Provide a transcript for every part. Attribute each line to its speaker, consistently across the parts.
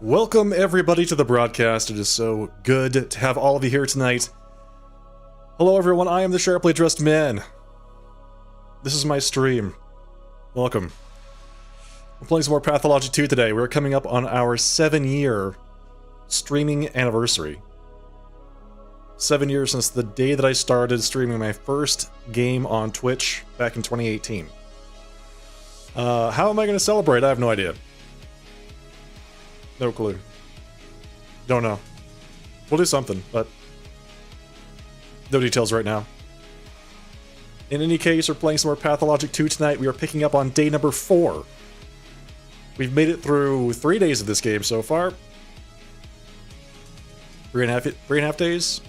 Speaker 1: Welcome everybody to the broadcast. It is so good to have all of you here tonight. Hello everyone, I am the Sharply Dressed Man. This is my stream. Welcome. We're playing some more Pathologic 2 today. We're coming up on our 7-year streaming anniversary. 7 years since the day that I started streaming my first game on Twitch back in 2018. How am I going to celebrate? I have no idea. No clue. Don't know. We'll do something, but no details right now. In any case, we're playing some more Pathologic 2 tonight. We are picking up on day number 4. We've made it through 3 days of this game so far. Three and a half days?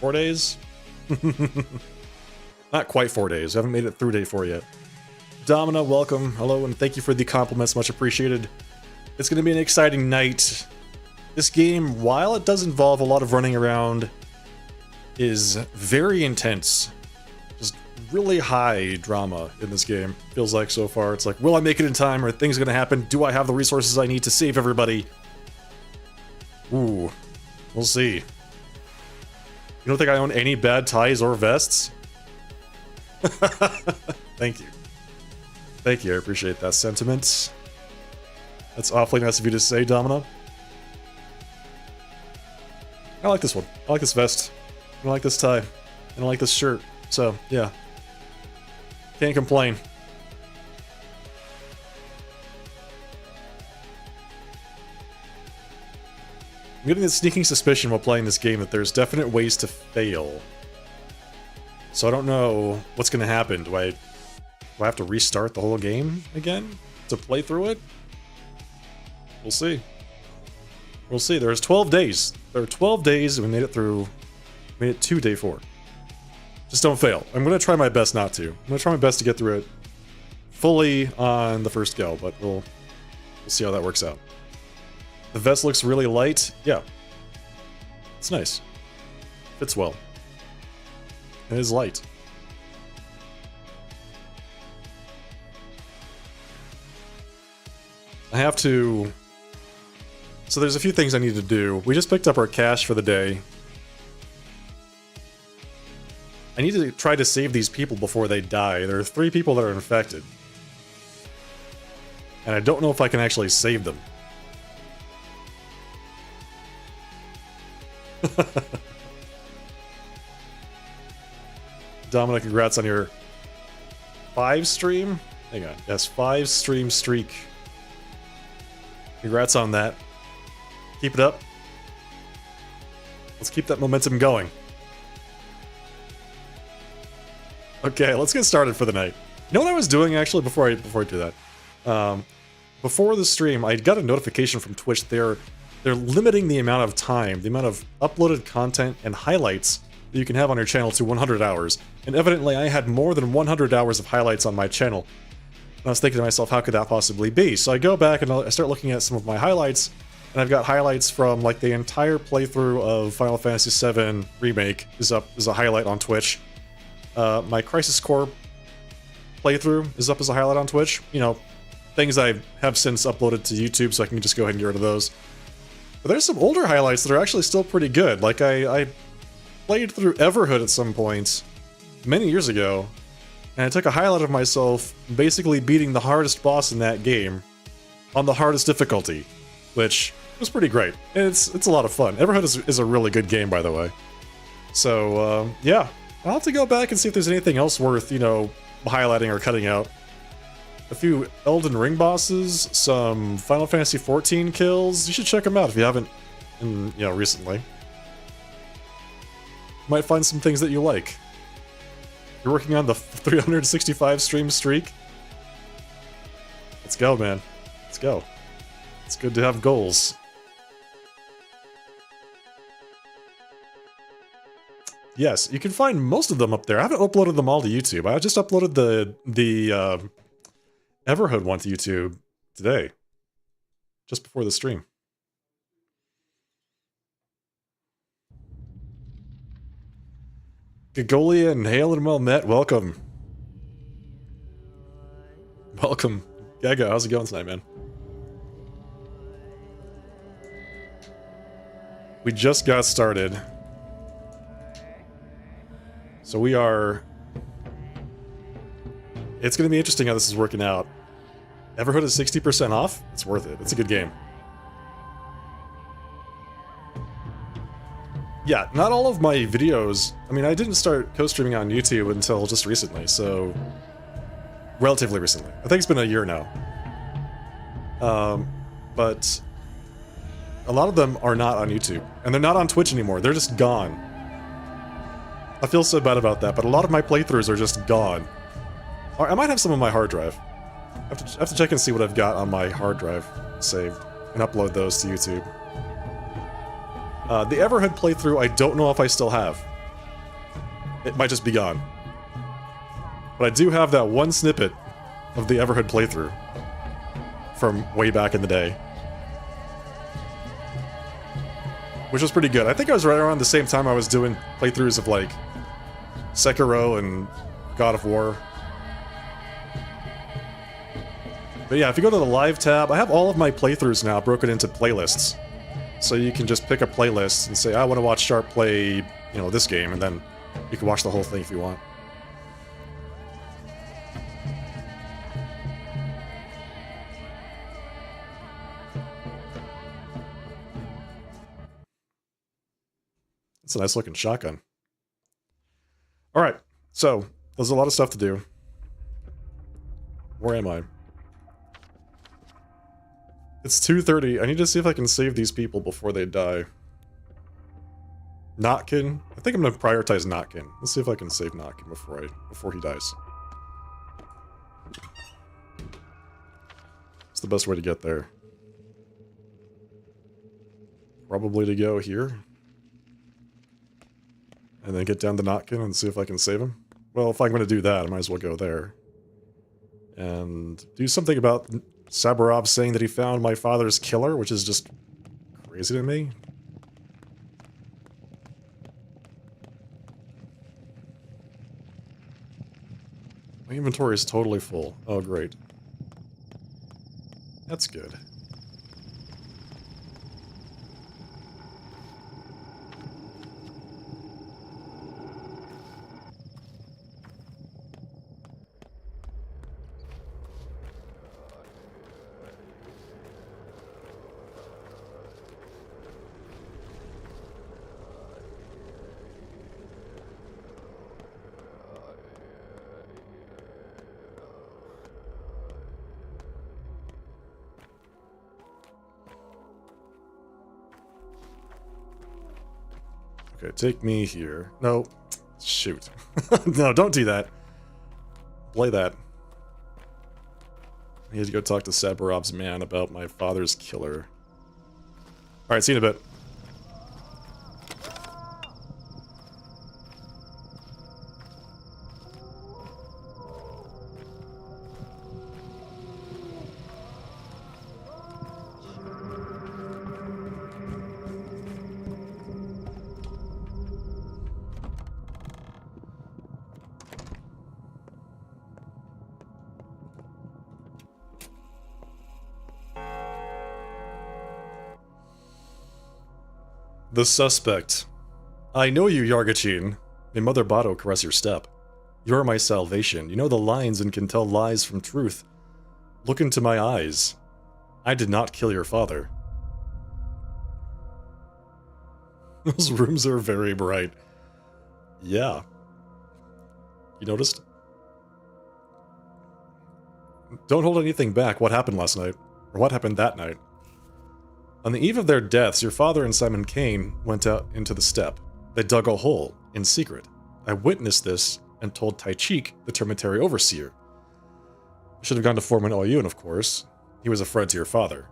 Speaker 1: 4 days? Not quite 4 days. I haven't made it through day 4 yet. Domina, welcome. Hello, and thank you for the compliments. Much appreciated. It's going to be an exciting night. This game, while it does involve a lot of running around, is very intense. Just really high drama in this game, feels like so far. It's like, will I make it in time? Are things going to happen? Do I have the resources I need to save everybody? Ooh, we'll see. You don't think I own any bad ties or vests? Thank you. Thank you, I appreciate that sentiment. That's awfully nice of you to say, Domino. I like this one. I like this vest. I like this tie. And I like this shirt. So, yeah. Can't complain. I'm getting the sneaking suspicion while playing this game that there's definite ways to fail. So I don't know what's going to happen. Do I have to restart the whole game again to play through it? We'll see. We'll see. There's 12 days. There are 12 days and we made it through. Made it to day 4. Just don't fail. I'm going to try my best not to. I'm going to try my best to get through it fully on the first go, but we'll see how that works out. The vest looks really light. Yeah. It's nice. Fits well. It is light. I have to... So there's a few things I need to do. We just picked up our cash for the day. I need to try to save these people before they die. There are 3 people that are infected. And I don't know if I can actually save them. Dominic, congrats on your 5 stream? Hang on. Yes, 5 stream streak. Congrats on that. Keep it up. Let's keep that momentum going. Okay, let's get started for the night. You know what I was doing actually before I do that? Before the stream, I got a notification from Twitch. They're limiting the amount of time, the amount of uploaded content and highlights that you can have on your channel to 100 hours. And evidently, I had more than 100 hours of highlights on my channel. And I was thinking to myself, how could that possibly be? So I go back and I start looking at some of my highlights. And I've got highlights from like the entire playthrough of Final Fantasy VII Remake is up as a highlight on Twitch. My Crisis Core playthrough is up as a highlight on Twitch. You know, things I have since uploaded to YouTube, so I can just go ahead and get rid of those. But there's some older highlights that are actually still pretty good. Like I played through Everhood at some point many years ago, and I took a highlight of myself basically beating the hardest boss in that game on the hardest difficulty, which was pretty great. And it's a lot of fun. Everhood is a really good game, by the way. So, yeah. I'll have to go back and see if there's anything else worth, you know, highlighting or cutting out. A few Elden Ring bosses, some Final Fantasy XIV kills. You should check them out if you haven't, recently. Might find some things that you like. You're working on the 365 stream streak? Let's go, man. Let's go. It's good to have goals. Yes, you can find most of them up there. I haven't uploaded them all to YouTube. I just uploaded the Everhood one to YouTube today, just before the stream. Gagolia and Hale and well met. Welcome. Welcome. Gaga, how's it going tonight, man? We just got started. So we are... It's going to be interesting how this is working out. Everhood is 60% off? It's worth it. It's a good game. Yeah, not all of my videos... I mean, I didn't start co-streaming on YouTube until just recently, so... Relatively recently. I think it's been a year now. But... A lot of them are not on YouTube. And they're not on Twitch anymore. They're just gone. I feel so bad about that, but a lot of my playthroughs are just gone. I might have some on my hard drive. I have to check and see what I've got on my hard drive saved, and upload those to YouTube. The Everhood playthrough, I don't know if I still have. It might just be gone. But I do have that one snippet of the Everhood playthrough from way back in the day. Which was pretty good. I think I was right around the same time I was doing playthroughs of, like, Sekiro and God of War. But yeah, if you go to the live tab, I have all of my playthroughs now broken into playlists. So you can just pick a playlist and say, I want to watch Sharp play, you know, this game, and then you can watch the whole thing if you want. It's a nice looking shotgun. Alright, so, there's a lot of stuff to do. Where am I? It's 2:30. I need to see if I can save these people before they die. Notkin? I think I'm gonna prioritize Notkin. Let's see if I can save Notkin before he dies. It's the best way to get there. Probably to go here. And then get down to Notkin and see if I can save him. Well, if I'm going to do that, I might as well go there. And do something about Saburov saying that he found my father's killer, which is just crazy to me. My inventory is totally full. Oh, great. That's good. Okay, take me here. No. Shoot. No, don't do that. Play that. I need to go talk to Saburov's man about my father's killer. Alright, see you in a bit. The suspect. I know you, Yargachin. May Mother Bato caress your step. You are my salvation. You know the lines and can tell lies from truth. Look into my eyes. I did not kill your father. Those rooms are very bright. Yeah. You noticed? Don't hold anything back. What happened last night? Or what happened that night? On the eve of their deaths, your father and Simon Kane went out into the steppe. They dug a hole, in secret. I witnessed this and told Taichik, the termitary overseer. I should have gone to Foreman Oyun, of course. He was a friend to your father.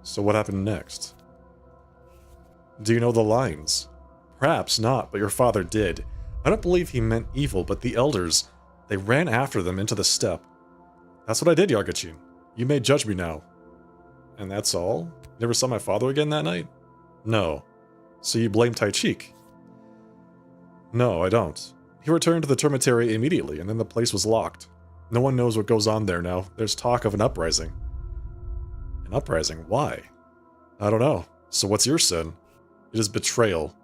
Speaker 1: So what happened next? Do you know the lines? Perhaps not, but your father did. I don't believe he meant evil, but the elders, they ran after them into the steppe. That's what I did, Yargachin. You may judge me now. And that's all? Never saw my father again that night? No. So you blame Taichik? No, I don't. He returned to the termitary immediately, and then the place was locked. No one knows what goes on there now. There's talk of an uprising. An uprising? Why? I don't know. So what's your sin? It is betrayal.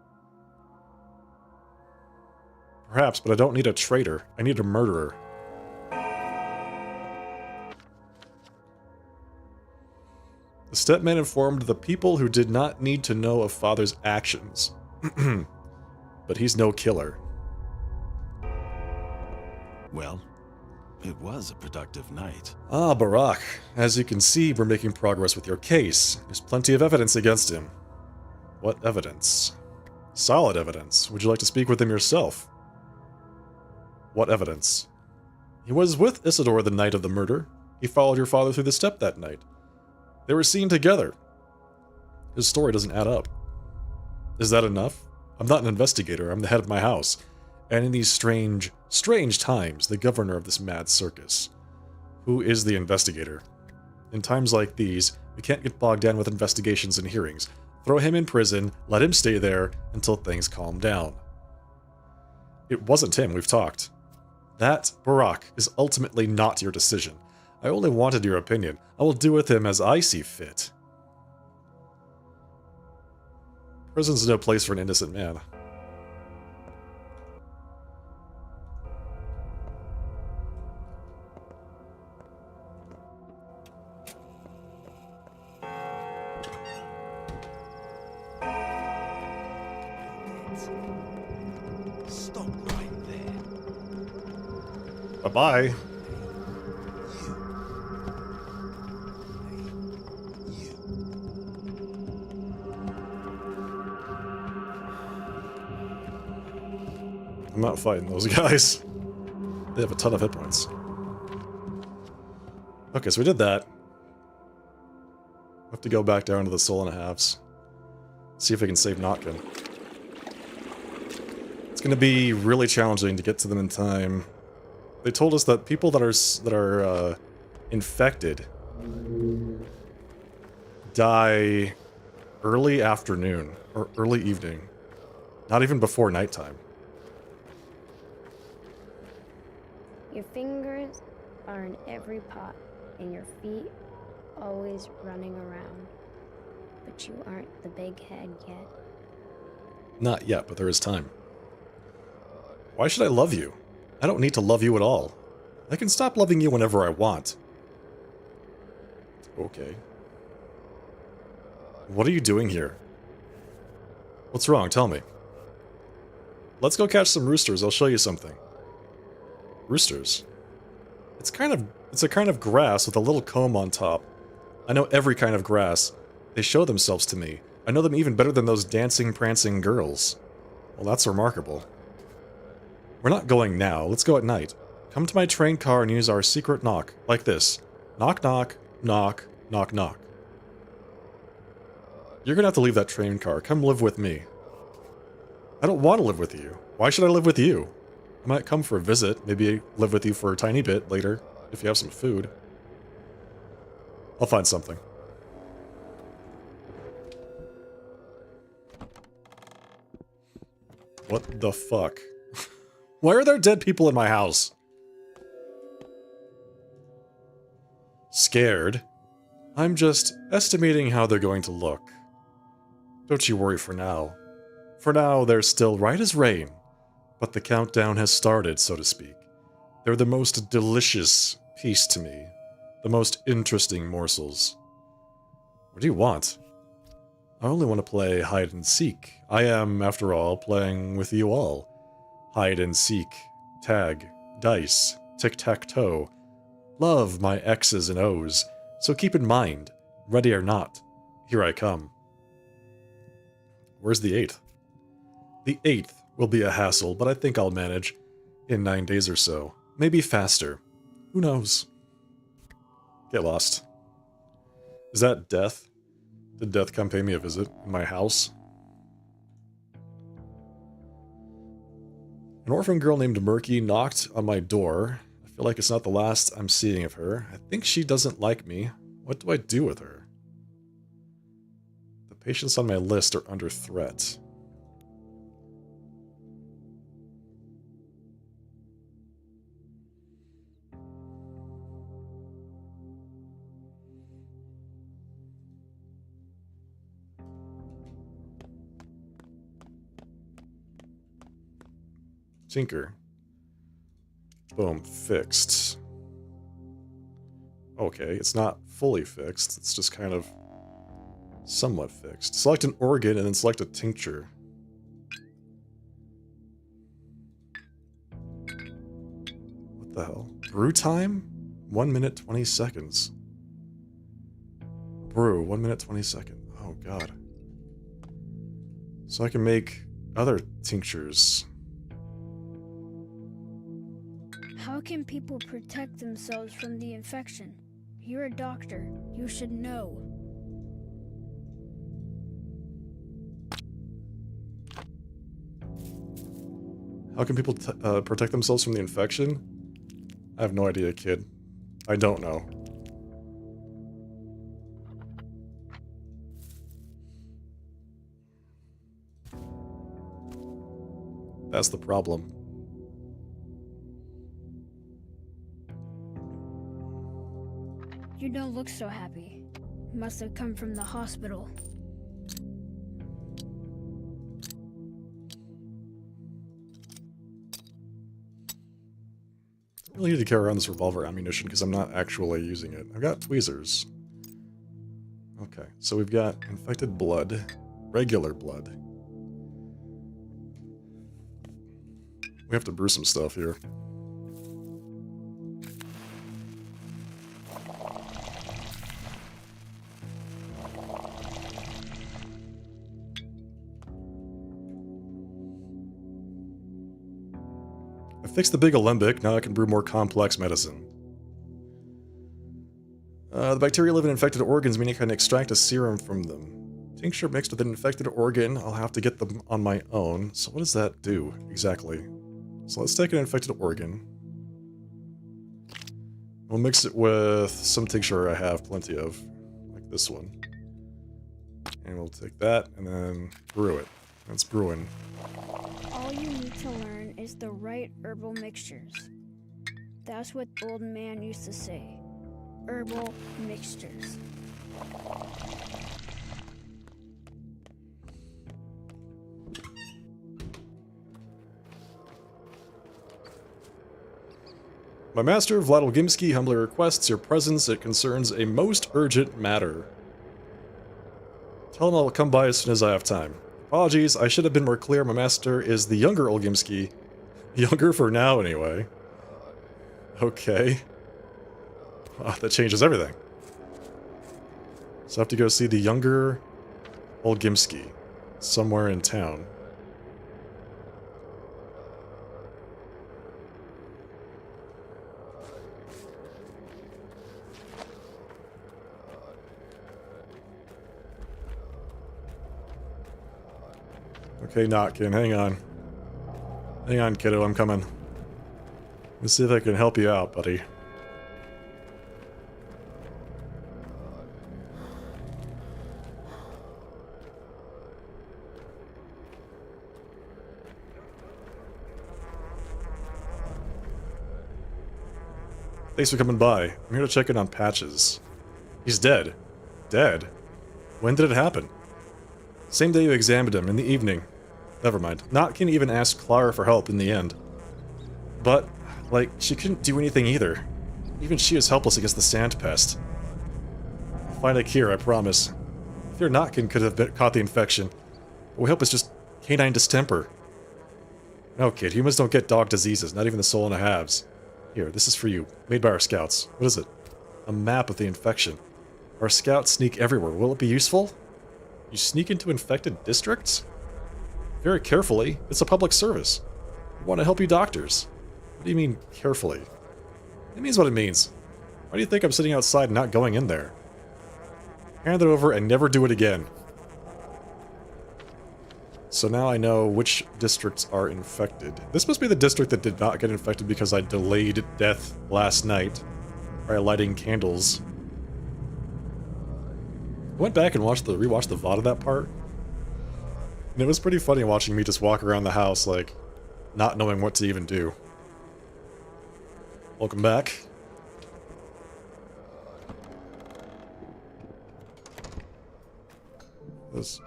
Speaker 1: Perhaps, but I don't need a traitor. I need a murderer. The stepman informed the people who did not need to know of father's actions. But he's no killer.
Speaker 2: Well, it was a productive night.
Speaker 1: Ah, Barack. As you can see, we're making progress with your case. There's plenty of evidence against him. What evidence? Solid evidence. Would you like to speak with him yourself? What evidence? He was with Isidore the night of the murder. He followed your father through the steppe that night. They were seen together. His story doesn't add up. Is that enough? I'm not an investigator. I'm the head of my house. And in these strange, strange times, the governor of this mad circus. Who is the investigator? In times like these, we can't get bogged down with investigations and hearings. Throw him in prison, let him stay there until things calm down. It wasn't him, we've talked. That, Barack, is ultimately not your decision. I only wanted your opinion. I will do with him as I see fit. Prison's no place for an innocent man.
Speaker 2: Stop right there.
Speaker 1: Bye-bye. I'm not fighting those guys. They have a ton of hit points. Okay, so we did that. We have to go back down to the soul and a halves. See if we can save Notkin. It's going to be really challenging to get to them in time. They told us that people that are infected die early afternoon or early evening, not even before nighttime.
Speaker 3: Your fingers are in every pot, and your feet always running around. But you aren't the big head yet.
Speaker 1: Not yet, but there is time. Why should I love you? I don't need to love you at all. I can stop loving you whenever I want. Okay. What are you doing here? What's wrong? Tell me. Let's go catch some roosters. I'll show you something. Roosters? It's a kind of grass with a little comb on top. I know every kind of grass. They show themselves to me. I know them even better than those dancing, prancing girls. Well, that's remarkable. We're not going now. Let's go at night. Come to my train car and use our secret knock, like this. Knock, knock, knock, knock, knock. You're gonna have to leave that train car. Come live with me. I don't want to live with you. Why should I live with you? I might come for a visit. Maybe live with you for a tiny bit later, if you have some food. I'll find something. What the fuck? Why are there dead people in my house? Scared? I'm just estimating how they're going to look. Don't you worry for now. For now, they're still right as rain. But the countdown has started, so to speak. They're the most delicious piece to me. The most interesting morsels. What do you want? I only want to play hide and seek. I am, after all, playing with you all. Hide and seek, tag, dice, tic-tac-toe. Love my X's and O's, so keep in mind, ready or not, here I come. Where's the 8th? The 8th will be a hassle, but I think I'll manage in 9 days or so. Maybe faster. Who knows? Get lost. Is that Death? Did Death come pay me a visit in my house? An orphan girl named Murky knocked on my door. I feel like it's not the last I'm seeing of her. I think she doesn't like me. What do I do with her? The patients on my list are under threat. Tinker. Boom, fixed. Okay, it's not fully fixed. It's just kind of somewhat fixed. Select an organ and then select a tincture. What the hell? Brew time? 1 minute 20 seconds. Brew, 1 minute 20 seconds. Oh god. So I can make other tinctures.
Speaker 4: How can people protect themselves from the infection? You're a doctor. You should know.
Speaker 1: How can people protect themselves from the infection? I have no idea, kid. I don't know. That's the problem.
Speaker 4: You don't look so happy. Must have come from the hospital.
Speaker 1: I really need to carry around this revolver ammunition because I'm not actually using it. I've got tweezers. Okay, so we've got infected blood, regular blood. We have to brew some stuff here. I fixed the big alembic, now I can brew more complex medicine. The bacteria live in infected organs, meaning I can extract a serum from them. Tincture mixed with an infected organ, I'll have to get them on my own. So what does that do, exactly? So let's take an infected organ. We'll mix it with some tincture I have plenty of, like this one. And we'll take that and then brew it. It's brewing.
Speaker 4: All you need to learn is the right herbal mixtures. That's what the old man used to say. Herbal mixtures.
Speaker 1: My master, Vlad Olgimsky, humbly requests your presence. It concerns a most urgent matter. Tell him I'll come by as soon as I have time. Apologies, I should have been more clear. My master is the younger Olgimsky. Younger for now, anyway. Okay. That changes everything. So I have to go see the younger Olgimsky somewhere in town. Okay, Notkin, hang on. Hang on, kiddo, I'm coming. Let's see if I can help you out, buddy. Thanks for coming by. I'm here to check in on Patches. He's dead. Dead? When did it happen? Same day you examined him, in the evening. Never mind. Notkin even asked Clara for help in the end. But, like, she couldn't do anything either. Even she is helpless against the sand pest. I'll find a cure, I promise. I fear Notkin could have caught the infection. But we hope it's just canine distemper. No, kid, humans don't get dog diseases, not even the soul and a halves. Here, this is for you. Made by our scouts. What is it? A map of the infection. Our scouts sneak everywhere. Will it be useful? You sneak into infected districts? Very carefully. It's a public service. We want to help you doctors. What do you mean, carefully? It means what it means. Why do you think I'm sitting outside and not going in there? Hand it over and never do it again. So now I know which districts are infected. This must be the district that did not get infected because I delayed death last night by lighting candles. I went back and rewatched the VOD of that part. And it was pretty funny watching me just walk around the house, like, not knowing what to even do. Welcome back. Let's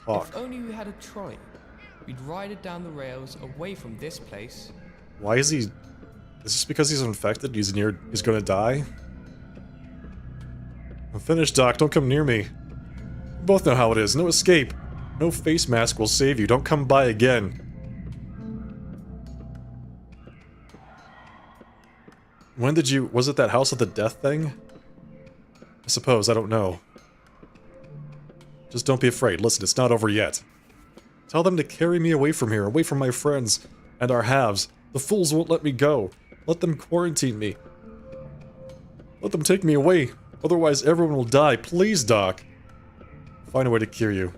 Speaker 1: talk.
Speaker 5: If only we had a trolley. We'd ride it down the rails away from this place.
Speaker 1: Why is he... Is this because he's infected? He's gonna die? I'm finished, Doc. Don't come near me. We both know how it is. No escape. No face mask will save you. Don't come by again. When did you... Was it that House of the Death thing? I suppose. I don't know. Just don't be afraid. Listen, it's not over yet. Tell them to carry me away from here, away from my friends and our halves. The fools won't let me go. Let them quarantine me. Let them take me away. Otherwise, everyone will die. Please, Doc. Find a way to cure you.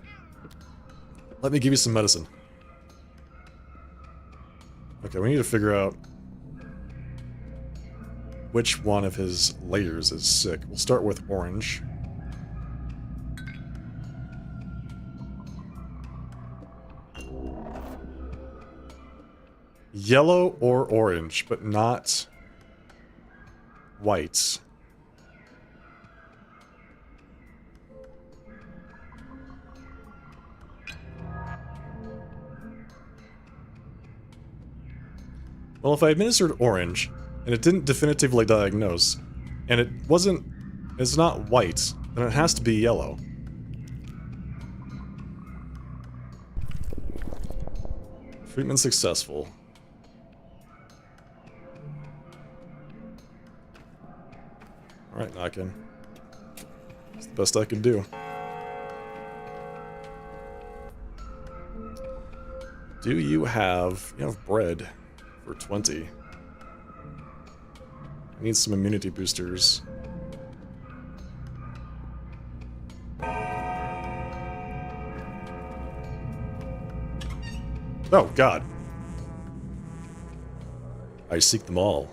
Speaker 1: Let me give you some medicine. Okay, we need to figure out which one of his layers is sick. We'll start with orange. Yellow or orange, but not white. Well, if I administered orange, and it didn't definitively diagnose, and it's not white, then it has to be yellow. Treatment successful. Alright, Knockin'. That's the best I can do. Do you have... You have bread for 20. I need some immunity boosters. Oh, God. I seek them all.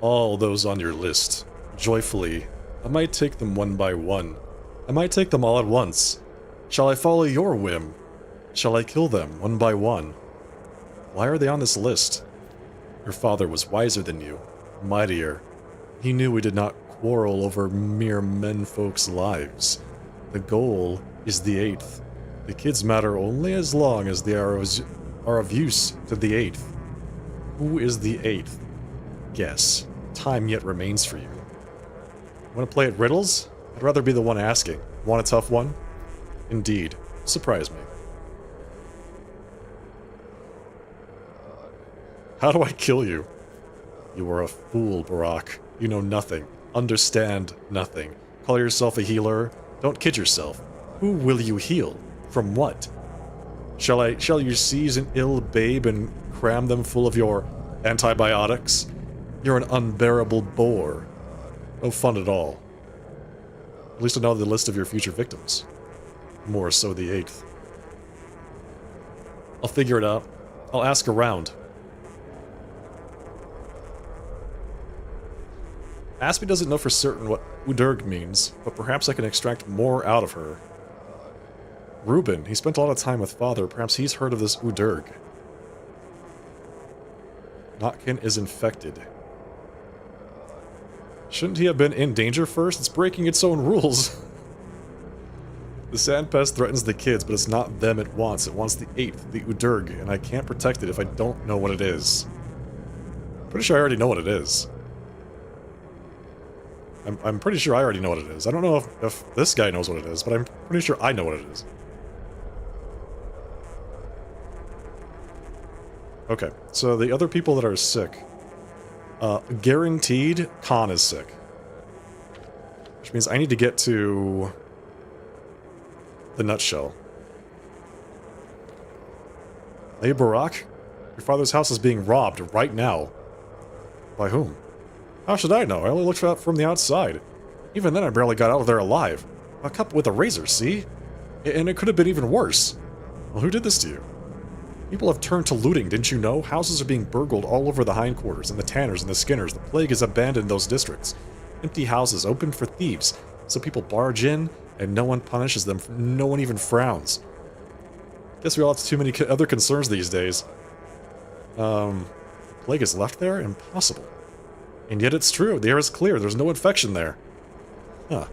Speaker 1: All those on your list. Joyfully. I might take them one by one. I might take them all at once. Shall I follow your whim? Shall I kill them one by one? Why are they on this list? Your father was wiser than you. Mightier. He knew we did not quarrel over mere menfolk's lives. The goal is the 8th. The kids matter only as long as they are of use to the 8th. Who is the 8th? Guess. Time yet remains for you. Want to play at riddles? I'd rather be the one asking. Want a tough one? Indeed. Surprise me. How do I kill you? You are a fool, Barack. You know nothing. Understand nothing. Call yourself a healer? Don't kid yourself. Who will you heal? From what? Shall you seize an ill babe and cram them full of your antibiotics? You're an unbearable bore. No fun at all. At least I know the list of your future victims. More so the 8th. I'll figure it out. I'll ask around. Aspie doesn't know for certain what Udurg means, but perhaps I can extract more out of her. Reuben, he spent a lot of time with Father. Perhaps he's heard of this Udurg. Notkin is infected. Shouldn't he have been in danger first? It's breaking its own rules. The sandpest threatens the kids, but it's not them it wants. It wants the 8th, the Udurg, and I can't protect it if I don't know what it is. Pretty sure I already know what it is. I'm pretty sure I already know what it is. I don't know if this guy knows what it is, but I'm pretty sure I know what it is. Okay, so the other people that are sick. Guaranteed, Khan is sick. Which means I need to get to the nutshell. Hey, Barack, your father's house is being robbed right now. By whom? How should I know? I only looked out from the outside. Even then I barely got out of there alive. A couple with a razor, see? And it could have been even worse. Well, who did this to you? People have turned to looting, didn't you know? Houses are being burgled all over the hindquarters, and the Tanners and the Skinners. The plague has abandoned those districts. Empty houses open for thieves. So people barge in, and no one punishes them. No one even frowns. Guess we all have too many other concerns these days. Plague is left there? Impossible. And yet it's true. The air is clear. There's no infection there. Huh.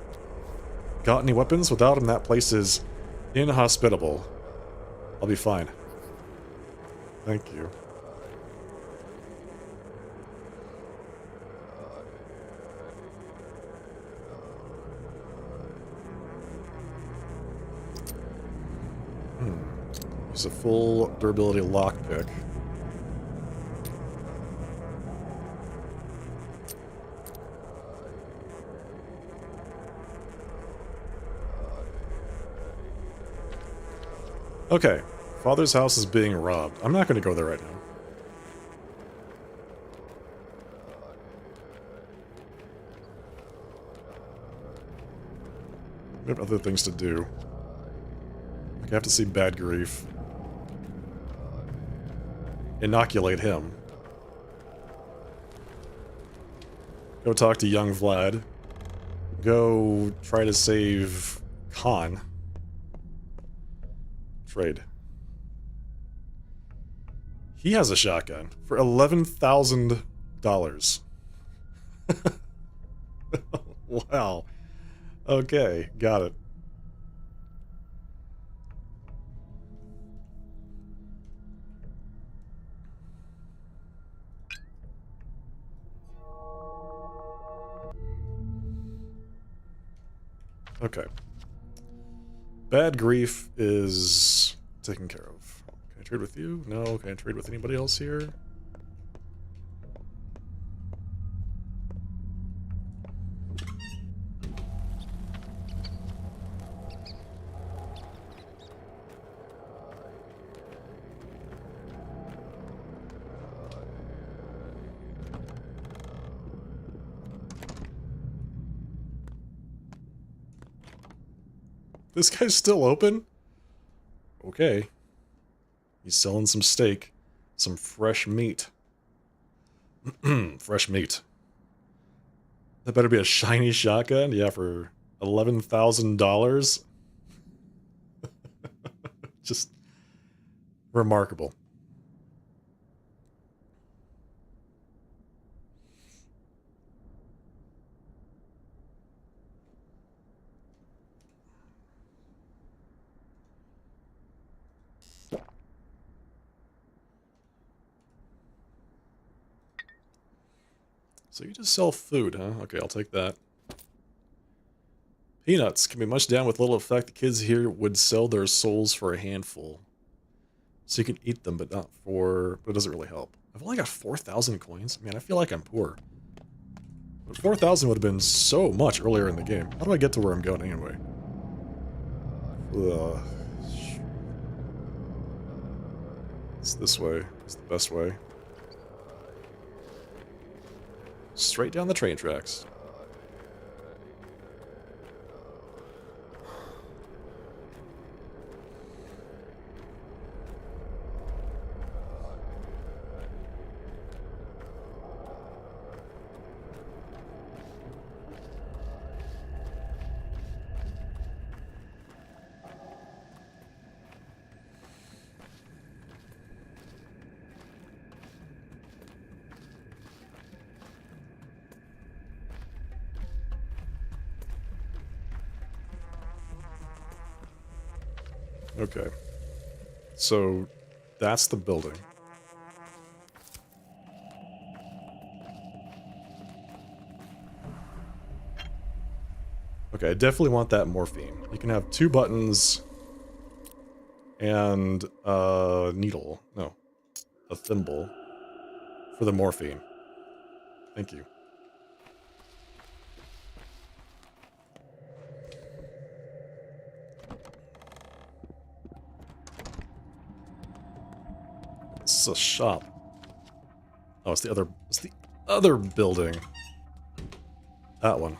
Speaker 1: Got any weapons? Without them, that place is inhospitable. I'll be fine. Thank you. Use a full durability lockpick. Okay. Father's house is being robbed. I'm not going to go there right now. We have other things to do. Like, I have to see Bad Grief. Inoculate him. Go talk to young Vlad. Go try to save Khan. Trade. He has a shotgun for $11,000. Wow. Okay, got it. Okay. Bad Grief is taken care of. Can I trade with you? No. Can I trade with anybody else here? This guy's still open? Okay. He's selling some steak. Some fresh meat. Fresh meat. That better be a shiny shotgun? Yeah, for $11,000? Just remarkable. So you just sell food, huh? Okay, I'll take that. Peanuts can be much down with little effect. The kids here would sell their souls for a handful. So you can eat them, but not for... But it doesn't really help. I've only got 4,000 coins. Man, I feel like I'm poor. But 4,000 would have been so much earlier in the game. How do I get to where I'm going anyway? Ugh. It's this way. It's the best way. Straight down the train tracks. Okay. So, that's the building. Okay, I definitely want that morphine. You can have 2 buttons and a needle. No, a thimble for the morphine. Thank you. This is a shop. Oh, it's the other building. That one.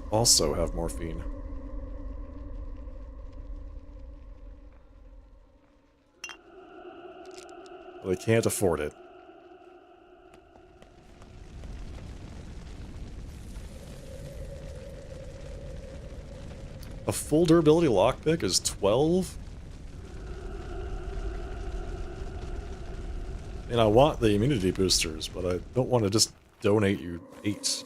Speaker 1: Also have morphine. Well, they can't afford it. A full durability lockpick is 12? And I want the immunity boosters, but I don't want to just donate you 8.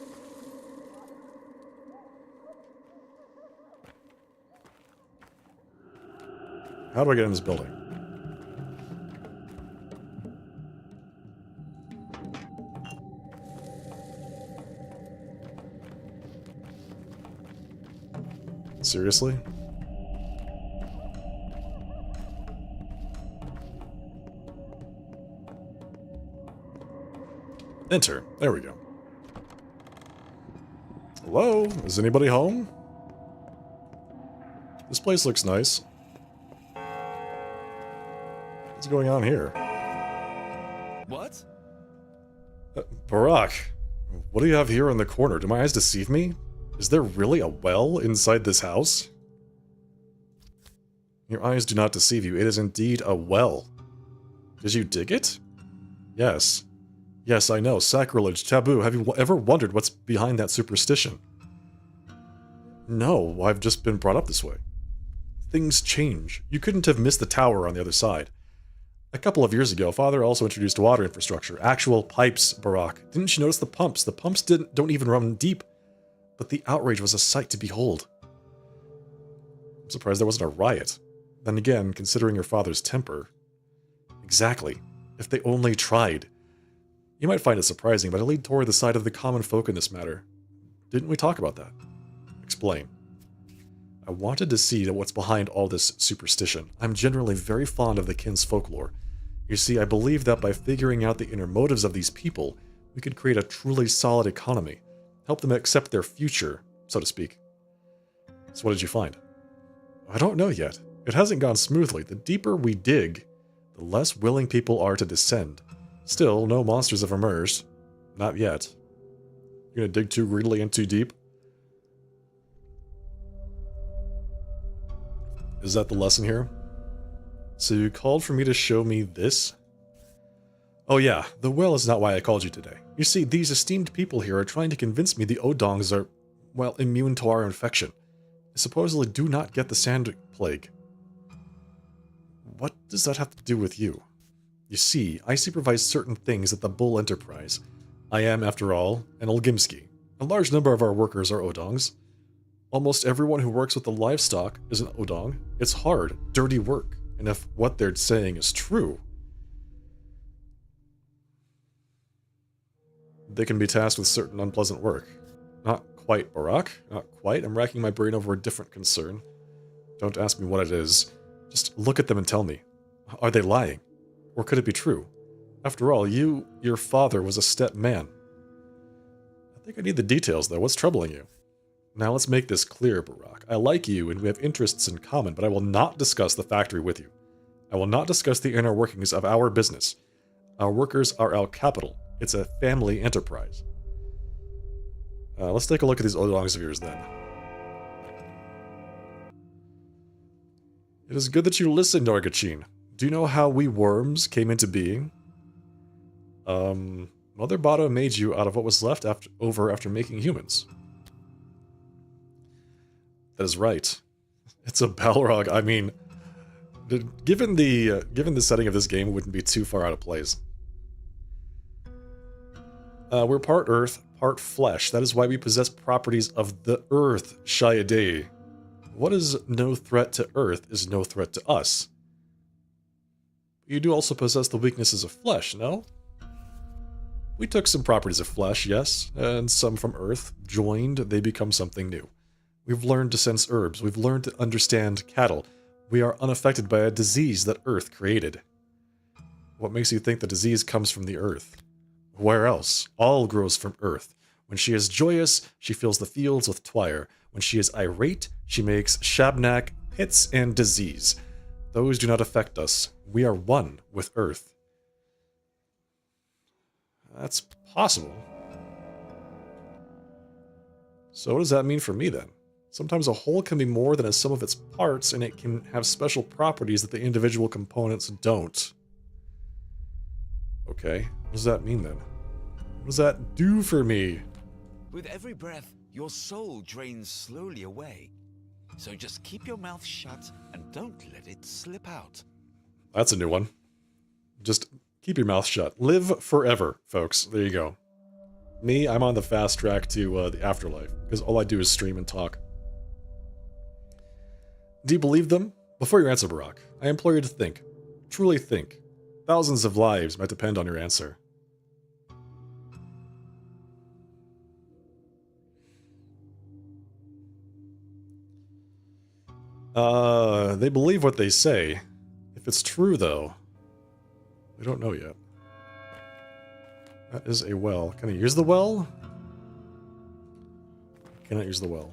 Speaker 1: How do I get in this building? Seriously? Enter. There we go. Hello? Is anybody home? This place looks nice. What's going on here?
Speaker 2: What?
Speaker 1: Barack, what do you have here in the corner? Do my eyes deceive me? Is there really a well inside this house? Your eyes do not deceive you. It is indeed a well. Did you dig it? Yes. Yes, I know. Sacrilege, taboo. Have you ever wondered what's behind that superstition? No, I've just been brought up this way. Things change. You couldn't have missed the tower on the other side. A couple of years ago, Father also introduced water infrastructure. Actual pipes, Barack. Didn't you notice the pumps? The pumps don't even run deep. But the outrage was a sight to behold. I'm surprised there wasn't a riot. Then again, considering your father's temper... Exactly. If they only tried. You might find it surprising, but I lead toward the side of the common folk in this matter. Didn't we talk about that? Explain. I wanted to see what's behind all this superstition. I'm generally very fond of the kin's folklore. You see, I believe that by figuring out the inner motives of these people, we could create a truly solid economy. Help them accept their future, so to speak. So what did you find? I don't know yet. It hasn't gone smoothly. The deeper we dig, the less willing people are to descend. Still, no monsters have emerged. Not yet. You're gonna dig too greedily and too deep? Is that the lesson here? So you called for me to show me this? Oh yeah, the well is not why I called you today. You see, these esteemed people here are trying to convince me the Odongs are, well, immune to our infection. They supposedly do not get the sand plague. What does that have to do with you? You see, I supervise certain things at the Bull Enterprise. I am, after all, an Olgimski. A large number of our workers are Odongs. Almost everyone who works with the livestock is an Odong. It's hard, dirty work, and if what they're saying is true, they can be tasked with certain unpleasant work. Not quite, Barack. Not quite. I'm racking my brain over a different concern. Don't ask me what it is. Just look at them and tell me. Are they lying? Or could it be true? After all, your father was a step man. I think I need the details, though. What's troubling you? Now let's make this clear, Barack. I like you and we have interests in common, but I will not discuss the factory with you. I will not discuss the inner workings of our business. Our workers are our capital. It's a family enterprise. Let's take a look at these Odongs of yours then. It is good that you listened, Norgachin. Do you know how we worms came into being? Mother Bada made you out of what was left over after making humans. That is right. It's a Balrog. I mean, given the setting of this game, it wouldn't be too far out of place. We're part earth, part flesh. That is why we possess properties of the earth, Shayadei. What is no threat to earth is no threat to us. You do also possess the weaknesses of flesh, no? We took some properties of flesh, yes, and some from earth. Joined, they become something new. We've learned to sense herbs. We've learned to understand cattle. We are unaffected by a disease that Earth created. What makes you think the disease comes from the Earth? Where else? All grows from Earth. When she is joyous, she fills the fields with twire. When she is irate, she makes shabnak, pits, and disease. Those do not affect us. We are one with Earth. That's possible. So what does that mean for me then? Sometimes a whole can be more than a sum of its parts, and it can have special properties that the individual components don't. Okay, what does that mean then? What does that do for me?
Speaker 2: With every breath, your soul drains slowly away. So just keep your mouth shut and don't let it slip out.
Speaker 1: That's a new one. Just keep your mouth shut. Live forever, folks. There you go. Me, I'm on the fast track to the afterlife, because all I do is stream and talk. Do you believe them? Before you answer, Barack, I implore you to think. Truly think. Thousands of lives might depend on your answer. They believe what they say. If it's true, though, we don't know yet. That is a well. Can I use the well? I cannot use the well.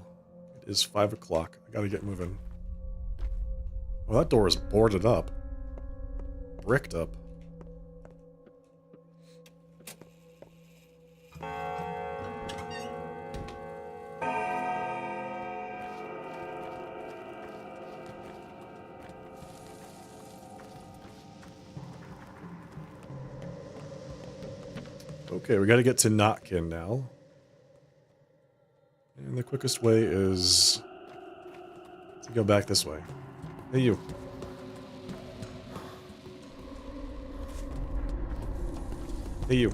Speaker 1: It is 5 o'clock. I gotta get moving. Well, that door is boarded up. Bricked up. Okay, we gotta get to Notkin now. And the quickest way is to go back this way. Hey, you. Hey, you.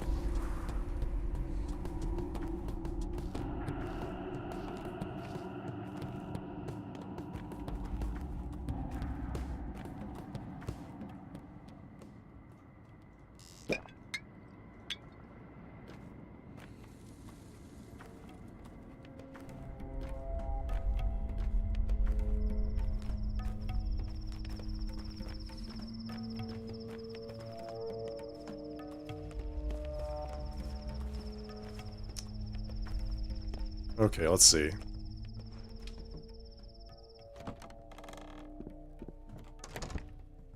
Speaker 1: Okay, let's see.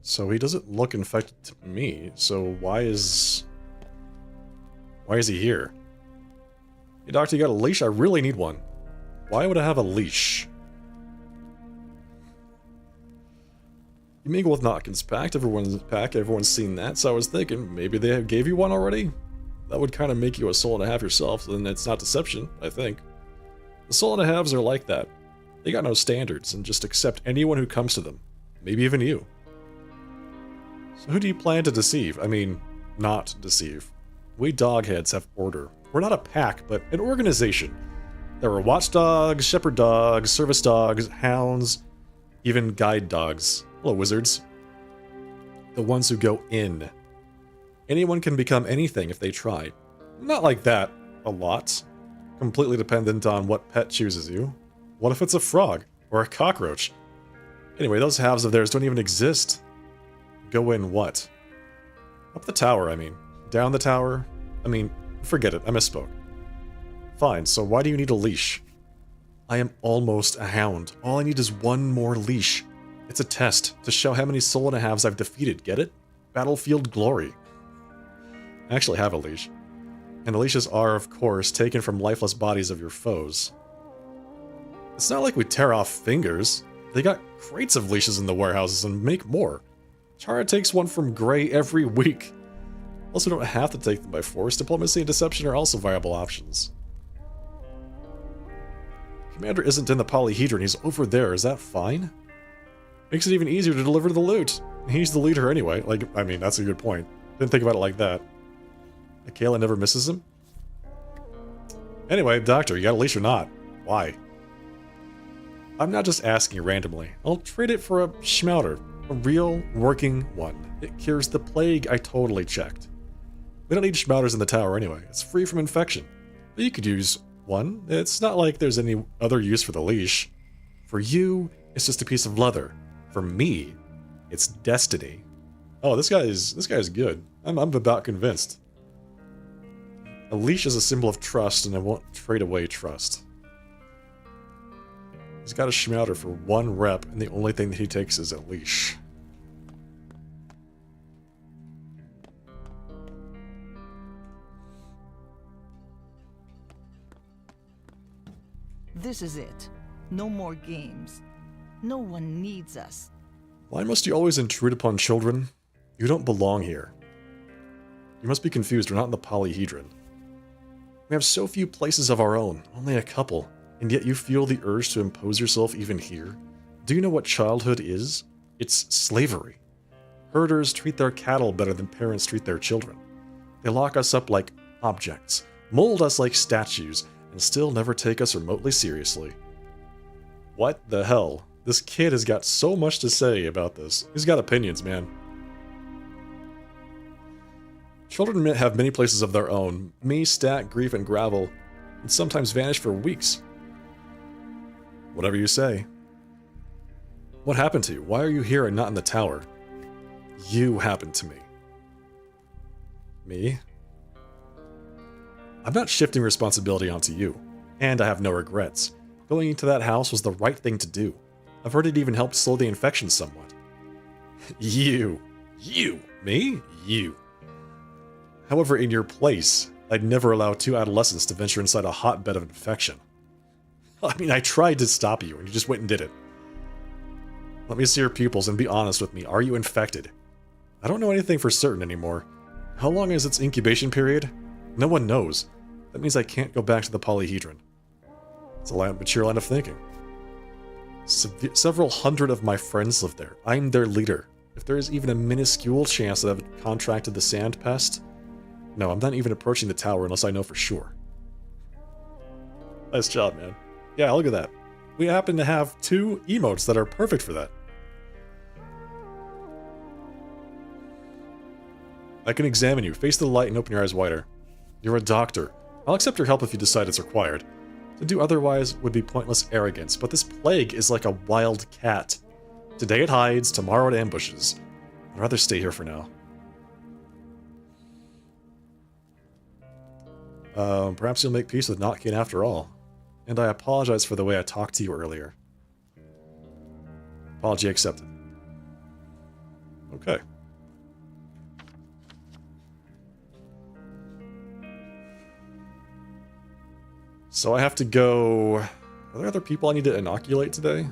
Speaker 1: So he doesn't look infected to me, so why is he here? Hey doctor, you got a leash? I really need one. Why would I have a leash? You mingle with Notkin's pack, everyone's seen that, so I was thinking maybe they gave you one already? That would kind of make you a soul and a half yourself, then it's not deception, I think. The soul and a halves are like that. They got no standards and just accept anyone who comes to them. Maybe even you. So who do you plan to deceive? I mean, not deceive. We dogheads have order. We're not a pack, but an organization. There are watchdogs, shepherd dogs, service dogs, hounds, even guide dogs. Hello, wizards. The ones who go in. Anyone can become anything if they try. Not like that a lot. Completely dependent on what pet chooses you. What if it's a frog? Or a cockroach? Anyway, those halves of theirs don't even exist. Go in what? Up the tower, I mean. Down the tower? I mean, forget it, I misspoke. Fine, so why do you need a leash? I am almost a hound. All I need is one more leash. It's a test, to show how many soul and a halves I've defeated, get it? Battlefield glory. I actually have a leash. And the leashes are, of course, taken from lifeless bodies of your foes. It's not like we tear off fingers. They got crates of leashes in the warehouses and make more. Chara takes one from Gray every week. Also don't have to take them by force. Diplomacy and deception are also viable options. Commander isn't in the polyhedron, he's over there. Is that fine? Makes it even easier to deliver the loot. He's the leader anyway. Like, I mean, that's a good point. Didn't think about it like that. Kayla never misses him? Anyway, doctor, you got a leash or not? Why? I'm not just asking randomly. I'll trade it for a schmouter. A real, working one. It cures the plague, I totally checked. We don't need schmouters in the tower anyway. It's free from infection. But you could use one. It's not like there's any other use for the leash. For you, it's just a piece of leather. For me, it's destiny. Oh, this guy is good. I'm about convinced. A leash is a symbol of trust, and I won't trade away trust. He's got a schmouter for 1 rep, and the only thing that he takes is a leash.
Speaker 6: This is it. No more games. No one needs us.
Speaker 1: Why must you always intrude upon children? You don't belong here. You must be confused, we're not in the polyhedron. We have so few places of our own, only a couple, and yet you feel the urge to impose yourself even here? Do you know what childhood is? It's slavery. Herders treat their cattle better than parents treat their children. They lock us up like objects, mold us like statues, and still never take us remotely seriously. What the hell? This kid has got so much to say about this. He's got opinions, man. Children have many places of their own. Me, stack, grief, and gravel, and sometimes vanish for weeks. Whatever you say. What happened to you? Why are you here and not in the tower? You happened to me. Me? I'm not shifting responsibility onto you, and I have no regrets. Going into that house was the right thing to do. I've heard it even helped slow the infection somewhat. You. Me? You. However, in your place, I'd never allow 2 adolescents to venture inside a hotbed of infection. I mean, I tried to stop you, and you just went and did it. Let me see your pupils and be honest with me. Are you infected? I don't know anything for certain anymore. How long is its incubation period? No one knows. That means I can't go back to the polyhedron. It's a mature line of thinking. Several hundred of my friends live there. I'm their leader. If there is even a minuscule chance that I've contracted the sand pest, no, I'm not even approaching the tower unless I know for sure. Nice job, man. Yeah, look at that. We happen to have 2 emotes that are perfect for that. I can examine you. Face the light and open your eyes wider. You're a doctor. I'll accept your help if you decide it's required. To do otherwise would be pointless arrogance, but this plague is like a wild cat. Today it hides, tomorrow it ambushes. I'd rather stay here for now. Perhaps you'll make peace with Notkin after all. And I apologize for the way I talked to you earlier. Apology accepted. Okay. So I have to go... Are there other people I need to inoculate today?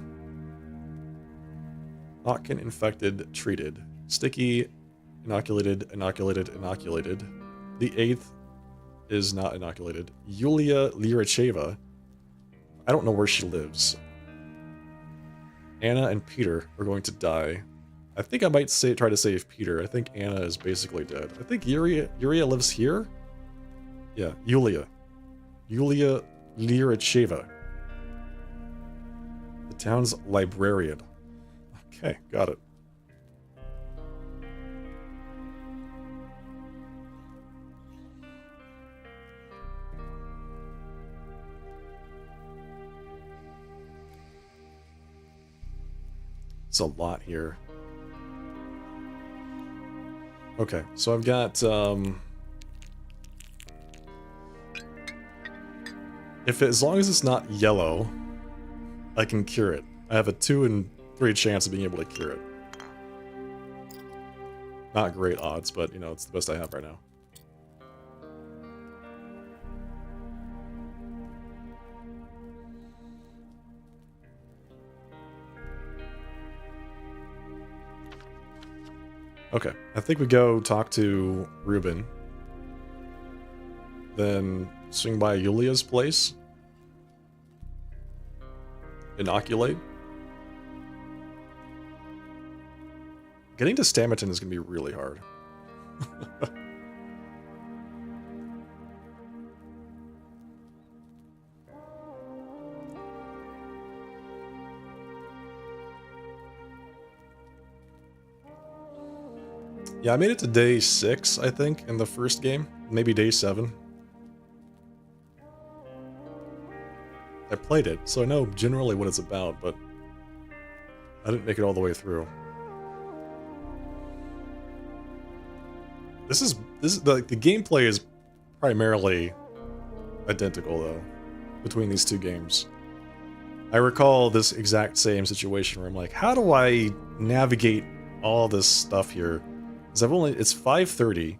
Speaker 1: Notkin infected, treated. Sticky, inoculated, inoculated. The 8th is not inoculated. Yulia Liracheva. I don't know where she lives. Anna and Peter are going to die. I think I might try to save Peter. I think Anna is basically dead. I think Yuria lives here? Yeah, Yulia. Yulia Liracheva. The town's librarian. Okay, got it. It's a lot here. Okay, so I've got, as long as it's not yellow, I can cure it. I have a 2 in 3 chance of being able to cure it. Not great odds, but, you know, it's the best I have right now. Okay, I think we go talk to Ruben. Then swing by Yulia's place. Inoculate. Getting to Stamerton is going to be really hard. Yeah, I made it to day 6, I think, in the first game. Maybe day 7. I played it, so I know generally what it's about, but I didn't make it all the way through. This is the gameplay is primarily identical though between these 2 games. I recall this exact same situation where I'm like, how do I navigate all this stuff here? Because it's 5:30.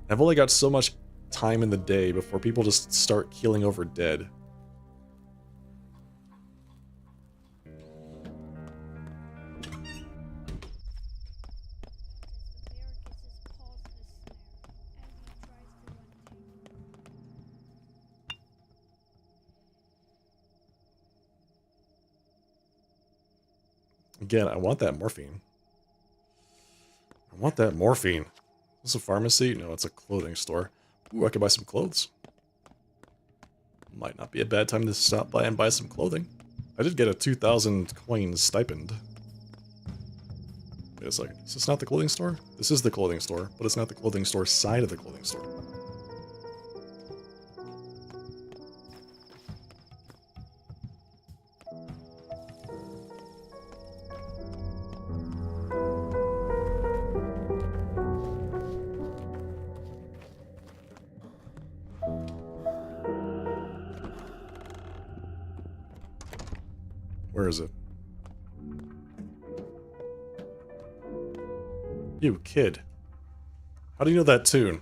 Speaker 1: I've only got so much time in the day before people just start keeling over dead. Again, I want that morphine. I want that morphine. Is this a pharmacy? No, it's a clothing store. Ooh, I could buy some clothes. Might not be a bad time to stop by and buy some clothing. I did get a 2,000 coin stipend. Wait a second. Is this not the clothing store? This is the clothing store, but it's not the clothing store side of the clothing store. Where is it? You kid. How do you know that tune?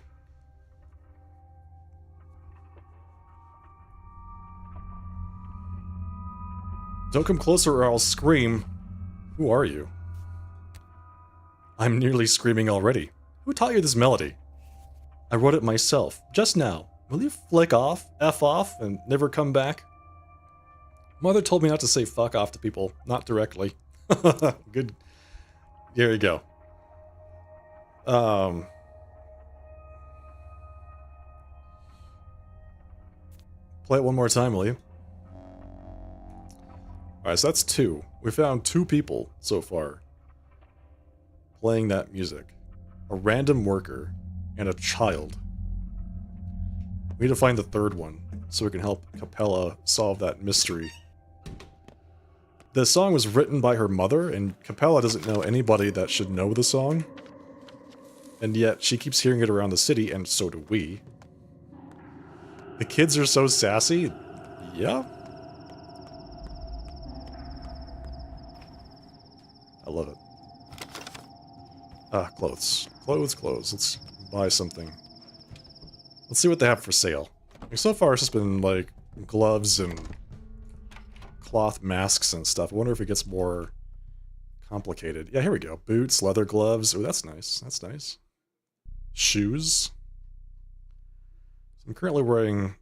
Speaker 1: Don't come closer or I'll scream. Who are you? I'm nearly screaming already. Who taught you this melody? I wrote it myself, just now. Will you flick off, F off, and never come back? Mother told me not to say fuck off to people, not directly. Good. Here you go. Play it one more time, will you? Alright, so that's 2. We found 2 people so far playing that music. A random worker and a child. We need to find the 3rd one so we can help Capella solve that mystery. The song was written by her mother, and Capella doesn't know anybody that should know the song. And yet, she keeps hearing it around the city, and so do we. The kids are so sassy. Yeah. I love it. Ah, clothes. Clothes. Let's buy something. Let's see what they have for sale. Like, so far, it's just been, like, gloves and cloth masks and stuff. I wonder if it gets more complicated. Yeah, here we go. Boots, leather gloves. Oh, that's nice. That's nice. Shoes. I'm currently wearing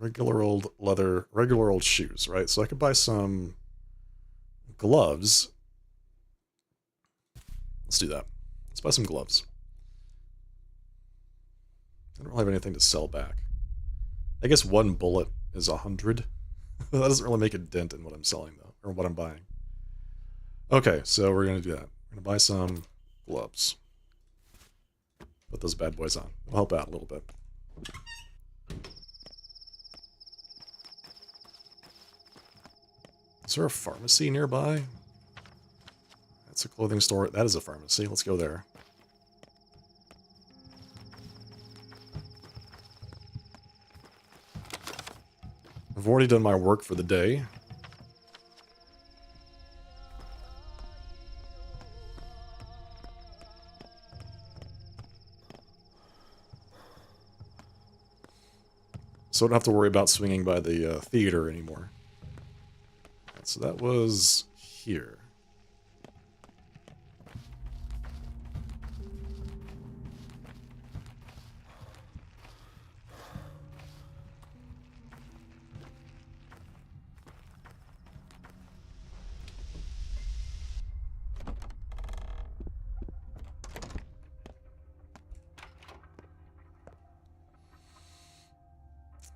Speaker 1: regular old shoes, right? So I could buy some gloves. Let's do that. Let's buy some gloves. I don't really have anything to sell back. I guess 1 bullet is 100. That doesn't really make a dent in what I'm selling, though, or what I'm buying. Okay, so we're going to do that. We're going to buy some gloves. Put those bad boys on. It'll help out a little bit. Is there a pharmacy nearby? That's a clothing store. That is a pharmacy. Let's go there. I've already done my work for the day. So I don't have to worry about swinging by the theater anymore. So that was here.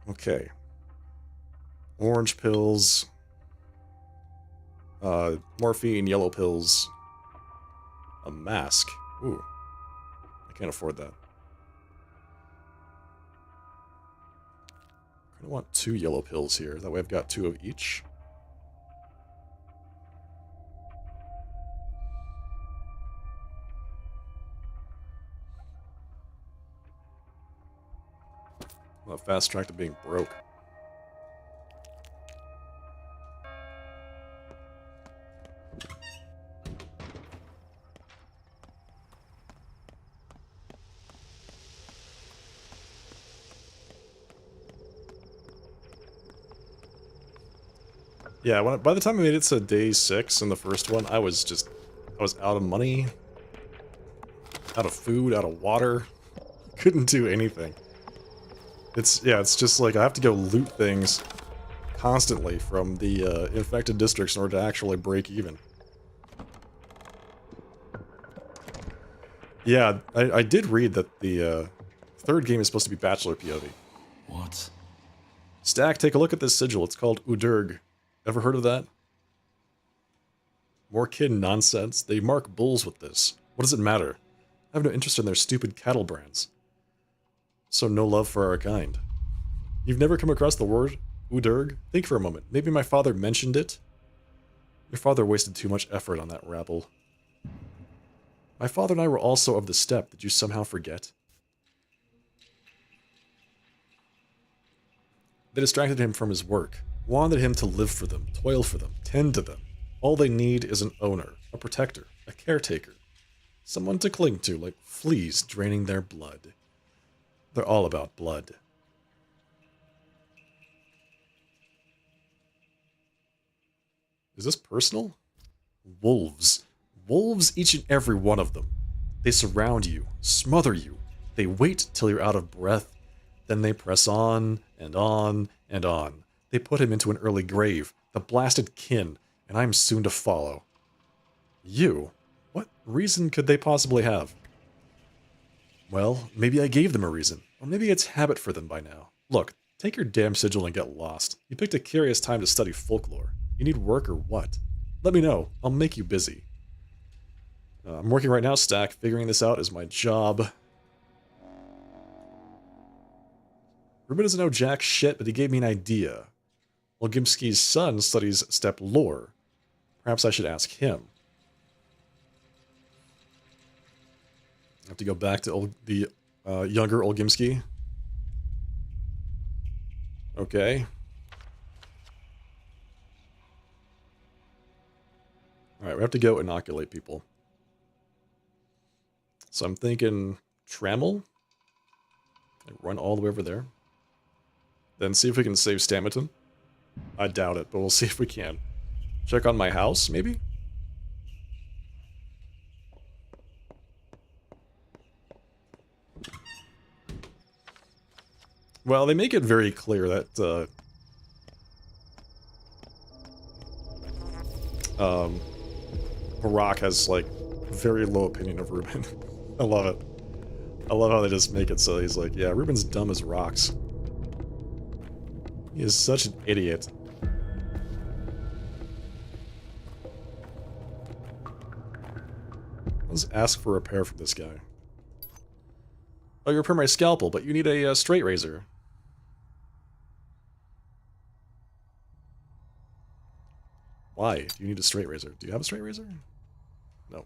Speaker 1: Okay. Orange pills. Morphine, yellow pills. A mask. Ooh. I can't afford that. I want 2 yellow pills here. That way I've got 2 of each. Well, fast track to being broke. Yeah, by the time I made it to day 6 in the first one, I was out of money, out of food, out of water. Couldn't do anything. It's just like I have to go loot things constantly from the infected districts in order to actually break even. Yeah, I did read that the 3rd game is supposed to be Bachelor POV.
Speaker 2: What?
Speaker 1: Stack, take a look at this sigil. It's called Udurg. Ever heard of that? More kid nonsense. They mark bulls with this. What does it matter? I have no interest in their stupid cattle brands. So no love for our kind. You've never come across the word Udurg? Think for a moment. Maybe my father mentioned it? Your father wasted too much effort on that rabble. My father and I were also of the steppe. Did you somehow forget? They distracted him from his work, wanted him to live for them, toil for them, tend to them. All they need is an owner, a protector, a caretaker. Someone to cling to, like fleas draining their blood. They're all about blood. Is this personal? Wolves. Wolves, each and every one of them. They surround you, smother you. They wait till you're out of breath. Then they press on, and on, and on. They put him into an early grave, the blasted kin, and I'm soon to follow. You? What reason could they possibly have? Well, maybe I gave them a reason, or maybe it's habit for them by now. Look, take your damn sigil and get lost. You picked a curious time to study folklore. You need work or what? Let me know. I'll make you busy. I'm working right now, Stack. Figuring this out is my job. Ruben doesn't know jack shit, but he gave me an idea. Olgimski's son studies steppe lore. Perhaps I should ask him. I have to go back to the younger Olgimski. Okay. Alright, we have to go inoculate people. So I'm thinking Trammel. Like run all the way over there. Then see if we can save Stamaton. I doubt it, but we'll see if we can. Check on my house, maybe? Well, they make it very clear that, Barack has, like, very low opinion of Ruben. I love it. I love how they just make it so he's like, yeah, Ruben's dumb as rocks. He is such an idiot. Let's ask for repair from this guy. Oh, you repair my scalpel, but you need a straight razor. Why? Do you need a straight razor? Do you have a straight razor? No.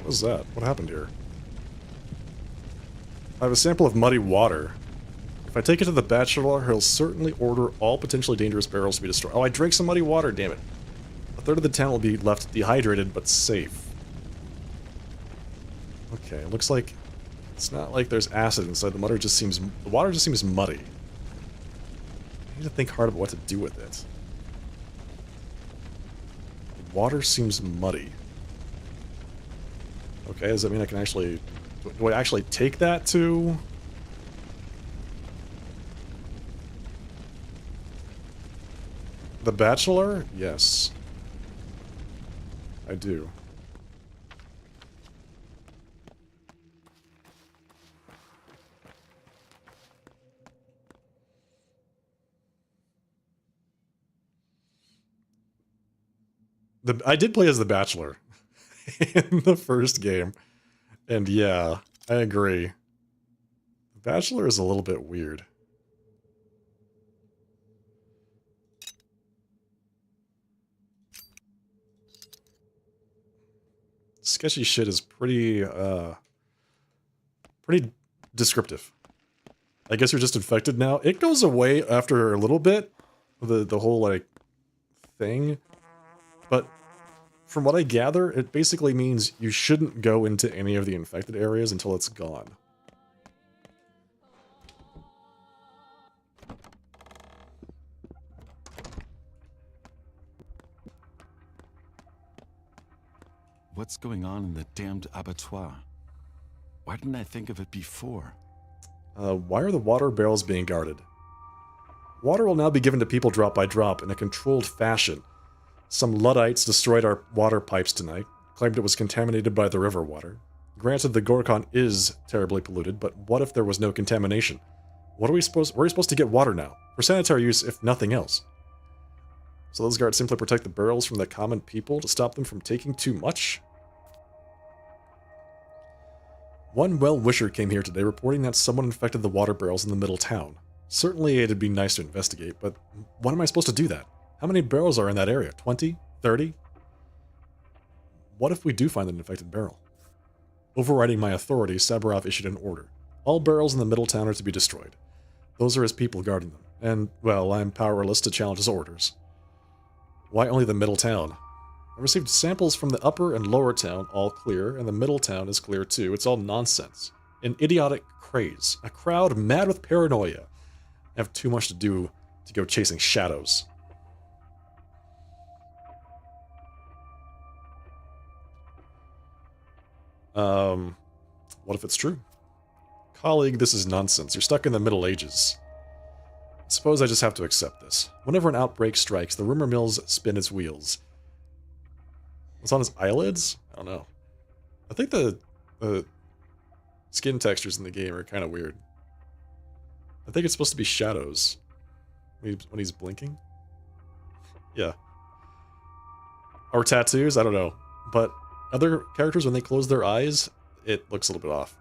Speaker 1: What is that? What happened here? I have a sample of muddy water. If I take it to the Bachelor, he'll certainly order all potentially dangerous barrels to be destroyed. Oh, I drank some muddy water, damn it. A third of the town will be left dehydrated, but safe. Okay, looks like it's not like there's acid inside. The water just seems muddy. I need to think hard about what to do with it. The water seems muddy. Okay, does that mean I can actually... Do I actually take that to... The Bachelor? Yes. I do. I did play as the Bachelor in the first game. And yeah, I agree. The Bachelor is a little bit weird. Sketchy shit is pretty descriptive. I guess you're just infected now. It goes away after a little bit, the whole, like, thing. But from what I gather, it basically means you shouldn't go into any of the infected areas until it's gone.
Speaker 2: What's going on in the damned abattoir? Why didn't I think of it before?
Speaker 1: Why are the water barrels being guarded? Water will now be given to people drop by drop in a controlled fashion. Some Luddites destroyed our water pipes tonight, claimed it was contaminated by the river water. Granted, the Gorkon is terribly polluted, but what if there was no contamination? Where are we supposed to get water now? For sanitary use, if nothing else. So those guards simply protect the barrels from the common people to stop them from taking too much? One well-wisher came here today reporting that someone infected the water barrels in the middle town. Certainly it'd be nice to investigate, but when am I supposed to do that? How many barrels are in that area? 20? 30? What if we do find an infected barrel? Overriding my authority, Saburov issued an order. All barrels in the middle town are to be destroyed. Those are his people guarding them, and, well, I'm powerless to challenge his orders. Why only the middle town? I received samples from the upper and lower town, all clear, and the middle town is clear too. It's all nonsense. An idiotic craze. A crowd mad with paranoia. I have too much to do to go chasing shadows. What if it's true? Colleague, this is nonsense. You're stuck in the Middle Ages. Suppose I just have to accept this. Whenever an outbreak strikes, the rumor mills spin its wheels. What's on his eyelids? I don't know. I think the skin textures in the game are kind of weird. I think it's supposed to be shadows when he's blinking. Yeah. Or tattoos? I don't know. But other characters, when they close their eyes, it looks a little bit off.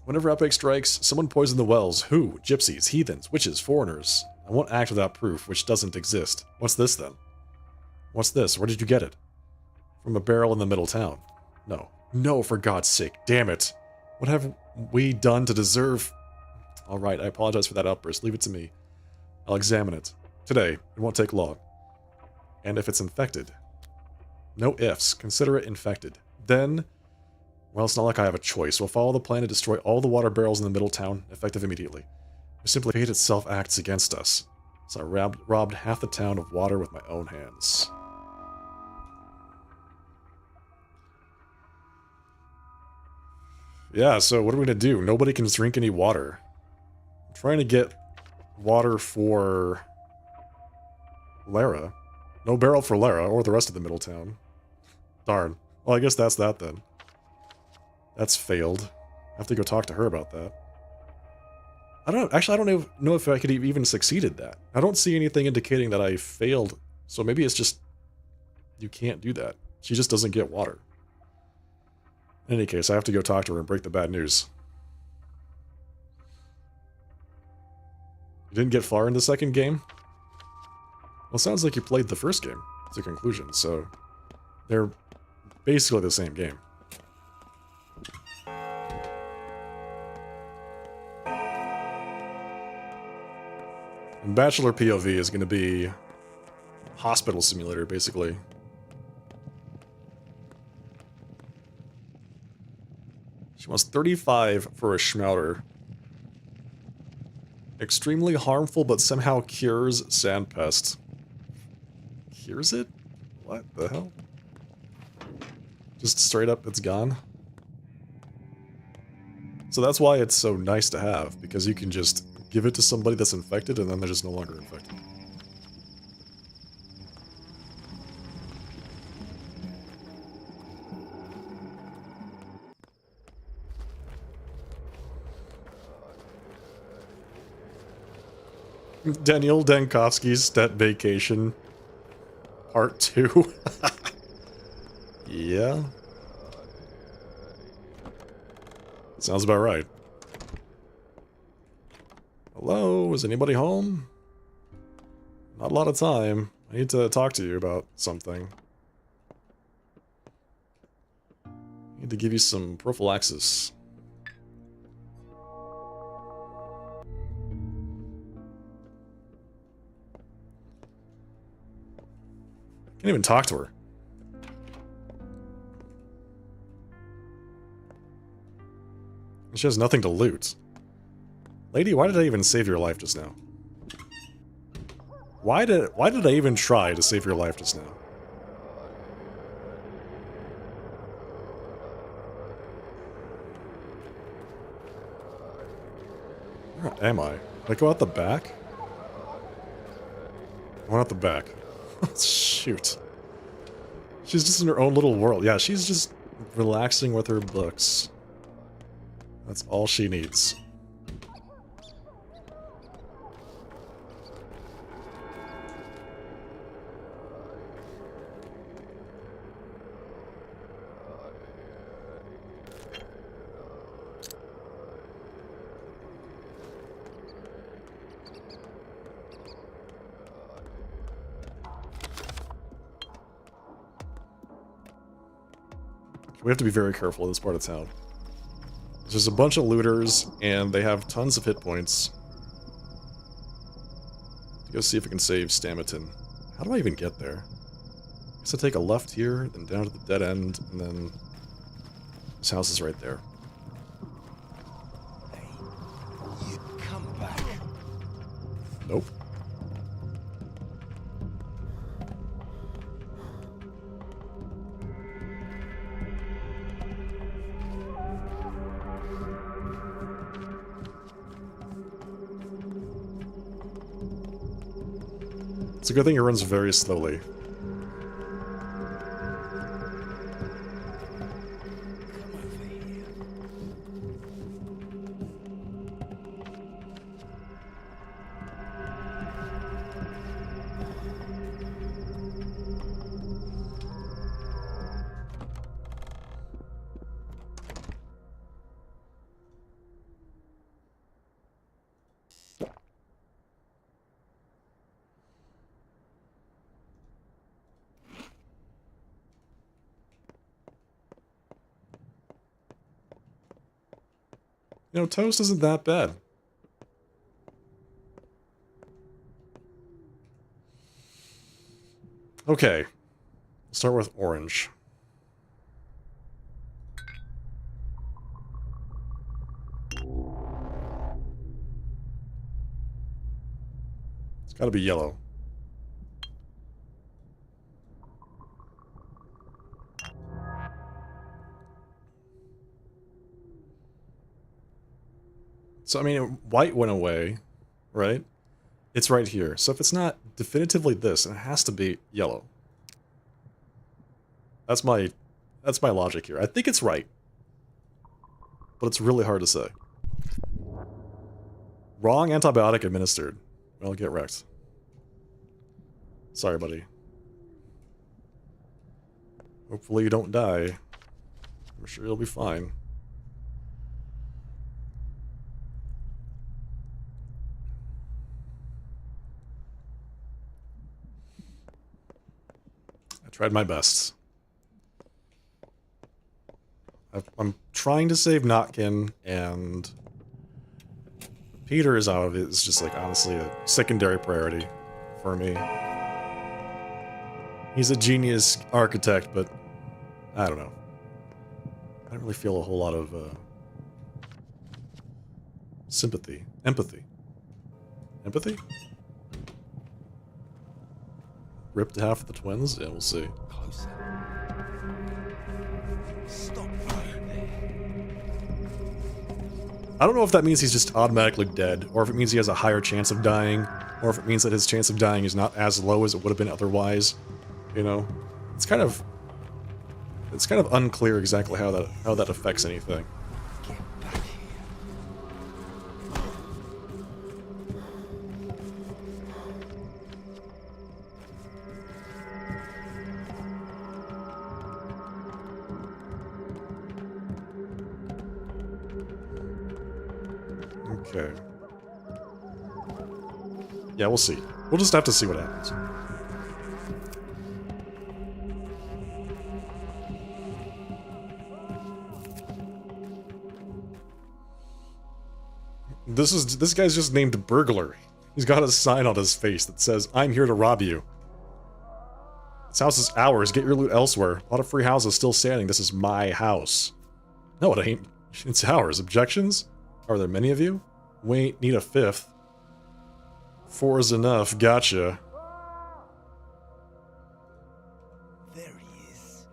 Speaker 1: Whenever outbreak strikes, someone poisoned the wells. Who? Gypsies, heathens, witches, foreigners. I won't act without proof, which doesn't exist. What's this, then? What's this? Where did you get it? From a barrel in the middle town. No. No, for God's sake. Damn it. What have we done to deserve... Alright, I apologize for that outburst. Leave it to me. I'll examine it. Today. It won't take long. And if it's infected... No ifs. Consider it infected. Then... Well, it's not like I have a choice. We'll follow the plan to destroy all the water barrels in the middle town, effective immediately. Simply fate itself acts against us. So I robbed half the town of water with my own hands. Yeah, so what are we gonna do? Nobody can drink any water. I'm trying to get water for Lara. No barrel for Lara, or the rest of the middle town. Darn. Well, I guess that's that then. That's failed. I have to go talk to her about that. I don't know if I could have even succeeded that. I don't see anything indicating that I failed, so maybe it's just... You can't do that. She just doesn't get water. In any case, I have to go talk to her and break the bad news. You didn't get far in the second game? Well, it sounds like you played the first game to conclusion, so... They're basically the same game. And Bachelor POV is going to be hospital simulator, basically. She wants 35 for a Schmouter. Extremely harmful, but somehow cures Sandpest. Cures it? What the hell? Just straight up, it's gone? So that's why it's so nice to have, because you can just give it to somebody that's infected, and then they're just no longer infected. Daniel Dankovsky's Stet Vacation Part 2. Yeah. Sounds about right. Hello, is anybody home? Not a lot of time. I need to talk to you about something. I need to give you some prophylaxis. Can't even talk to her. She has nothing to loot. Lady, why did I even save your life just now? Why did I even try to save your life just now? Where am I? Did I go out the back? I went out the back. Shoot. She's just in her own little world. Yeah, she's just relaxing with her books. That's all she needs. We have to be very careful in this part of town. There's a bunch of looters, and they have tons of hit points. Let's go see if we can save Stamaton. How do I even get there? I guess I take a left here, then down to the dead end, and then this house is right there.
Speaker 2: Hey, you come back.
Speaker 1: Nope. It's a good thing it runs very slowly.
Speaker 2: Come over here.
Speaker 1: You know, toast isn't that bad. Okay. Start with orange. It's gotta be yellow. So, I mean, white went away, right? It's right here. So if it's not definitively this, it has to be yellow. That's my logic here. I think it's right. But it's really hard to say. Wrong antibiotic administered. Well, get wrecked. Sorry, buddy. Hopefully you don't die. I'm sure you'll be fine. I tried my best. I'm trying to save Notkin, and Peter is out of it. It's just like, honestly, a secondary priority for me. He's a genius architect, but I don't know. I don't really feel a whole lot of sympathy. Empathy. Empathy? Ripped half of the twins? Yeah, we'll see.
Speaker 2: Closer. Stop right there.
Speaker 1: I don't know if that means he's just automatically dead, or if it means he has a higher chance of dying, or if it means that his chance of dying is not as low as it would have been otherwise. You know? It's kind of unclear exactly how that affects anything.
Speaker 2: Get back here.
Speaker 1: Okay. Yeah, we'll see. We'll just have to see what happens. This guy's just named Burglar. He's got a sign on his face that says, "I'm here to rob you." This house is ours. Get your loot elsewhere. A lot of free houses still standing. This is my house. No, it ain't. It's ours. Objections? Are there many of you? Wait, need a fifth. 4 is enough. Gotcha.
Speaker 2: There he is.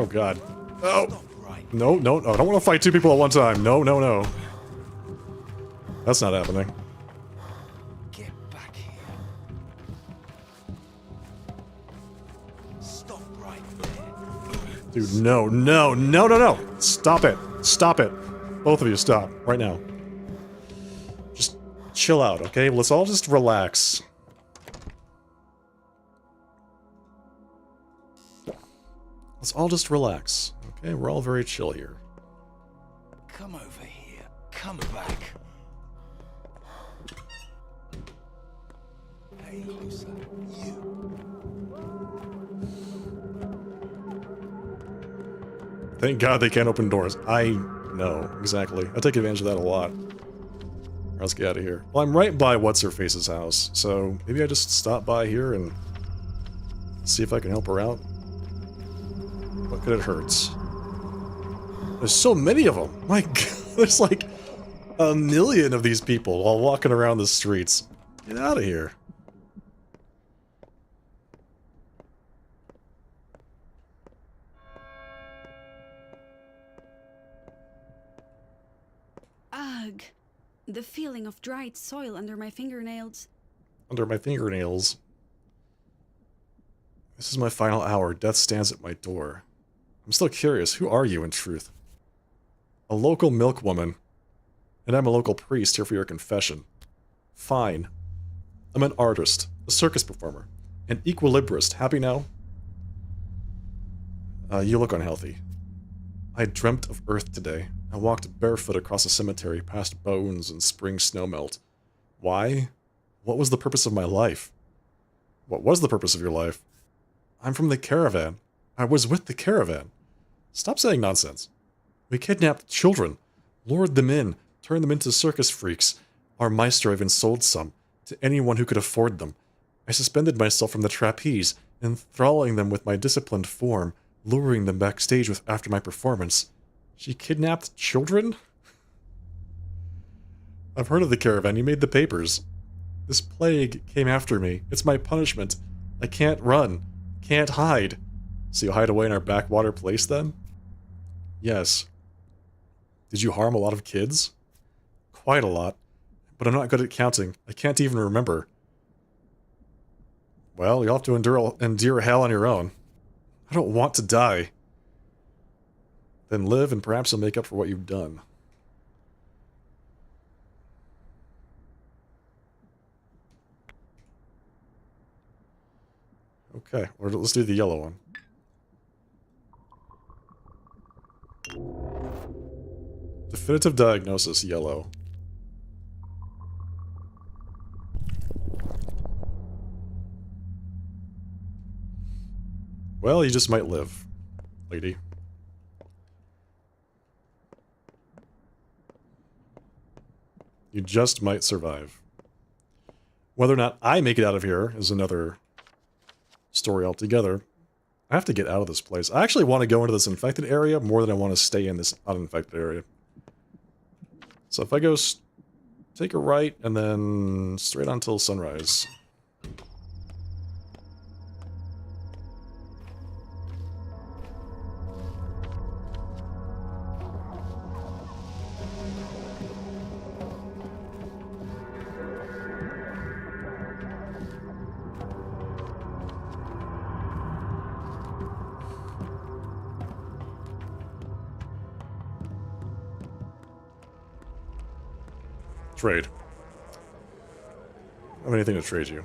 Speaker 1: Oh god. Oh!
Speaker 2: Stop right.
Speaker 1: No, no, no, I don't want to fight two people at one time. No, no, no. That's not happening.
Speaker 2: Get back here. Stop right there.
Speaker 1: Dude, no, no, no, no, no! Stop it. Stop it. Both of you, stop. Right now. Just chill out, okay? Let's all just relax. Let's all just relax. Okay, we're all very chill here.
Speaker 2: Come over here. Come back. Hey, closer. You.
Speaker 1: Thank God they can't open doors. I know, exactly. I take advantage of that a lot. Let's get out of here. Well, I'm right by What's-Her-Face's house, so maybe I just stop by here and see if I can help her out. What could it hurt? There's so many of them! My God, there's like a million of these people while walking around the streets. Get out of here.
Speaker 7: Ugh. The feeling of dried soil under my fingernails.
Speaker 1: Under my fingernails. This is my final hour. Death stands at my door. I'm still curious. Who are you, in truth? A local milkwoman. And I'm a local priest here for your confession. Fine. I'm an artist. A circus performer. An equilibrist. Happy now? You look unhealthy. I dreamt of Earth today. I walked barefoot across a cemetery past bones and spring snowmelt. Why? What was the purpose of my life? What was the purpose of your life? I'm from the caravan. I was with the caravan. Stop saying nonsense. We kidnapped children, lured them in, turned them into circus freaks. Our maestro even sold some, to anyone who could afford them. I suspended myself from the trapeze, enthralling them with my disciplined form, luring them backstage after my performance. She kidnapped children? I've heard of the caravan. You made the papers. This plague came after me. It's my punishment. I can't run. Can't hide. So you hide away in our backwater place then? Yes. Did you harm a lot of kids? Quite a lot. But I'm not good at counting. I can't even remember. Well, you'll have to endure hell on your own. I don't want to die. Then live and perhaps you'll make up for what you've done. Okay, let's do the yellow one. Definitive diagnosis, yellow. Well, you just might live, lady. You just might survive. Whether or not I make it out of here is another story altogether. I have to get out of this place. I actually want to go into this infected area more than I want to stay in this uninfected area. So if I go take a right and then straight on till sunrise. Trade. I don't have anything to trade you.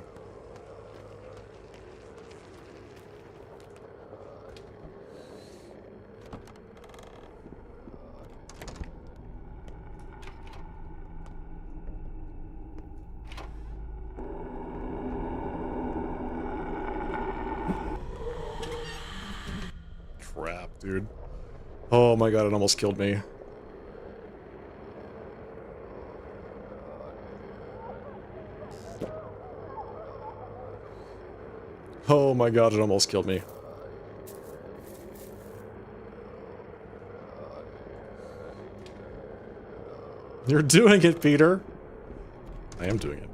Speaker 1: Crap, dude. Oh my god, it almost killed me. Oh my god, it almost killed me. You're doing it, Peter! I am doing it.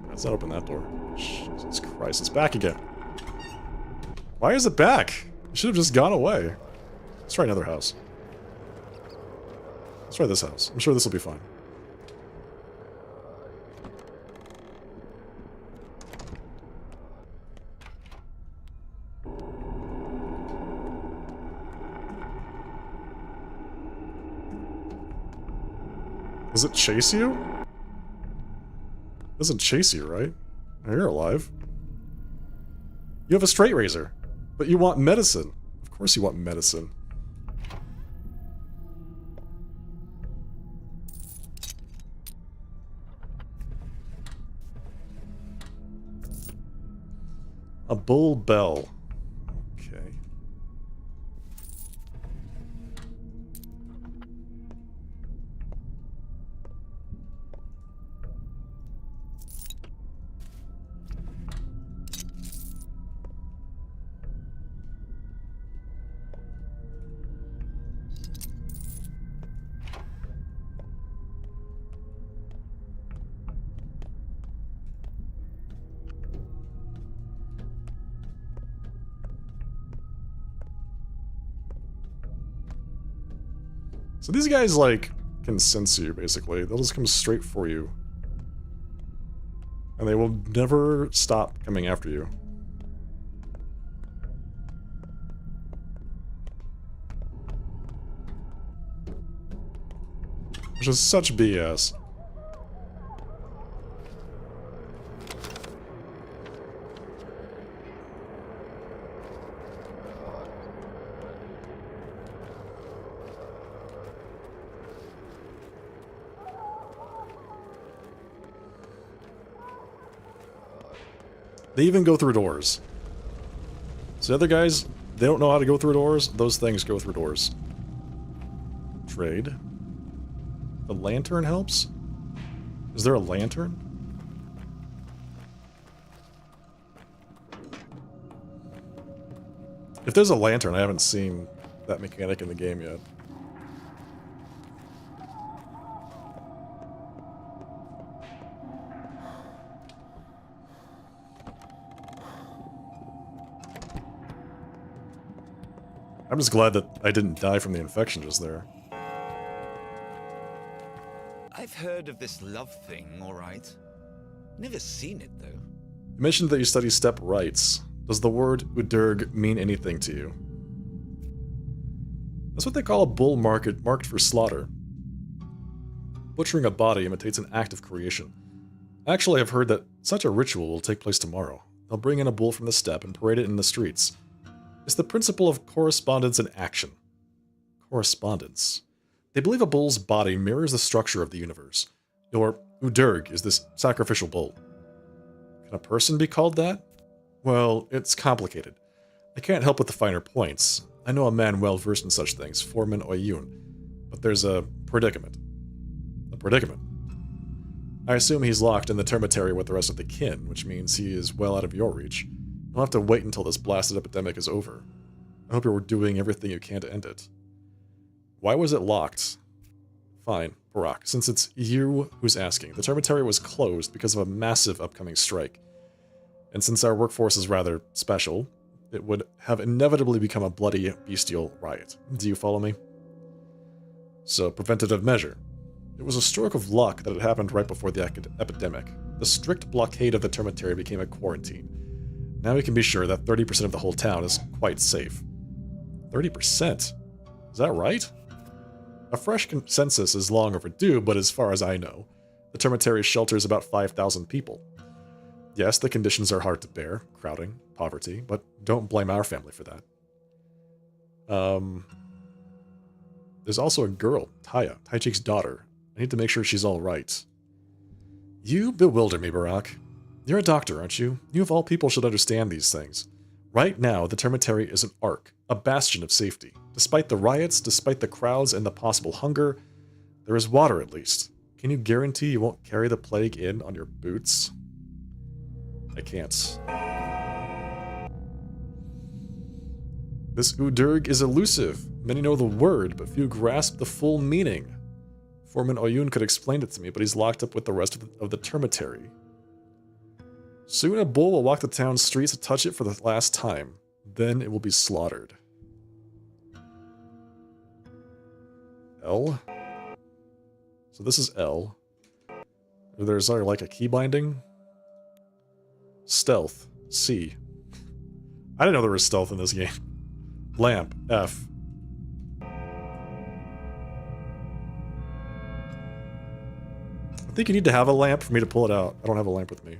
Speaker 1: Let's not open that door. Jesus Christ, it's back again. Why is it back? It should have just gone away. Let's try another house. Let's try this house. I'm sure this will be fine. Does it chase you? It doesn't chase you, right? Oh, you're alive. You have a straight razor, but you want medicine. Of course you want medicine. A bull bell. Okay. So these guys, like, can sense you, basically. They'll just come straight for you. And they will never stop coming after you. Which is such BS. They even go through doors. So the other guys, they don't know how to go through doors. Those things go through doors. Trade. The lantern helps? Is there a lantern? If there's a lantern, I haven't seen that mechanic in the game yet. I'm just glad that I didn't die from the infection just there.
Speaker 2: I've heard of this love thing, all right. Never seen it, though.
Speaker 1: You mentioned that you study step rights. Does the word udurg mean anything to you? That's what they call a bull marked for slaughter. Butchering a body imitates an act of creation. Actually, I've heard that such a ritual will take place tomorrow. They'll bring in a bull from the steppe and parade it in the streets. It's the principle of correspondence in action. Correspondence. They believe a bull's body mirrors the structure of the universe. Your udurg is this sacrificial bull. Can a person be called that? Well, it's complicated. I can't help with the finer points. I know a man well versed in such things, Foreman Oyun. But there's a predicament. A predicament. I assume he's locked in the termitary with the rest of the kin, which means he is well out of your reach. You'll have to wait until this blasted epidemic is over. I hope you're doing everything you can to end it. Why was it locked? Fine, Barak, since it's you who's asking. The termitary was closed because of a massive upcoming strike. And since our workforce is rather special, it would have inevitably become a bloody, bestial riot. Do you follow me? So, preventative measure. It was a stroke of luck that it happened right before the epidemic. The strict blockade of the termitary became a quarantine. Now we can be sure that 30% of the whole town is quite safe. 30%? Is that right? A fresh census is long overdue, but as far as I know, the termitary shelters about 5,000 people. Yes, the conditions are hard to bear, crowding, poverty, but don't blame our family for that. There's also a girl, Taya, Taichik's daughter. I need to make sure she's alright. You bewilder me, Barak. You're a doctor, aren't you? You of all people should understand these things. Right now, the termitary is an ark, a bastion of safety. Despite the riots, despite the crowds and the possible hunger, there is water at least. Can you guarantee you won't carry the plague in on your boots? I can't. This udurg is elusive. Many know the word, but few grasp the full meaning. Foreman Oyun could explain it to me, but he's locked up with the rest of the termitary. Soon a bull will walk the town streets to touch it for the last time. Then it will be slaughtered. L. So this is L. There's like a key binding. Stealth, C. I didn't know there was stealth in this game. Lamp, F. I think you need to have a lamp for me to pull it out. I don't have a lamp with me.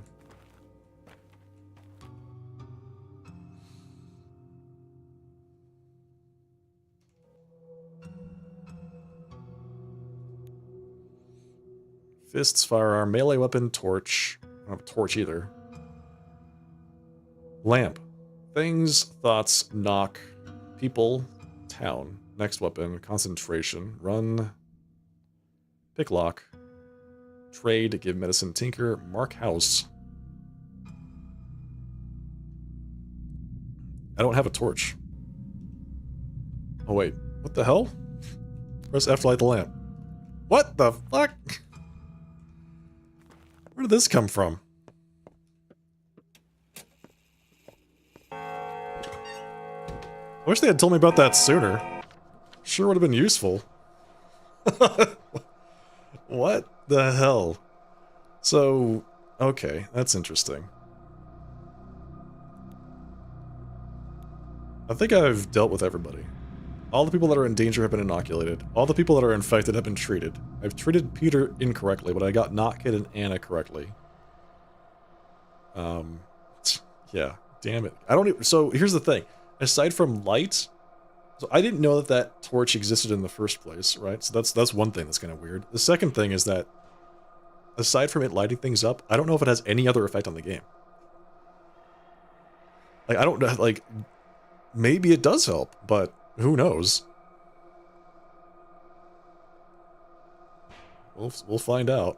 Speaker 1: Fists, firearm, melee weapon, torch. I don't have a torch either. Lamp. Things, thoughts, knock, people, town. Next weapon, concentration, run, pick lock, trade, give medicine, tinker, mark house. I don't have a torch. Oh wait, what the hell? Press F to light the lamp. What the fuck? Where did this come from? I wish they had told me about that sooner. Sure would have been useful. What the hell? So, okay, that's interesting. I think I've dealt with everybody. All the people that are in danger have been inoculated. All the people that are infected have been treated. I've treated Peter incorrectly, but I got Notkid and Anna correctly. Yeah, damn it. I don't even, so here's the thing. Aside from light, so I didn't know that that torch existed in the first place, right? So that's one thing that's kind of weird. The second thing is that, aside from it lighting things up, I don't know if it has any other effect on the game. Like, I don't know, like, maybe it does help, but who knows? We'll find out.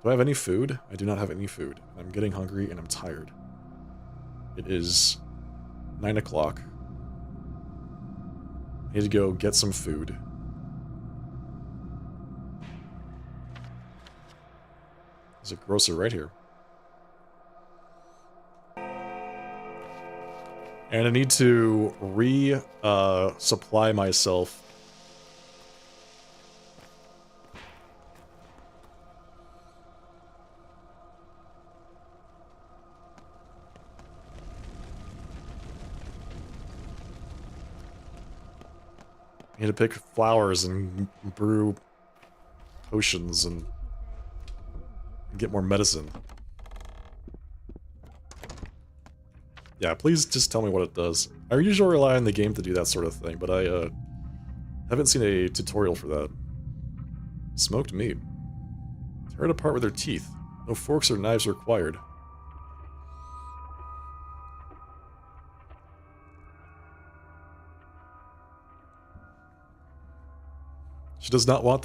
Speaker 1: Do I have any food? I do not have any food. I'm getting hungry and I'm tired. It is 9 o'clock. I need to go get some food. There's a grocer right here. And I need to supply myself. I need to pick flowers and brew potions and get more medicine. Yeah, please just tell me what it does. I usually rely on the game to do that sort of thing, but I haven't seen a tutorial for that. Smoked meat. Tear it apart with their teeth. No forks or knives required. She does not want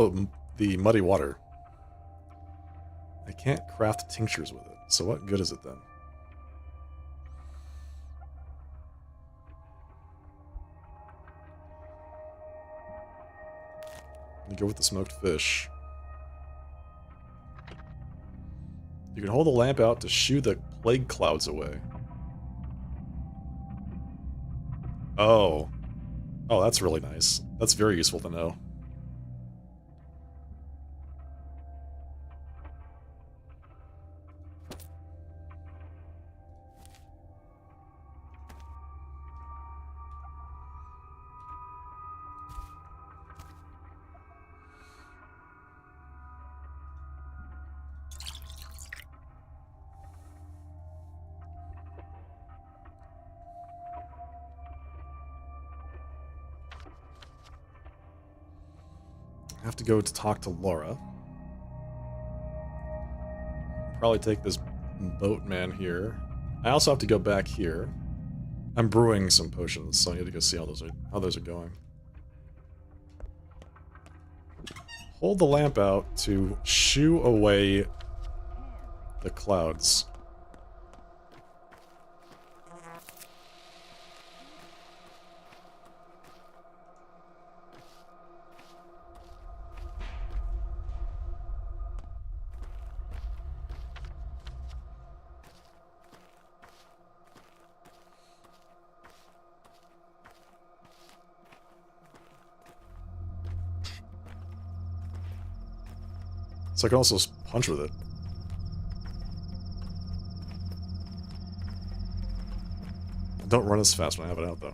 Speaker 1: the muddy water. I can't craft tinctures with it, so what good is it then? You go with the smoked fish. You can hold the lamp out to shoo the plague clouds away. Oh. Oh, that's really nice. That's very useful to know. I have to go to talk to Laura. Probably take this boatman here. I also have to go back here. I'm brewing some potions, so I need to go see how those are going. Hold the lamp out to shoo away the clouds. So I can also punch with it. Don't run as fast when I have it out, though.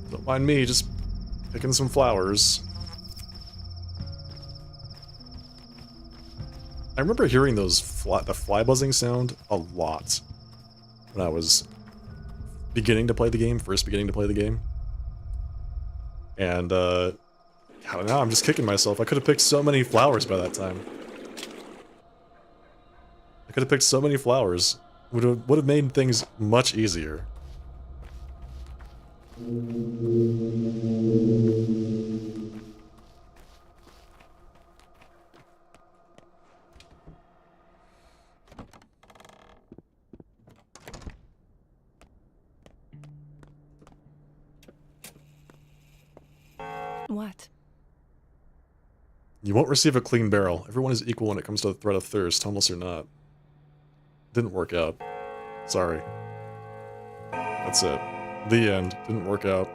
Speaker 1: Don't mind me, just picking some flowers. I remember hearing the fly buzzing sound a lot when I was beginning to play the game, first beginning to play the game. And, I don't know, I'm just kicking myself. I could have picked so many flowers by that time. I could have picked so many flowers. Would have made things much easier.
Speaker 6: What?
Speaker 1: You won't receive a clean barrel. Everyone is equal when it comes to the threat of thirst, homeless or not. Didn't work out. Sorry. That's it. The end. Didn't work out.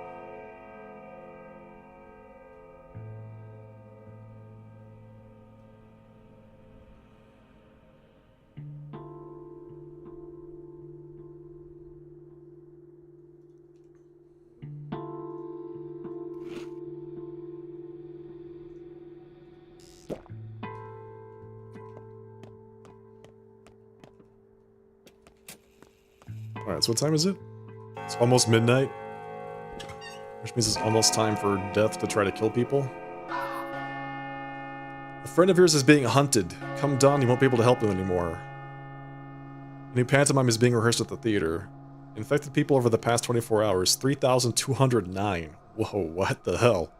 Speaker 1: Alright, so what time is it? It's almost midnight. Which means it's almost time for death to try to kill people. A friend of yours is being hunted. Come dawn, you won't be able to help him anymore. A new pantomime is being rehearsed at the theater. Infected people over the past 24 hours, 3,209. Whoa, what the hell?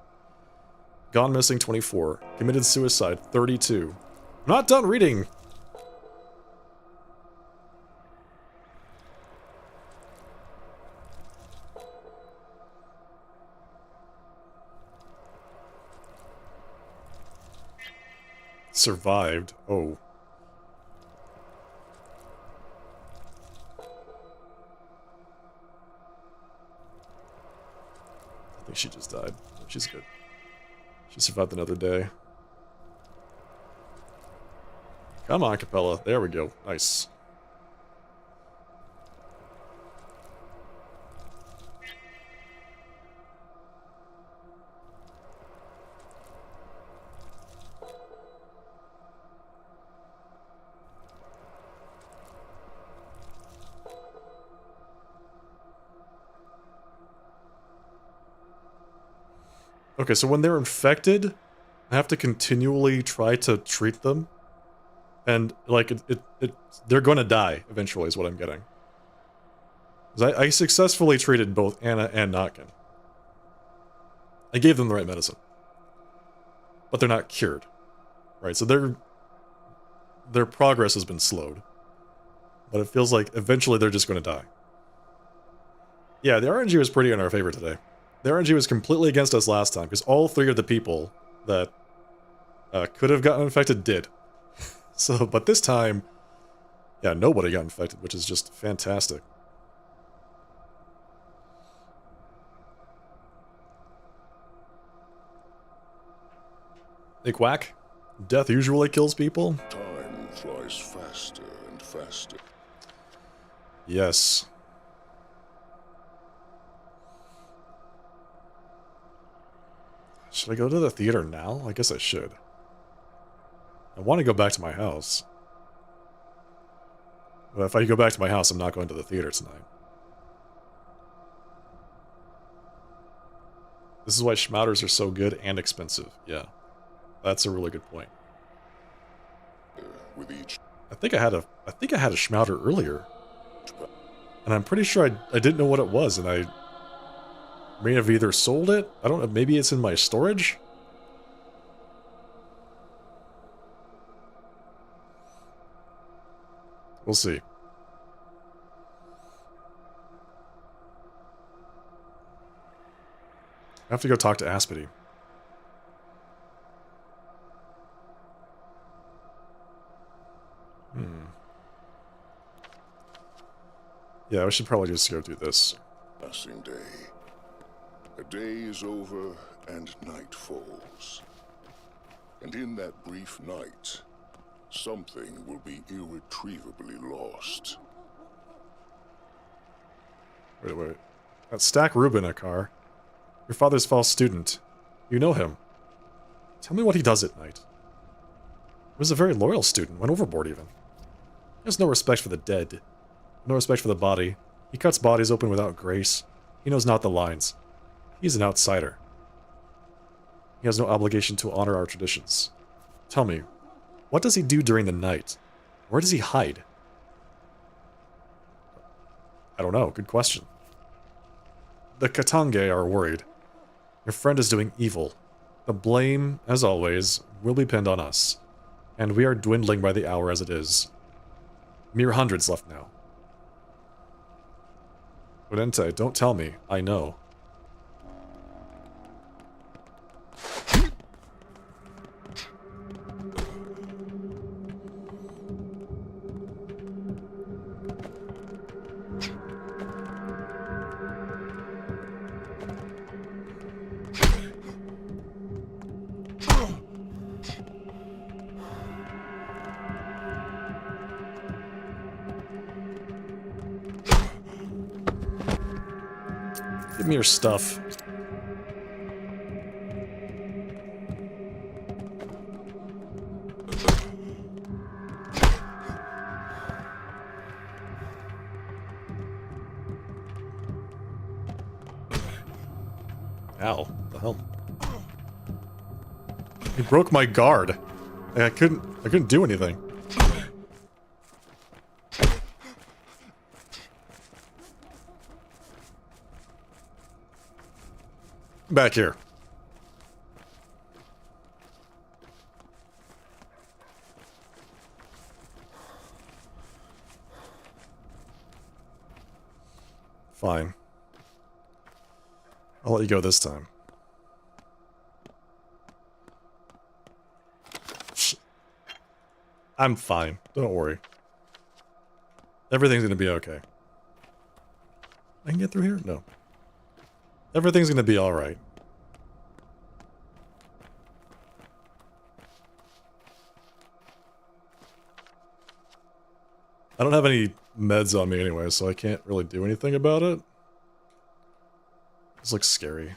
Speaker 1: Gone missing, 24. Committed suicide, 32. I'm not done reading! Survived. Oh. I think she just died. She's good. She survived another day. Come on, Capella. There we go. Nice. Okay, so when they're infected, I have to continually try to treat them. And, like, they're gonna die, eventually, is what I'm getting. 'Cause I successfully treated both Anna and Notkin. I gave them the right medicine. But they're not cured. Right, so their progress has been slowed. But it feels like eventually they're just gonna die. Yeah, the RNG was pretty in our favor today. The RNG was completely against us last time, because all three of the people that could have gotten infected did. So, but this time, yeah, nobody got infected, which is just fantastic. Hey, Quack. Death usually kills people?
Speaker 8: Time flies faster and faster.
Speaker 1: Yes. Should I go to the theater now? I guess I should. I want to go back to my house. But if I go back to my house, I'm not going to the theater tonight. This is why schmouters are so good and expensive. Yeah. That's a really good point.
Speaker 8: With each
Speaker 1: I think I had a schmouter earlier. And I'm pretty sure I didn't know what it was, and I may have either sold it. I don't know, maybe it's in my storage? We'll see. have to go talk to Aspity. Yeah, we should probably just go do this.
Speaker 8: Passing day. A day is over and night falls. And in that brief night, something will be irretrievably lost.
Speaker 1: Wait. That's Stack Rubin, a car. Your father's false student. You know him. Tell me what he does at night. He was a very loyal student, went overboard even. He has no respect for the dead. No respect for the body. He cuts bodies open without grace. He knows not the lines. He's an outsider. He has no obligation to honor our traditions. Tell me, what does he do during the night? Where does he hide? I don't know. Good question. The Katange are worried. Your friend is doing evil. The blame, as always, will be pinned on us. And we are dwindling by the hour as it is. Mere hundreds left now. Odente, don't tell me. I know. Give me your stuff. Ow, what the hell? He broke my guard. I couldn't do anything. Back here. Fine. I'll let you go this time. I'm fine. Don't worry. Everything's gonna be okay. I can get through here? No. Everything's gonna be alright. I don't have any meds on me anyway, so I can't really do anything about it. This looks scary.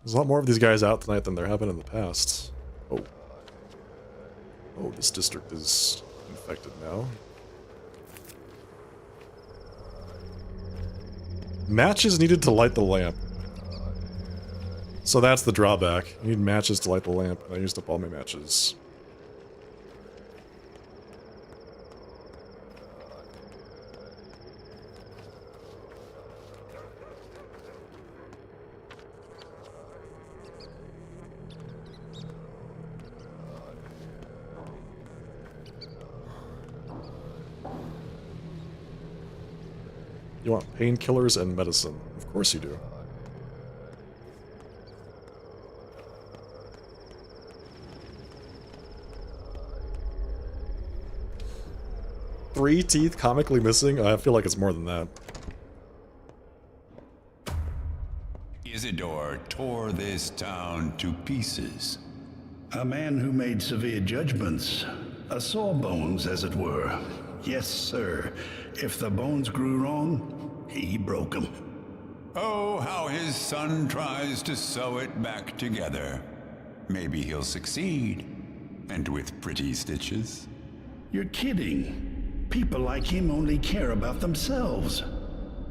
Speaker 1: There's a lot more of these guys out tonight than there have been in the past. Oh. Oh, this district is infected now. Matches needed to light the lamp. So that's the drawback. You need matches to light the lamp, and I used up all my matches. You want painkillers and medicine. Of course you do. Three teeth comically missing? I feel like it's more than that.
Speaker 9: Isidore tore this town to pieces.
Speaker 10: A man who made severe judgments. A sawbones, as it were. Yes, sir. If the bones grew wrong, he broke them.
Speaker 9: Oh, how his son tries to sew it back together. Maybe he'll succeed. And with pretty stitches.
Speaker 10: You're kidding. People like him only care about themselves.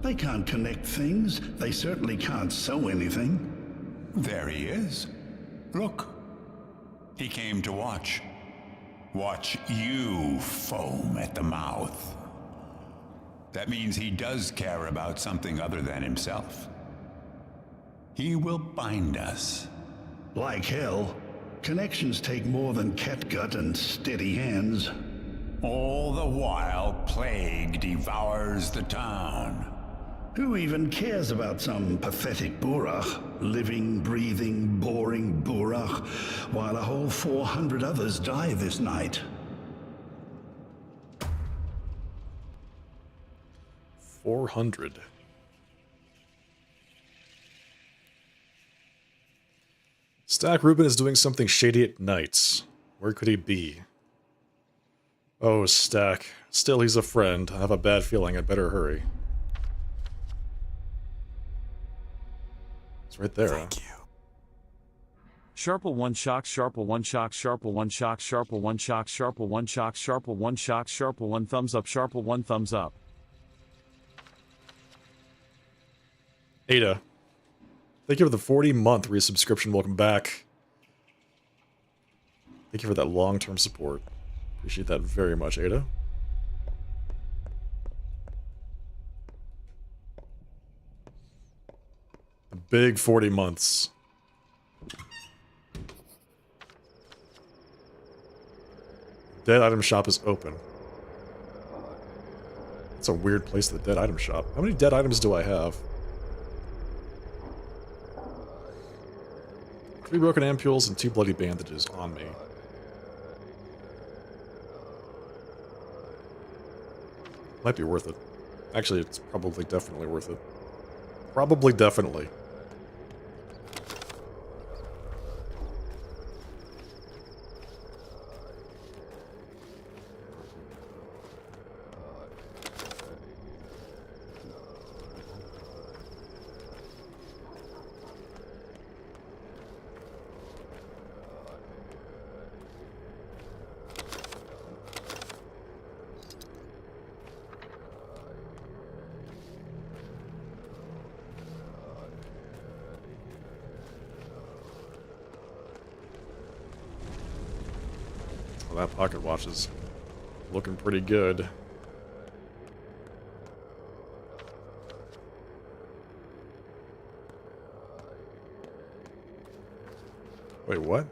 Speaker 10: They can't connect things. They certainly can't sew anything.
Speaker 9: There he is. Look. He came to watch. Watch you foam at the mouth. That means he does care about something other than himself. He will bind us.
Speaker 10: Like hell. Connections take more than catgut and steady hands.
Speaker 9: All the while, plague devours the town.
Speaker 10: Who even cares about some pathetic Burach? Living, breathing, boring Burach, while a whole 400 others die this night.
Speaker 1: 400. Stack Reuben is doing something shady at night. Where could he be? Oh, Stack. Still, he's a friend. I have a bad feeling I'd better hurry. It's right there.
Speaker 11: Thank you. Sharple one shock, sharple one shock, sharple one shock, sharple one shock, sharple one shock, sharple one shock, sharple one thumbs up, sharple one thumbs up.
Speaker 1: Ada. Thank you for the 40-month resubscription. Welcome back. Thank you for that long-term support. Appreciate that very much, Ada. A big 40 months. Dead item shop is open. It's a weird place, the dead item shop. How many dead items do I have? 3 broken ampules and 2 bloody bandages on me. Might be worth it. Actually, it's probably definitely worth it. Probably definitely. Well, that pocket watch is looking pretty good. Wait, what?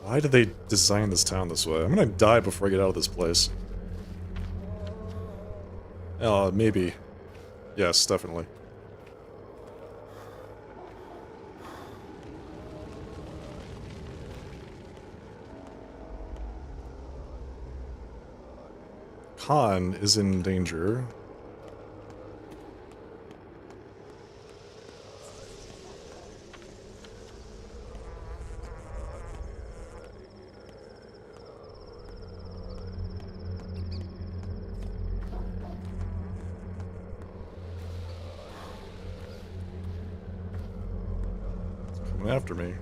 Speaker 1: Why did they design this town this way? I'm gonna die before I get out of this place. Maybe. Yes, definitely. Khan is in danger. It's coming after me.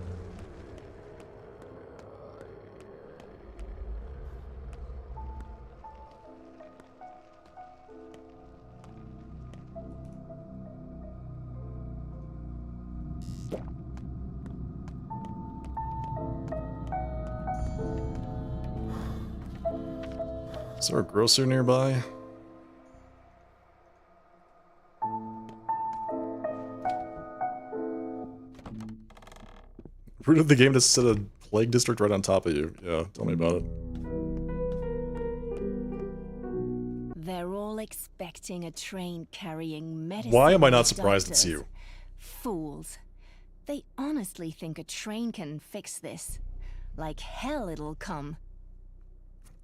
Speaker 1: Is there a grocer nearby? Root of the game to set a plague district right on top of you. Yeah, tell me about it.
Speaker 12: They're all expecting a train carrying medicine.
Speaker 1: Why am I not
Speaker 12: and
Speaker 1: surprised it's
Speaker 12: doctors.
Speaker 1: you?
Speaker 12: Fools. They honestly think a train can fix this. Like hell it'll come.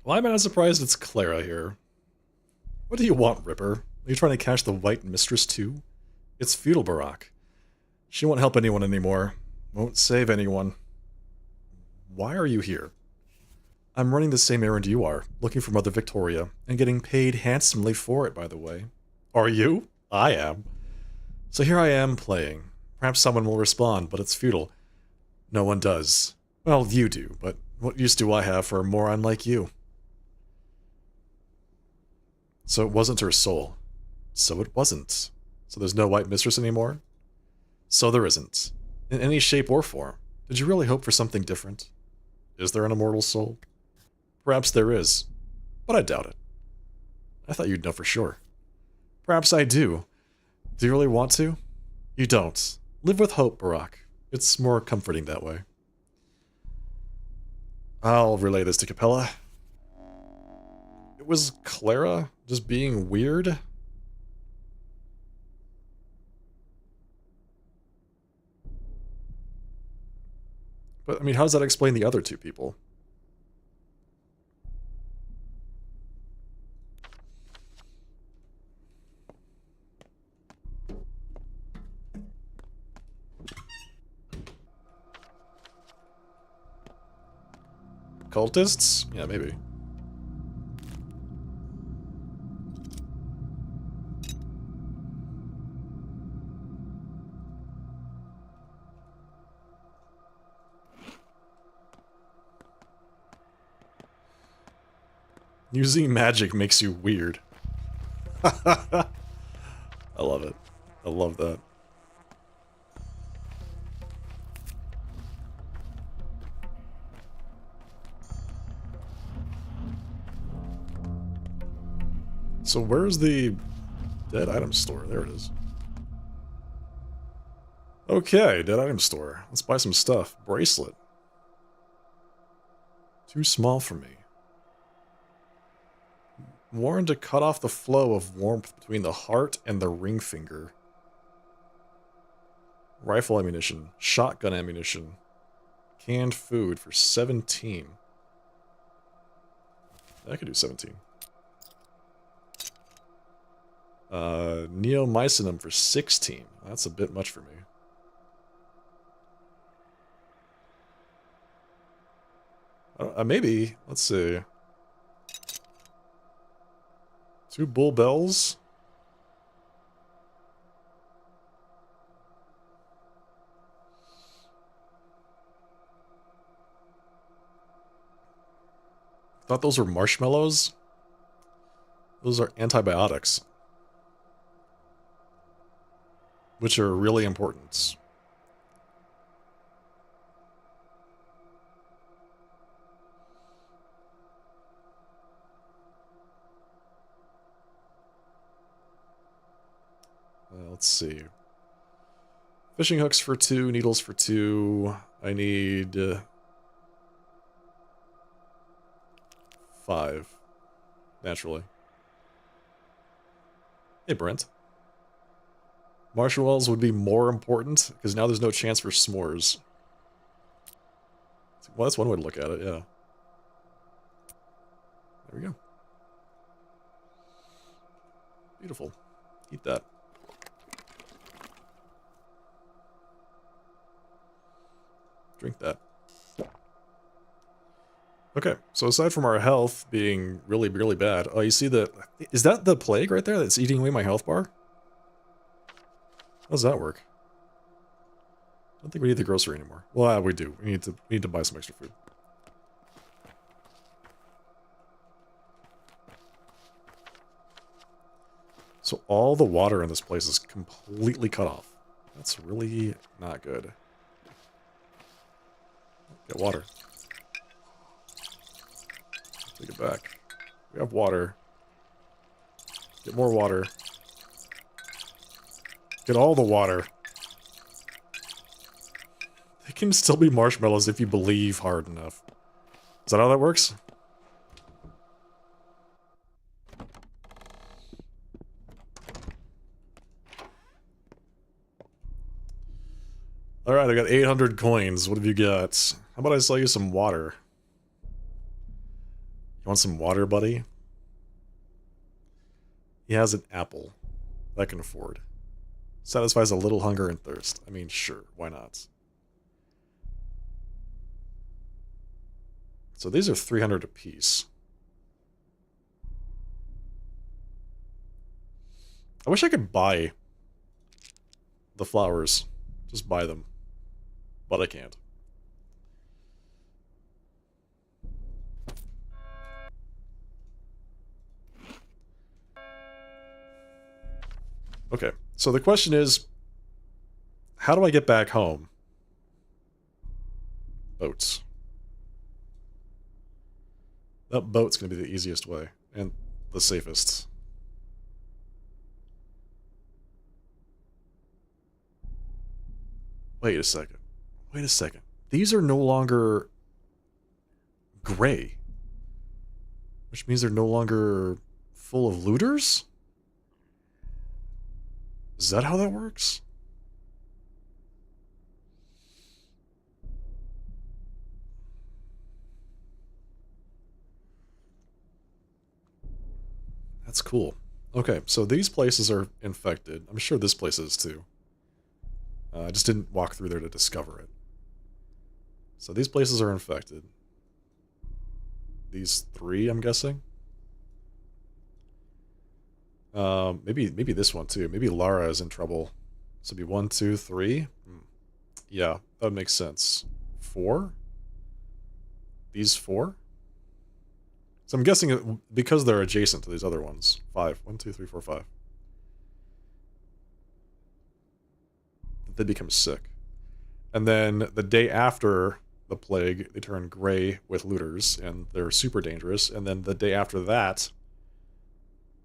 Speaker 1: Why am I not surprised it's Clara here? What do you want, Ripper? Are you trying to catch the White Mistress too? It's feudal Barak. She won't help anyone anymore. Won't save anyone. Why are you here? I'm running the same errand you are, looking for Mother Victoria, and getting paid handsomely for it, by the way. Are you? I am. So here I am, playing. Perhaps someone will respond, but it's futile. No one does. Well, you do, but what use do I have for a moron like you? So it wasn't her soul. So it wasn't. So there's no White Mistress anymore? So there isn't. In any shape or form. Did you really hope for something different? Is there an immortal soul? Perhaps there is, but I doubt it. I thought you'd know for sure. Perhaps I do. Do you really want to? You don't. Live with hope, Barack. It's more comforting that way. I'll relay this to Capella. It was Clara just being weird? But, I mean, how does that explain the other two people? Cultists? Yeah, maybe. Using magic makes you weird. I love it. I love that. So where's the dead item store? There it is. Okay, dead item store. Let's buy some stuff. Bracelet. Too small for me. Worn to cut off the flow of warmth between the heart and the ring finger. Rifle ammunition. Shotgun ammunition. Canned food for 17. I could do 17. Neomycinum for 16. That's a bit much for me. Maybe, let's see. 2 bull bells. Thought those were marshmallows? Those are antibiotics. Which are really important. Let's see. Fishing hooks for 2, needles for 2. I need 5, naturally. Hey, Brent. Marshmallows would be more important, because now there's no chance for s'mores. Well, that's one way to look at it, yeah. There we go. Beautiful. Eat that. Drink that. Okay, so aside from our health being really, really bad, oh, you see the... Is that the plague right there that's eating away my health bar? How does that work? I don't think we need the grocery anymore. Well, we do. We need to buy some extra food. So all the water in this place is completely cut off. That's really not good. Get water. Take it back. We have water. Get more water. Get all the water. They can still be marshmallows if you believe hard enough. Is that how that works? Alright, I got 800 coins. What have you got? How about I sell you some water? You want some water, buddy? He has an apple. That I can afford. Satisfies a little hunger and thirst. I mean, sure, why not? So these are 300 apiece. I wish I could buy the flowers. Just buy them. But I can't. Okay, so the question is, how do I get back home? Boats. That boat's gonna be the easiest way, and the safest. Wait a second. Wait a second. These are no longer gray. Which means they're no longer full of looters? Is that how that works? That's cool. Okay, so these places are infected. I'm sure this place is too. I just didn't walk through there to discover it. So these places are infected. These 3, I'm guessing. Maybe this one too. Maybe Lara is in trouble. So it'd be 1, 2, 3. Yeah, that would make sense. 4? These 4? So I'm guessing because they're adjacent to these other ones. 5. 1, 2, 3, 4, 5. They become sick. And then the day after the plague, they turn gray with looters, and they're super dangerous. And then the day after that,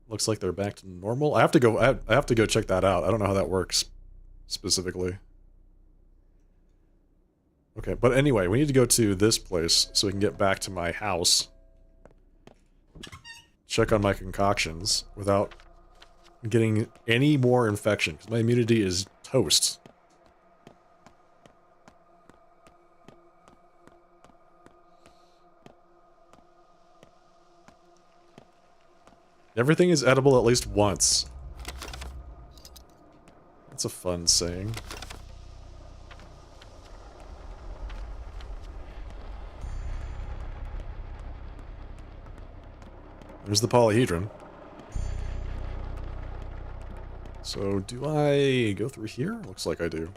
Speaker 1: looks like they're back to normal. I have to go check that out. I don't know how that works specifically. Okay, but anyway, we need to go to this place so we can get back to my house. Check on my concoctions without getting any more infection, because my immunity is toast. Everything is edible at least once. That's a fun saying. There's the polyhedron. So, do I go through here? Looks like I do.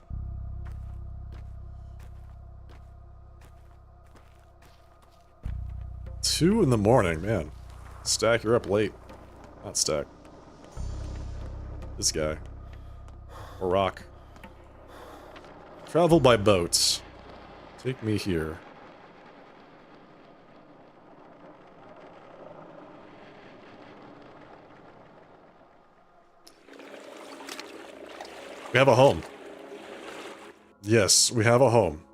Speaker 1: Two in the morning, man. Stack, you're up late. Not Stack. This guy. Or Rock. Travel by boats. Take me here. We have a home. Yes, we have a home.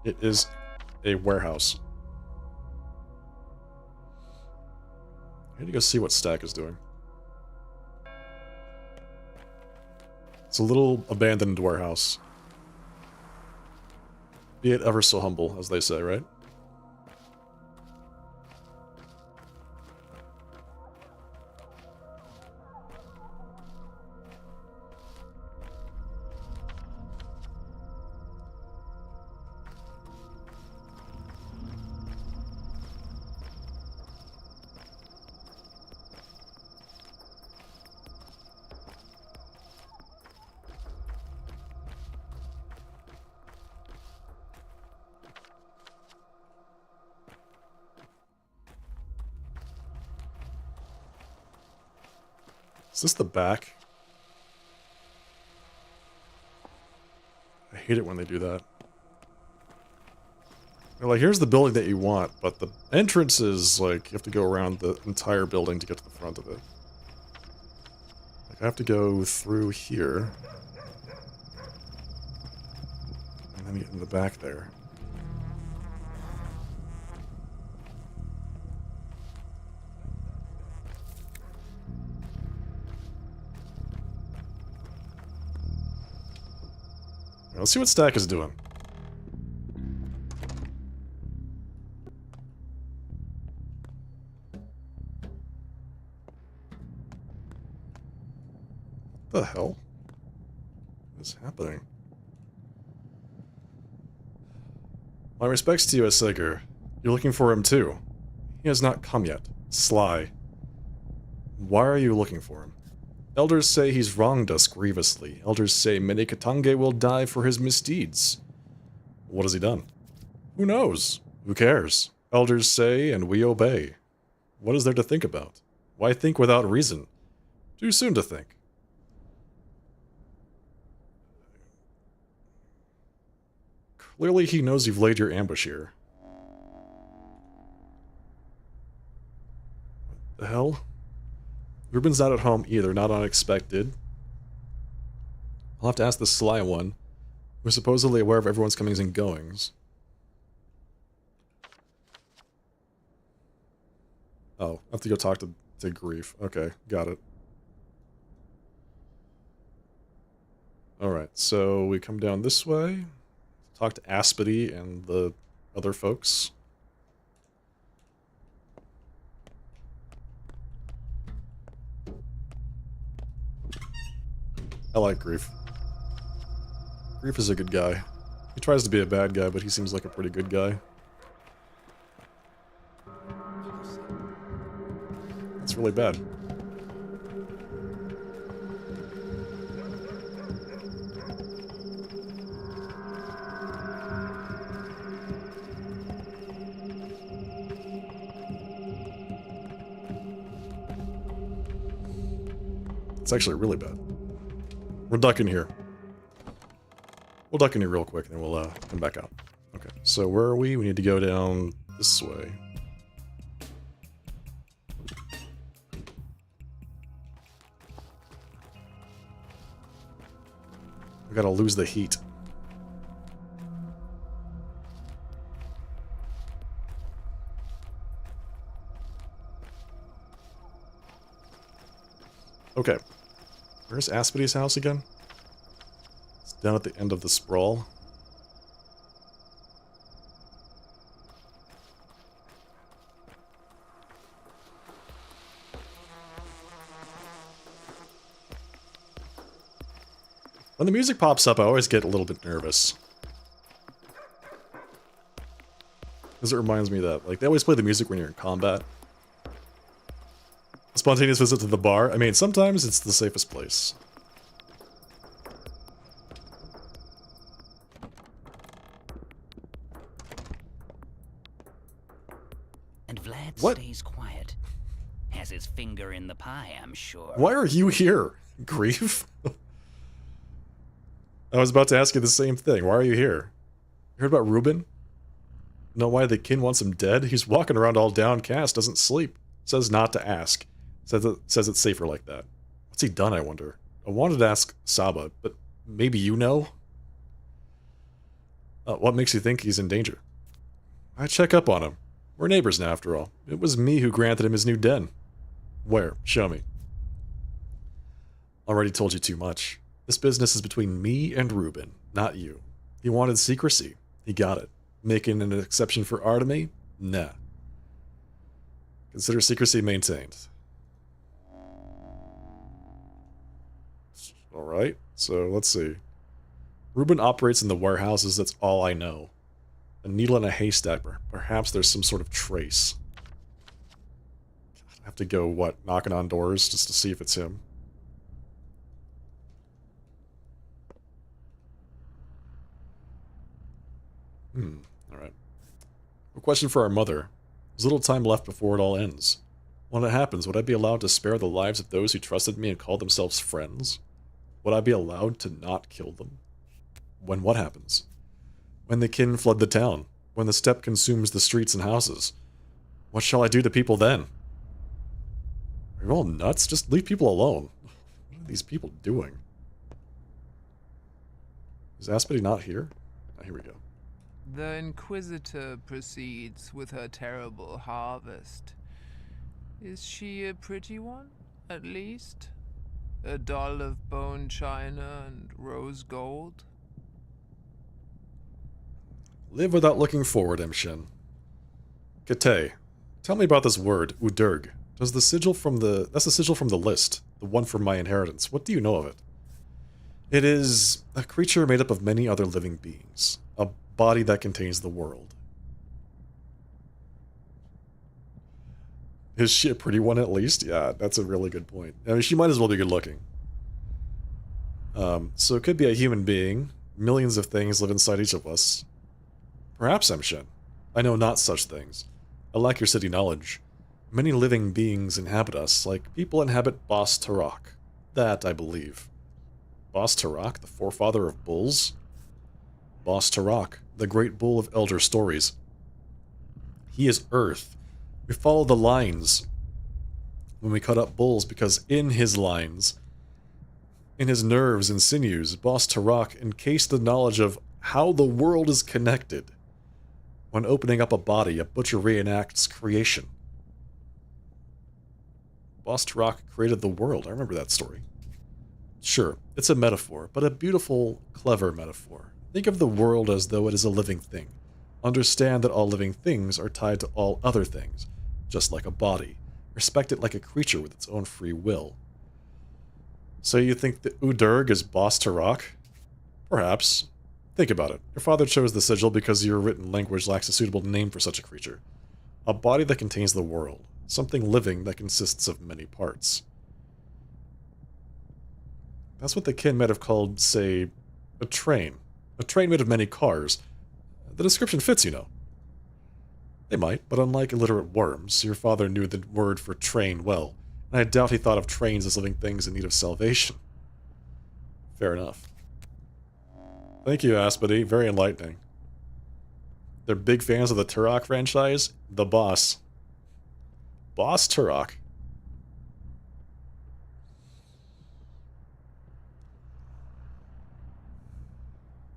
Speaker 1: It is a warehouse. I need to go see what Stack is doing. It's a little abandoned warehouse. Be it ever so humble, as they say, right? Is this the back? I hate it when they do that. They're like, here's the building that you want, but the entrance is like, you have to go around the entire building to get to the front of it. Like, I have to go through here. And then get in the back there. Let's see what Stack is doing. What the hell? What is happening? My respects to you, Assegur. You're looking for him too. He has not come yet. Sly. Why are you looking for him? Elders say he's wronged us grievously. Elders say Menekatange will die for his misdeeds. What has he done? Who knows? Who cares? Elders say, and we obey. What is there to think about? Why think without reason? Too soon to think. Clearly he knows you've laid your ambush here. What the hell? Ruben's not at home either, not unexpected. I'll have to ask the sly one, who's supposedly aware of everyone's comings and goings. Oh, I have to go talk to Grief. Okay, got it. Alright, so we come down this way, talk to Aspity and the other folks. I like Grief. Grief is a good guy. He tries to be a bad guy, but he seems like a pretty good guy. That's really bad. It's actually really bad. We're ducking here. We'll duck in here real quick, and then we'll come back out. Okay, so where are we? We need to go down this way. We gotta lose the heat. Okay. Where's Aspity's house again? It's down at the end of the sprawl. When the music pops up, I always get a little bit nervous. Because it reminds me that, like, they always play the music when you're in combat. A spontaneous visit to the bar. I mean, sometimes it's the safest place.
Speaker 13: And Vlad
Speaker 1: What?
Speaker 13: stays quiet. Has his finger in the pie, I'm sure.
Speaker 1: Why are you here, Grief? I was about to ask you the same thing. Why are you here? You heard about Reuben? Know why the kin wants him dead? He's walking around all downcast, doesn't sleep. Says not to ask. Says it's safer like that. What's he done, I wonder? I wanted to ask Saba, but maybe you know? What makes you think he's in danger? I check up on him. We're neighbors now, after all. It was me who granted him his new den. Where? Show me. Already told you too much. This business is between me and Reuben, not you. He wanted secrecy. He got it. Making an exception for Artemy? Nah. Consider secrecy maintained. Alright, so let's see. Reuben operates in the warehouses, that's all I know. A needle in a haystack, perhaps there's some sort of trace. I have to go, what, knocking on doors just to see if it's him? Alright. A question for our mother. There's little time left before it all ends. When it happens, would I be allowed to spare the lives of those who trusted me and called themselves friends? Would I be allowed to not kill them? When what happens? When the kin flood the town? When the steppe consumes the streets and houses? What shall I do to people then? Are you all nuts? Just leave people alone. What are these people doing? Is Aspity not here? Oh, here we go.
Speaker 14: The Inquisitor proceeds with her terrible harvest. Is she a pretty one, at least? A doll of bone china and rose gold?
Speaker 1: Live without looking forward, Imshin. Kate, tell me about this word, Udurg. That's the sigil from the list, the one from my inheritance. What do you know of it? It is a creature made up of many other living beings. A body that contains the world. Is she a pretty one at least? Yeah, that's a really good point. I mean, she might as well be good looking. So it could be a human being. Millions of things live inside each of us. Perhaps, Emshin. I know not such things. I lack your city knowledge. Many living beings inhabit us, like people inhabit Bos Tarak. That, I believe. Bos Tarak, the forefather of bulls? Bos Tarak, the great bull of elder stories. He is Earth. We follow the lines when we cut up bulls because in his lines, In his nerves and sinews, Boss Tarak encased the knowledge of how the world is connected. When opening up a body, a butcher reenacts creation. Boss Tarak created the world. I remember that story. Sure, it's a metaphor, but a beautiful, clever metaphor. Think of the world as though it is a living thing. Understand that all living things are tied to all other things, just like a body. Respect it like a creature with its own free will. So you think that Udurg is Boss Tarak? Perhaps. Think about it. Your father chose the sigil because your written language lacks a suitable name for such a creature. A body that contains the world. Something living that consists of many parts. That's what the kin might have called, say, a train. A train made of many cars. The description fits, you know. They might, but unlike illiterate worms, your father knew the word for train well, and I doubt he thought of trains as living things in need of salvation. Fair enough. Thank you, Aspedy. Very enlightening. They're big fans of the Turok franchise? The boss. Boss Turok.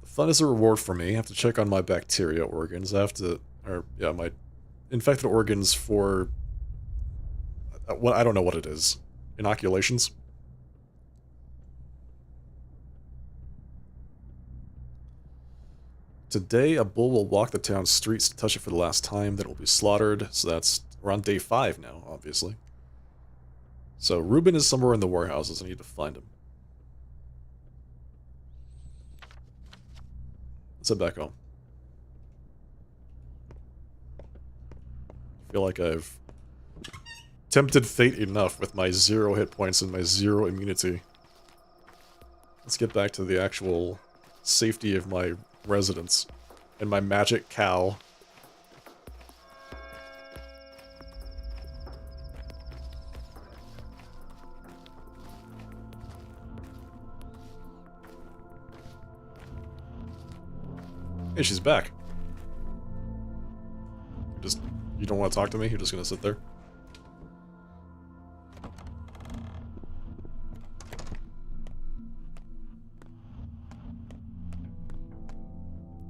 Speaker 1: The fun is a reward for me. I have to check on my bacteria organs. I have to... my infected organs for... I don't know what it is. Inoculations? Today, a bull will walk the town streets to touch it for the last time, then it will be slaughtered, so that's... We're on day 5 now, obviously. So, Reuben is somewhere in the warehouses. I need to find him. Let's head back home. I feel like I've tempted fate enough with my 0 hit points and my 0 immunity. Let's get back to the actual safety of my residence and my magic cow. Hey, she's back. You don't want to talk to me? You're just gonna sit there?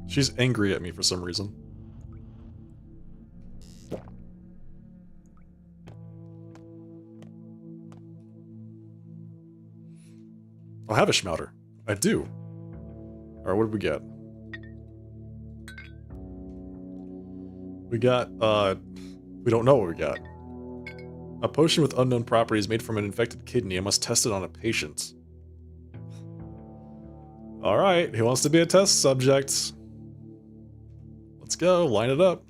Speaker 1: She's angry at me for some reason. I have a Schmouter. I do. Alright, what did we get? We got, we don't know what we got. A potion with unknown properties made from an infected kidney. I must test it on a patient. Alright, he wants to be a test subject. Let's go, line it up.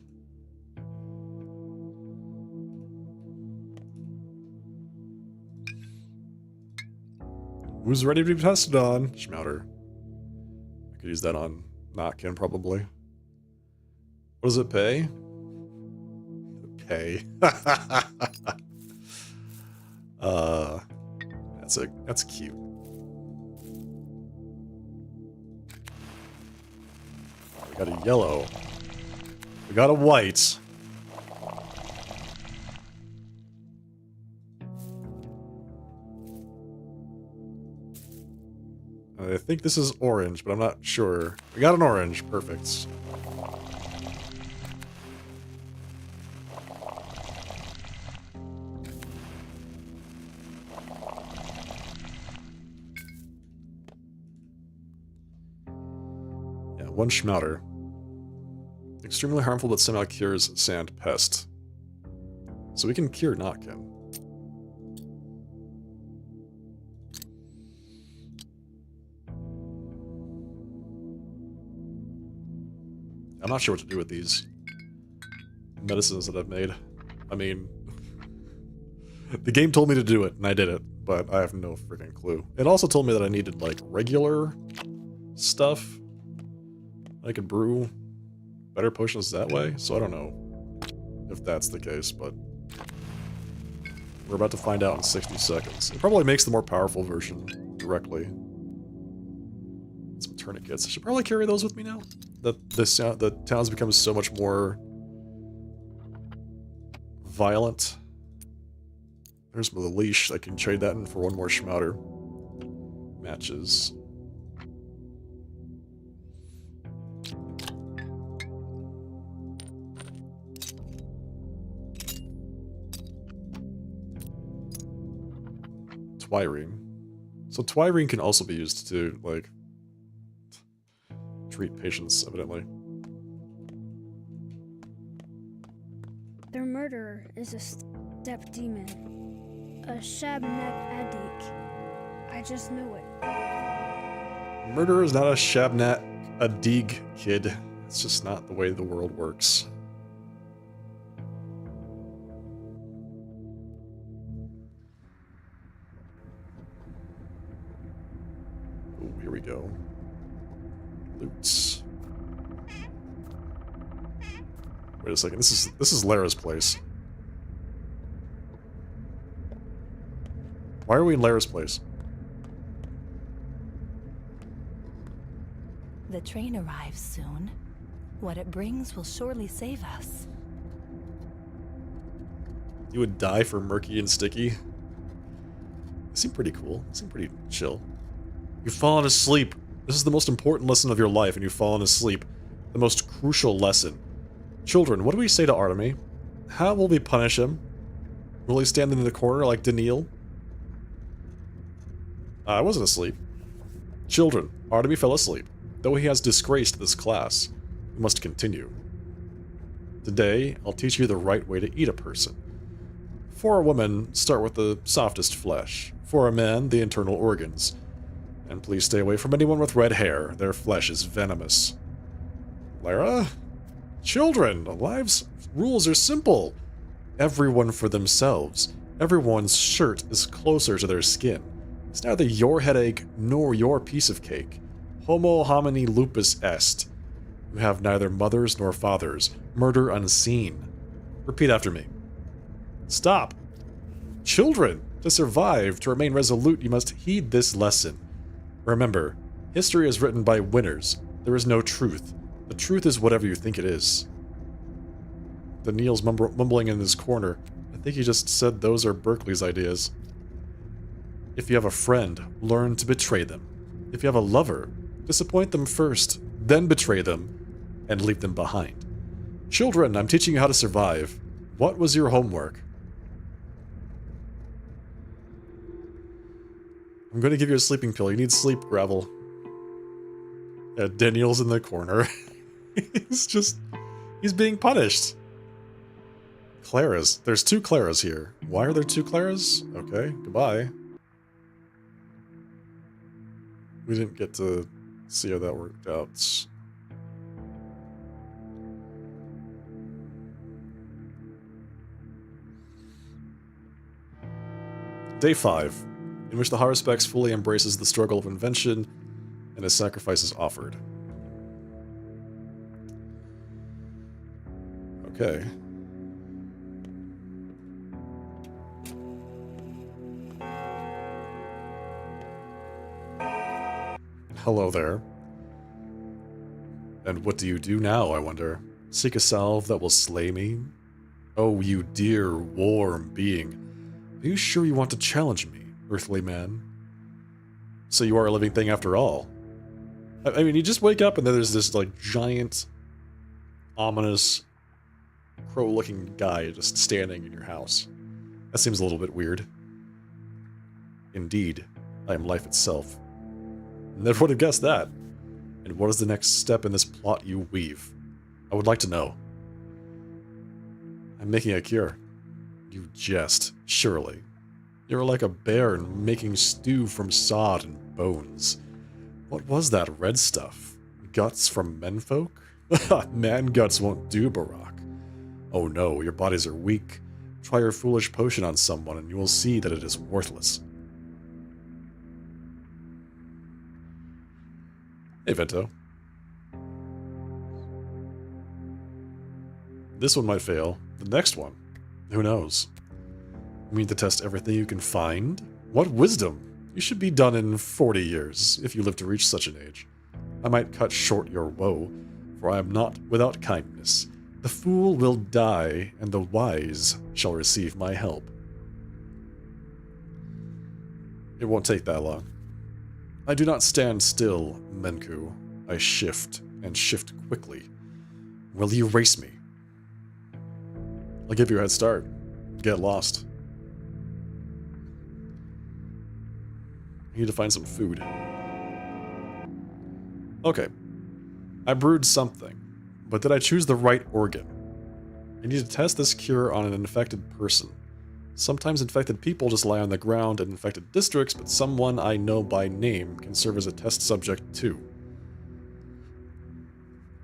Speaker 1: Who's ready to be tested on? Schmouter. I could use that on Notkin, probably. What does it pay? Pay. That's cute. We got a yellow. We got a white. I think this is orange, but I'm not sure. We got an orange. Perfect. One Schmouter. Extremely harmful, but somehow cures sand pest. So we can cure Notkin. I'm not sure what to do with these medicines that I've made. I mean, the game told me to do it, and I did it, but I have no freaking clue. It also told me that I needed, like, regular stuff. I could brew better potions that way, so I don't know if that's the case, but we're about to find out in 60 seconds. It probably makes the more powerful version directly. Some tourniquets. I should probably carry those with me now. The town's become so much more violent. There's the leash. I can trade that in for one more Schmouter. Matches. Twirene. So Twirene can also be used to, like, treat patients, evidently.
Speaker 4: Their murderer is a step demon. A Shabnak Adik. I just know it.
Speaker 1: Murder is not a Shabnat Adig, kid. It's just not the way the world works. Oh, here we go. Loots. Wait a second. This is Lara's place. Why are we in Lara's place?
Speaker 12: The train arrives soon. What it brings will surely save us.
Speaker 1: You would die for Murky and Sticky? They seem pretty cool. They seem pretty chill. You've fallen asleep. This is the most important lesson of your life, and you've fallen asleep. The most crucial lesson. Children, what do we say to Artemy? How will we punish him? Will he stand in the corner like Daniil? I wasn't asleep. Children, Artemy fell asleep. Though he has disgraced this class, we must continue. Today, I'll teach you the right way to eat a person. For a woman, start with the softest flesh. For a man, the internal organs. And please stay away from anyone with red hair. Their flesh is venomous. Lara? Children, life's rules are simple. Everyone for themselves. Everyone's shirt is closer to their skin. It's neither your headache nor your piece of cake. Homo homini lupus est. You have neither mothers nor fathers. Murder unseen. Repeat after me. Stop. Children, to survive, to remain resolute, you must heed this lesson. Remember, history is written by winners. There is no truth. The truth is whatever you think it is. Daniil's mumbling in his corner. I think he just said those are Berkeley's ideas. If you have a friend, learn to betray them. If you have a lover, disappoint them first, then betray them, and leave them behind. Children, I'm teaching you how to survive. What was your homework? I'm going to give you a sleeping pill. You need sleep, Gravel. Yeah, Daniel's in the corner. He's being punished. Clara's. There's two Claras here. Why are there two Claras? Okay, goodbye. We didn't get to see how that worked out. Day 5, in which the Haruspex fully embraces the struggle of invention and a sacrifice is offered. Okay. Hello there. And what do you do now, I wonder? Seek a salve that will slay me? Oh, you dear, warm being. Are you sure you want to challenge me, earthly man? So you are a living thing after all. I mean, you just wake up and then there's this, like, giant, ominous, crow-looking guy just standing in your house. That seems a little bit weird. Indeed, I am life itself. Never would have guessed that. And what is the next step in this plot you weave? I would like to know. I'm making a cure. You jest, surely. You're like a bear making stew from sod and bones. What was that red stuff? Guts from menfolk? Man guts won't do, Barack. Oh no, your bodies are weak. Try your foolish potion on someone and you will see that it is worthless. Hey, Vento. This one might fail. The next one, who knows? You mean to test everything you can find? What wisdom! You should be done in 40 years, if you live to reach such an age. I might cut short your woe, for I am not without kindness. The fool will die, and the wise shall receive my help. It won't take that long. I do not stand still, Menku. I shift, and shift quickly. Will you race me? I'll give you a head start. Get lost. I need to find some food. Okay. I brewed something, but did I choose the right organ? I need to test this cure on an infected person. Sometimes infected people just lie on the ground in infected districts, but someone I know by name can serve as a test subject too.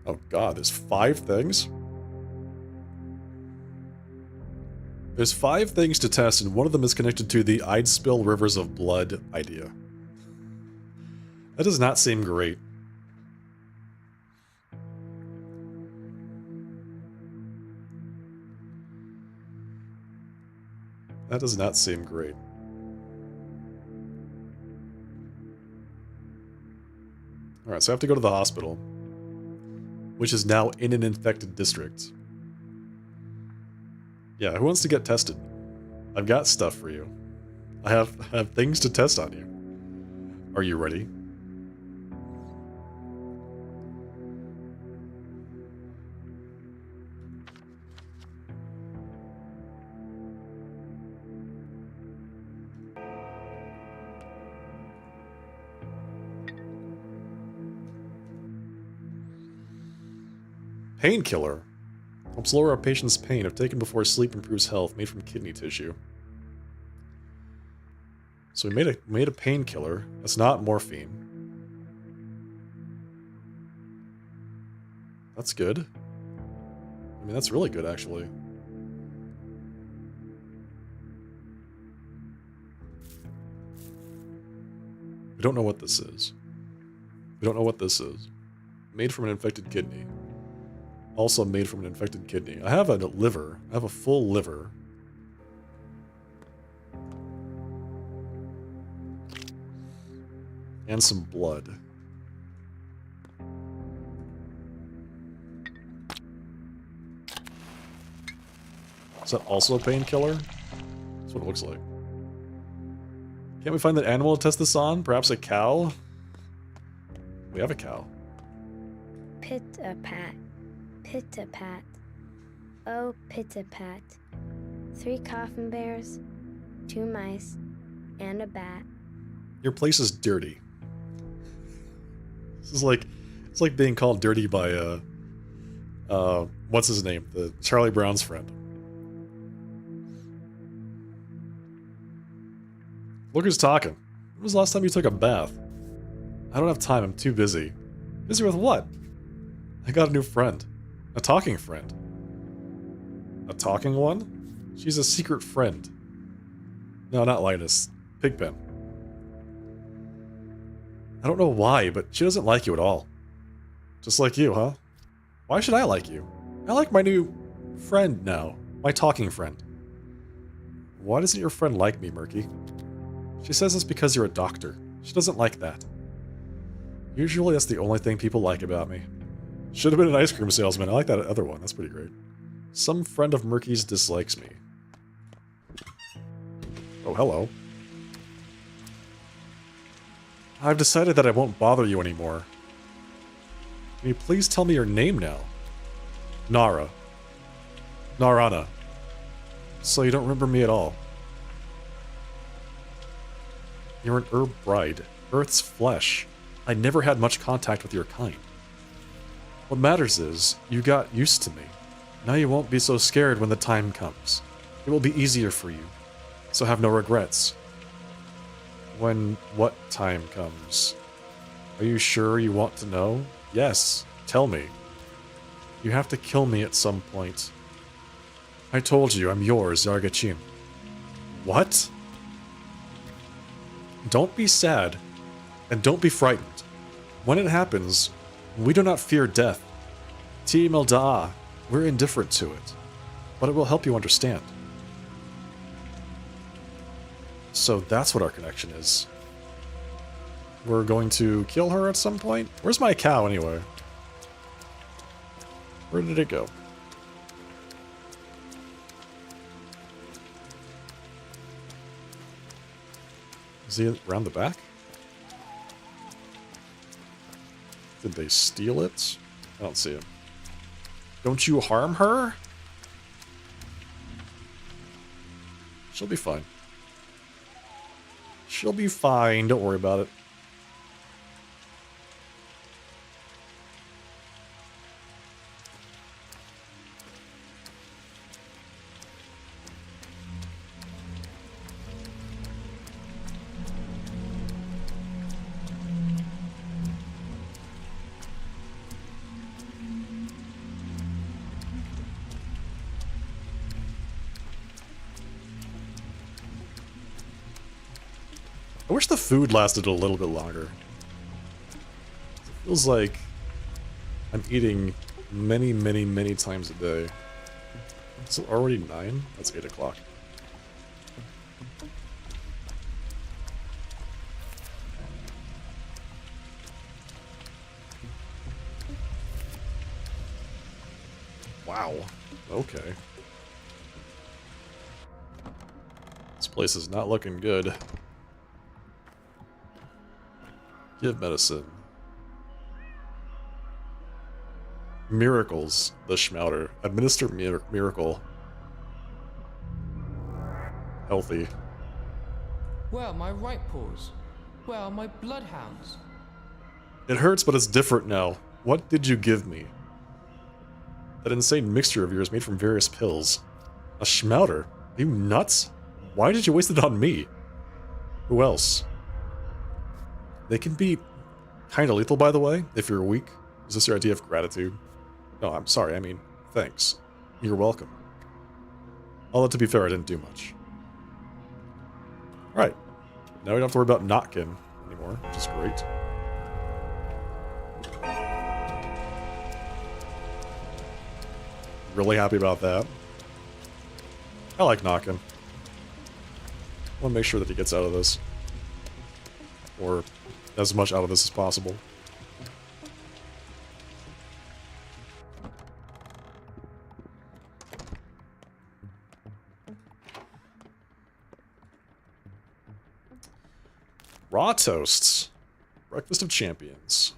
Speaker 1: Oh god, there's 5 things? There's 5 things to test, and one of them is connected to the I'd spill rivers of blood idea. That does not seem great. That does not seem great. Alright, so I have to go to the hospital, which is now in an infected district. Yeah, who wants to get tested? I've got stuff for you. I have things to test on you. Are you ready? Painkiller. Helps lower a patient's pain if taken before sleep, improves health, made from kidney tissue. So we made a painkiller. That's not morphine. That's good. I mean, that's really good, actually. We don't know what this is. We don't know what this is. Made from an infected kidney. Also made from an infected kidney. I have a liver. I have a full liver. And some blood. Is that also a painkiller? That's what it looks like. Can't we find that animal to test this on? Perhaps a cow? We have a cow.
Speaker 3: Pit-a-pat. Pit-a-pat. Oh, pit-a-pat. 3 coffin bears, 2 mice, and a bat.
Speaker 1: Your place is dirty. This is like, it's like being called dirty by, what's his name? The Charlie Brown's friend. Look who's talking. When was the last time you took a bath? I don't have time, I'm too busy. Busy with what? I got a new friend. A talking friend. A talking one? She's a secret friend. No, not Linus. Pigpen. I don't know why, but she doesn't like you at all. Just like you, huh? Why should I like you? I like my new friend now. My talking friend. Why doesn't your friend like me, Murky? She says it's because you're a doctor. She doesn't like that. Usually that's the only thing people like about me. Should have been an ice cream salesman. I like that other one. That's pretty great. Some friend of Murky's dislikes me. Oh, hello. I've decided that I won't bother you anymore. Can you please tell me your name now? Nara. Narana. So you don't remember me at all. You're an herb bride. Earth's flesh. I never had much contact with your kind. What matters is, you got used to me. Now you won't be so scared when the time comes. It will be easier for you. So have no regrets. When what time comes? Are you sure you want to know? Yes, tell me. You have to kill me at some point. I told you I'm yours, Zargachin. What? Don't be sad, and don't be frightened. When it happens, we do not fear death. Team Elda'a, we're indifferent to it, but it will help you understand. So that's what our connection is. We're going to kill her at some point? Where's my cow, anyway? Where did it go? Is he around the back? Did they steal it? I don't see him. Don't you harm her? She'll be fine. She'll be fine. Don't worry about it. I wish the food lasted a little bit longer. It feels like I'm eating many, many, many times a day. Is it already 9? That's 8 o'clock. Wow. Okay. This place is not looking good. Give medicine. Miracles, the Schmouter. Administer miracle. Healthy.
Speaker 5: Where are my right paws? Where are my bloodhounds?
Speaker 1: It hurts, but it's different now. What did you give me? That insane mixture of yours made from various pills. A Schmouter? Are you nuts? Why did you waste it on me? Who else? They can be kind of lethal, by the way, if you're weak. Is this your idea of gratitude? No, I'm sorry, I mean, thanks. You're welcome. Although, to be fair, I didn't do much. Alright. Now we don't have to worry about Notkin anymore, which is great. Really happy about that. I like Notkin. I want to make sure that he gets out of this. Or as much out of this as possible. Raw toasts. Breakfast of champions.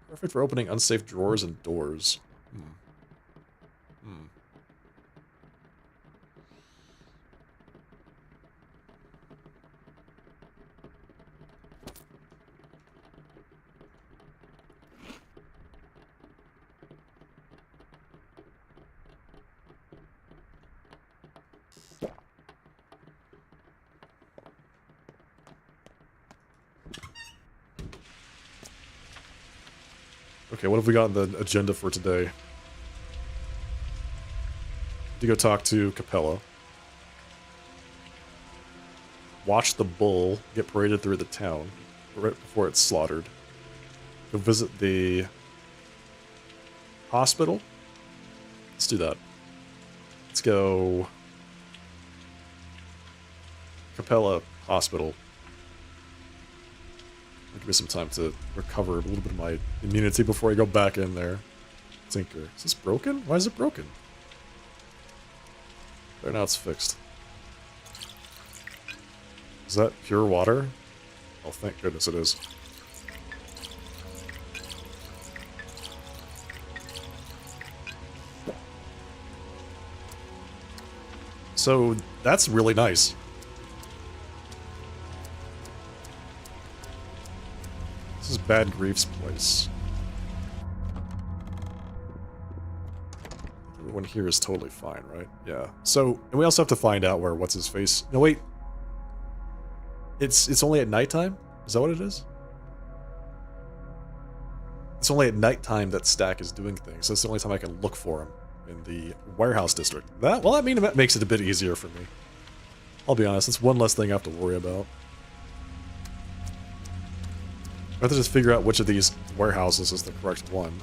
Speaker 1: Perfect for opening unsafe drawers and doors. Okay, what have we got on the agenda for today? To go talk to Capella. Watch the bull get paraded through the town right before it's slaughtered. Go visit the hospital. Let's do that. Let's go Capella Hospital. Give me some time to recover a little bit of my immunity before I go back in there. Tinker. Is this broken? Why is it broken? There, now it's fixed. Is that pure water? Oh, thank goodness it is. So, that's really nice. This is Bad Grief's place. Everyone here is totally fine, right? Yeah. So, and we also have to find out where what's-his-face... No, wait. It's only at nighttime? Is that what it is? It's only at nighttime that Stack is doing things. That's the only time I can look for him in the warehouse district. That makes it a bit easier for me. I'll be honest, it's one less thing I have to worry about. I have to just figure out which of these warehouses is the correct one.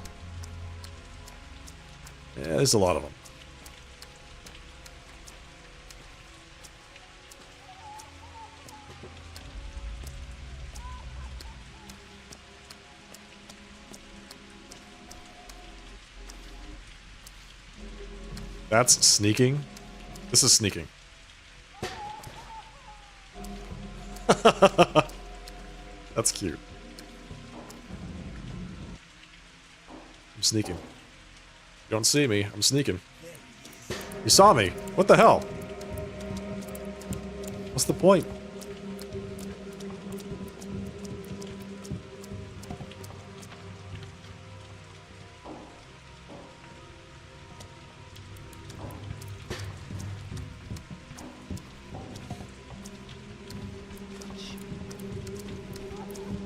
Speaker 1: Yeah, there's a lot of them. That's sneaking? This is sneaking. That's cute. I'm sneaking. You don't see me. I'm sneaking. You saw me. What the hell? What's the point?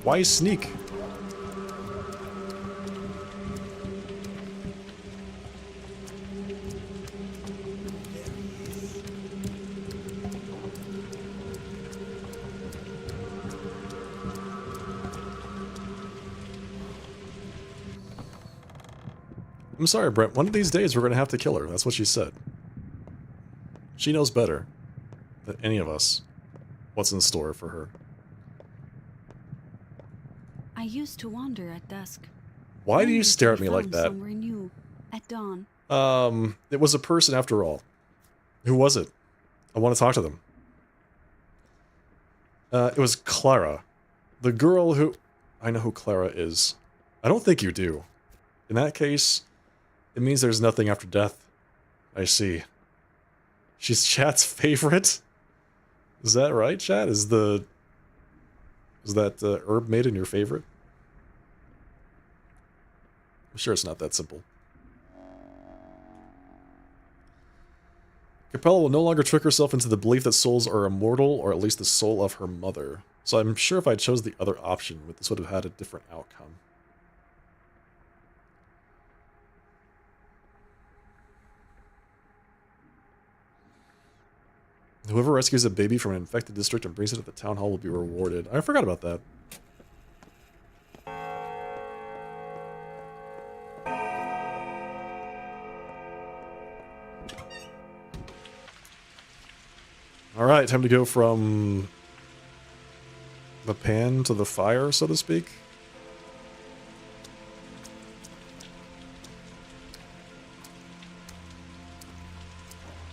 Speaker 1: Why sneak? I'm sorry, Brent. One of these days we're going to have to kill her. That's what she said. She knows better than any of us what's in store for her.
Speaker 7: I used to wander at dusk.
Speaker 1: Why do you
Speaker 7: Only
Speaker 1: stare
Speaker 7: to
Speaker 1: at
Speaker 7: be
Speaker 1: me like
Speaker 7: found
Speaker 1: that?
Speaker 7: Somewhere new at dawn.
Speaker 1: It was a person after all. Who was it? I want to talk to them. It was Clara. The girl who... I know who Clara is. I don't think you do. In that case, it means there's nothing after death. I see. She's chat's favorite? Is that right, chat? Is that herb maiden your favorite? I'm sure it's not that simple. Capella will no longer trick herself into the belief that souls are immortal, or at least the soul of her mother. So I'm sure if I chose the other option, this would have had a different outcome. Whoever rescues a baby from an infected district and brings it to the town hall will be rewarded. I forgot about that. Alright, time to go from the pan to the fire, so to speak.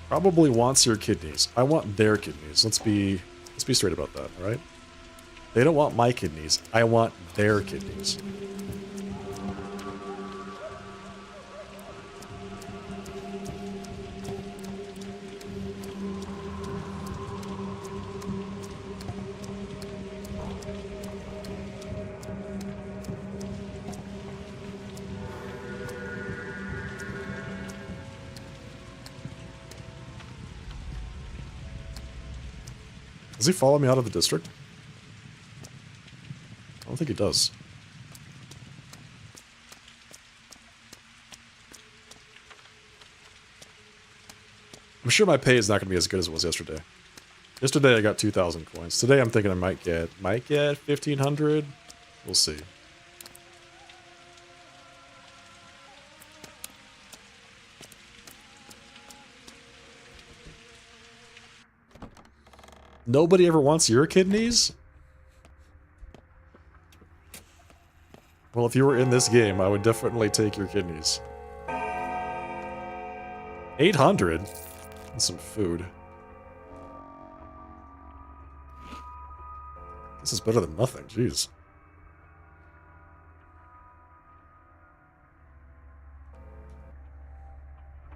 Speaker 1: Probably wants your kidneys. I want their kidneys. Let's be straight about that, alright? They don't want my kidneys. I want their kidneys. Does he follow me out of the district? I don't think he does. I'm sure my pay is not going to be as good as it was yesterday. Yesterday I got 2,000 coins. Today I'm thinking I might get 1,500. We'll see. Nobody ever wants your kidneys? Well, if you were in this game, I would definitely take your kidneys. 800? And some food. This is better than nothing, jeez.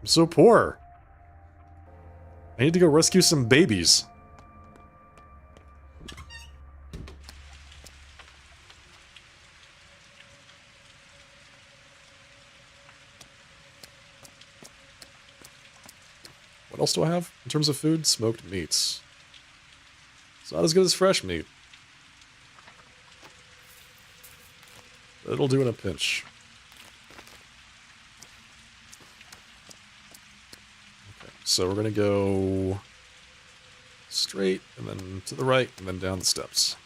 Speaker 1: I'm so poor. I need to go rescue some babies. What else do I have in terms of food? Smoked meats. It's not as good as fresh meat. But it'll do in a pinch. Okay, so we're gonna go straight, and then to the right, and then down the steps.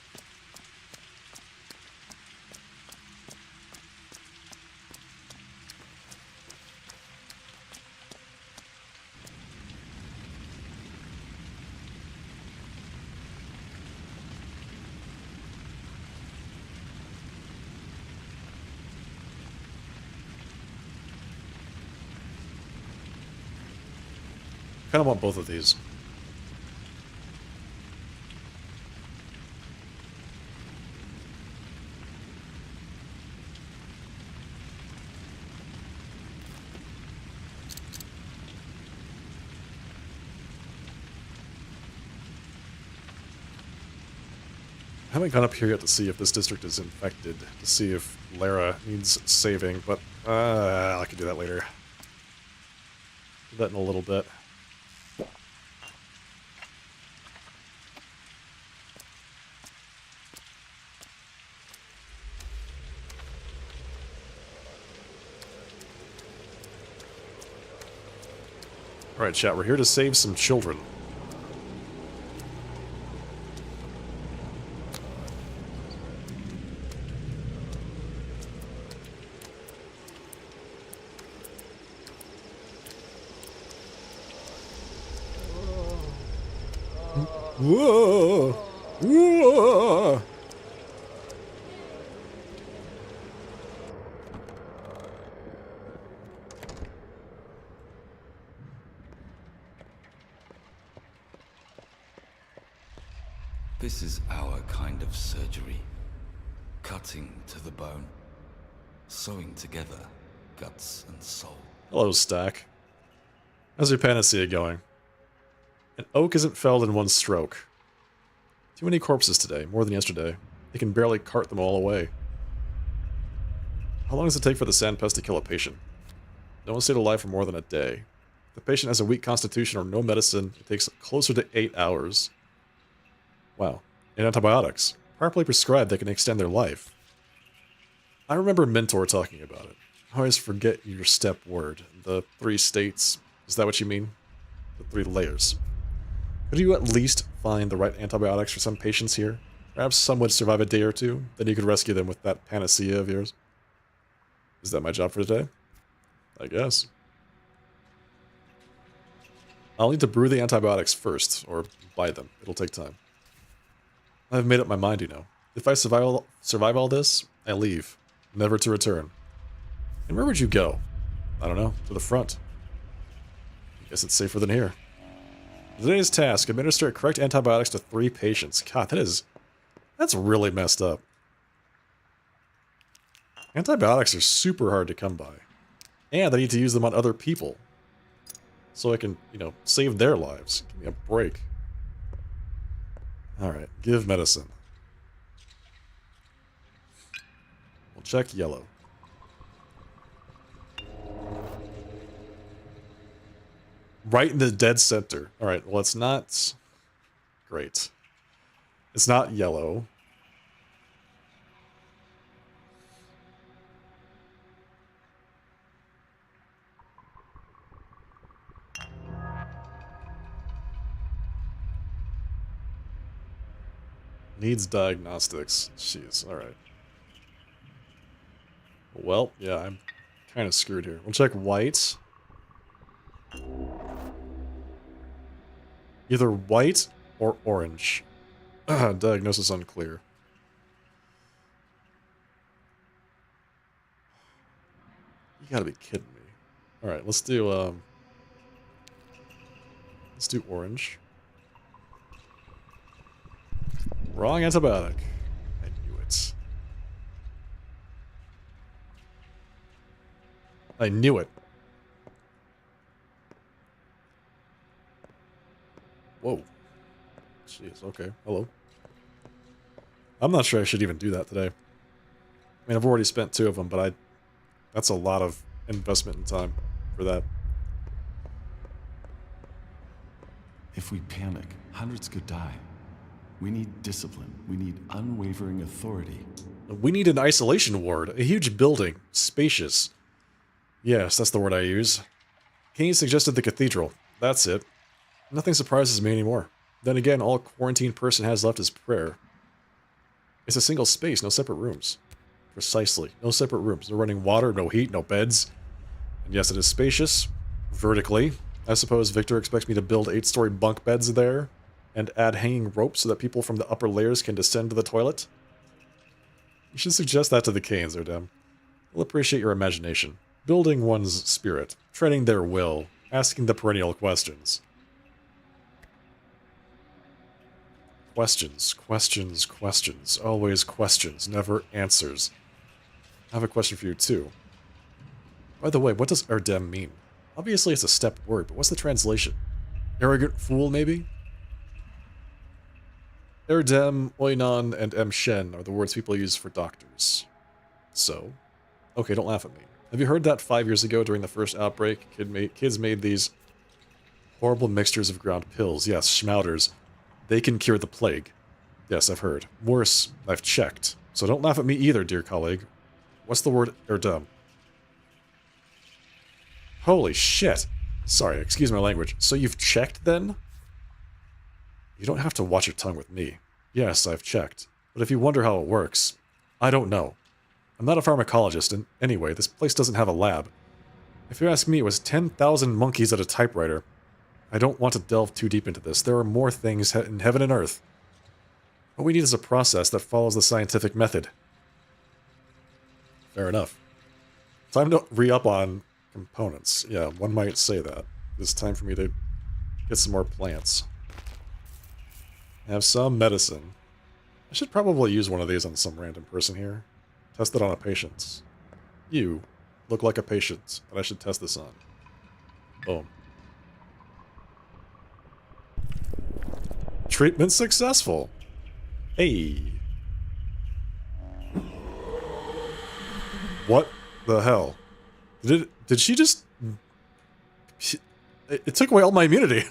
Speaker 1: I kind of want both of these. haven't gone up here yet to see if this district is infected, to see if Lara needs saving, but I can do that later. Do that in a little bit. Alright, chat, we're here to save some children. Whoa! Whoa!
Speaker 2: This is our kind of surgery. Cutting to the bone. Sewing together guts and soul.
Speaker 1: Hello, Stack. How's your panacea going? An oak isn't felled in one stroke. Too many corpses today, more than yesterday. They can barely cart them all away. How long does it take for the sand pest to kill a patient? No one stayed alive for more than a day. If the patient has a weak constitution or no medicine, it takes closer to 8 hours. Wow. And antibiotics. Properly prescribed, they can extend their life. I remember Mentor talking about it. I always forget your step word. The 3 states. Is that what you mean? The 3 layers. Could you at least find the right antibiotics for some patients here? Perhaps some would survive a day or two, then you could rescue them with that panacea of yours. Is that my job for today? I guess. I'll need to brew the antibiotics first, or buy them. It'll take time. I've made up my mind, you know. If I survive all this, I leave, never to return. And where would you go? I don't know, to the front. I guess it's safer than here. Today's task, administer correct antibiotics to 3 patients. God, that's really messed up. Antibiotics are super hard to come by. And I need to use them on other people. So I can, you know, save their lives. Give me a break. Alright, give medicine. We'll check yellow. Right in the dead center. Alright, well it's not... Great. It's not yellow. Needs diagnostics. Jeez, alright. Well, yeah, I'm kind of screwed here. We'll check white. Either white or orange. Diagnosis unclear. You gotta be kidding me. Alright, let's do orange. Wrong antibiotic. I knew it. I knew it. Whoa. Jeez, okay. Hello. I'm not sure I should even do that today. I mean, I've already spent 2 of them, but that's a lot of investment in time for that.
Speaker 15: If we panic, hundreds could die. We need discipline. We need unwavering authority.
Speaker 1: We need an isolation ward. A huge building. Spacious. Yes, that's the word I use. Kane suggested the cathedral. That's it. Nothing surprises me anymore. Then again, all a quarantined person has left is prayer. It's a single space, no separate rooms. Precisely. No separate rooms. No running water, no heat, no beds. And yes, it is spacious. Vertically. I suppose Victor expects me to build 8-story bunk beds there. And add hanging ropes so that people from the upper layers can descend to the toilet? You should suggest that to the Canes, Erdem. They'll appreciate your imagination. Building one's spirit. Treading their will. Asking the perennial questions. Questions, questions, questions. Always questions, never answers. I have a question for you, too. By the way, what does Erdem mean? Obviously it's a step word, but what's the translation? Arrogant fool, maybe? Erdem, Oinon, and Shen are the words people use for doctors. So? Okay, don't laugh at me. Have you heard that 5 years ago during the first outbreak, kids made these horrible mixtures of ground pills? Yes, schmouters. They can cure the plague. Yes, I've heard. Worse, I've checked. So don't laugh at me either, dear colleague. What's the word Erdem? Holy shit. Sorry, excuse my language. So you've checked, then? You don't have to watch your tongue with me. Yes, I've checked. But if you wonder how it works, I don't know. I'm not a pharmacologist, and anyway, this place doesn't have a lab. If you ask me, it was 10,000 monkeys at a typewriter. I don't want to delve too deep into this. There are more things in heaven and earth. What we need is a process that follows the scientific method. Fair enough. Time to re-up on components. Yeah, one might say that. It's time for me to get some more plants. Have some medicine. I should probably use one of these on some random person here. Test it on a patient. You look like a patient that I should test this on. Boom. Treatment successful. Hey. What the hell? Did she just... It took away all my immunity.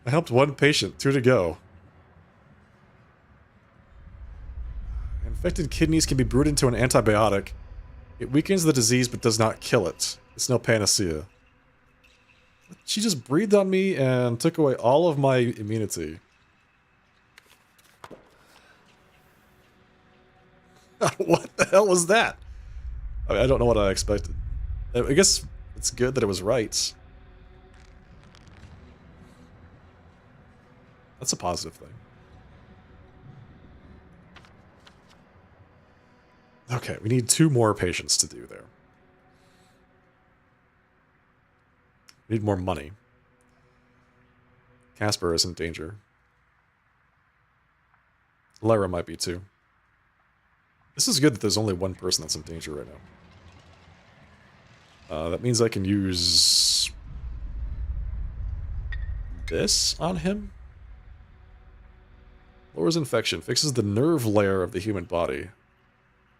Speaker 1: I helped one patient, 2 to go. Infected kidneys can be brewed into an antibiotic. It weakens the disease but does not kill it. It's no panacea. She just breathed on me and took away all of my immunity. What the hell was that? I mean, I don't know what I expected. I guess it's good that it was right. That's a positive thing. Okay, we need 2 more patients to do there. We need more money. Casper is in danger. Lyra might be too. This is good that there's only one person that's in danger right now. That means I can use this on him. Lowers infection, fixes the nerve layer of the human body.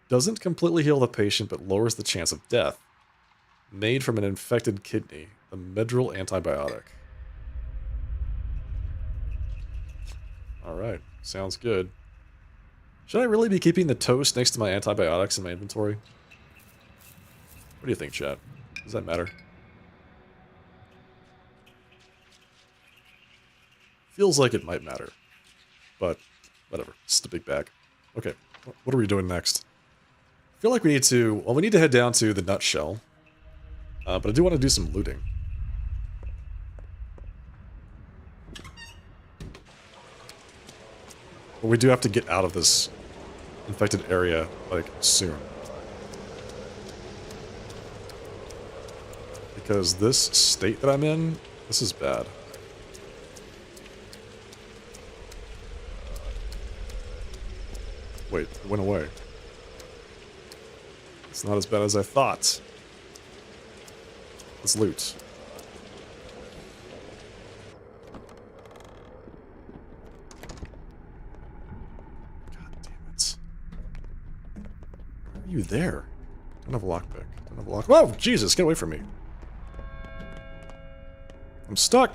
Speaker 1: Doesn't completely heal the patient, but lowers the chance of death. Made from an infected kidney. The Medril antibiotic. Alright, sounds good. Should I really be keeping the toast next to my antibiotics in my inventory? What do you think, chat? Does that matter? Feels like it might matter. But, whatever. It's just a big bag. Okay, what are we doing next? I feel like we need to... Well, we need to head down to the nutshell. But I do want to do some looting. But we do have to get out of this infected area, like, soon. Because this state that I'm in, this is bad. Wait, it went away. It's not as bad as I thought. Let's loot. God damn it. Why are you there? Don't have a lockpick. Don't have a lock. Whoa! Jesus, get away from me. I'm stuck.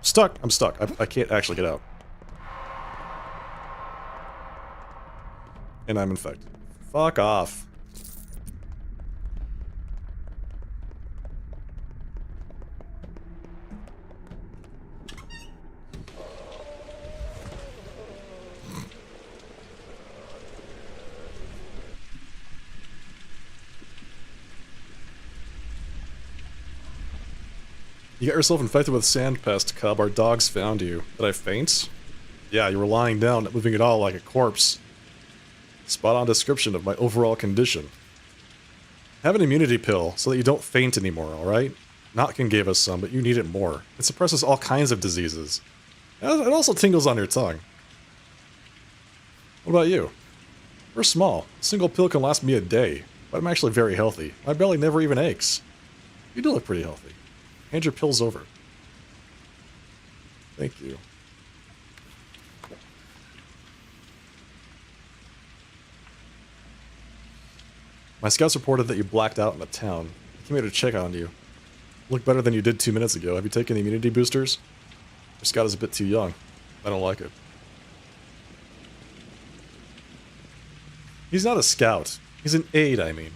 Speaker 1: Stuck. I'm stuck. I can't actually get out. And I'm infected. Fuck off. You got yourself infected with sandpest, Cub. Our dogs found you. Did I faint? Yeah, you were lying down, not moving at all like a corpse. Spot on description of my overall condition. Have an immunity pill so that you don't faint anymore, alright? Notkin gave us some, but you need it more. It suppresses all kinds of diseases. It also tingles on your tongue. What about you? We're small. A single pill can last me a day, but I'm actually very healthy. My belly never even aches. You do look pretty healthy. Hand your pills over. Thank you. My scouts reported that you blacked out in the town. I came here to check on you. Look better than you did 2 minutes ago. Have you taken the immunity boosters? Your scout is a bit too young. I don't like it. He's not a scout. He's an aide, I mean.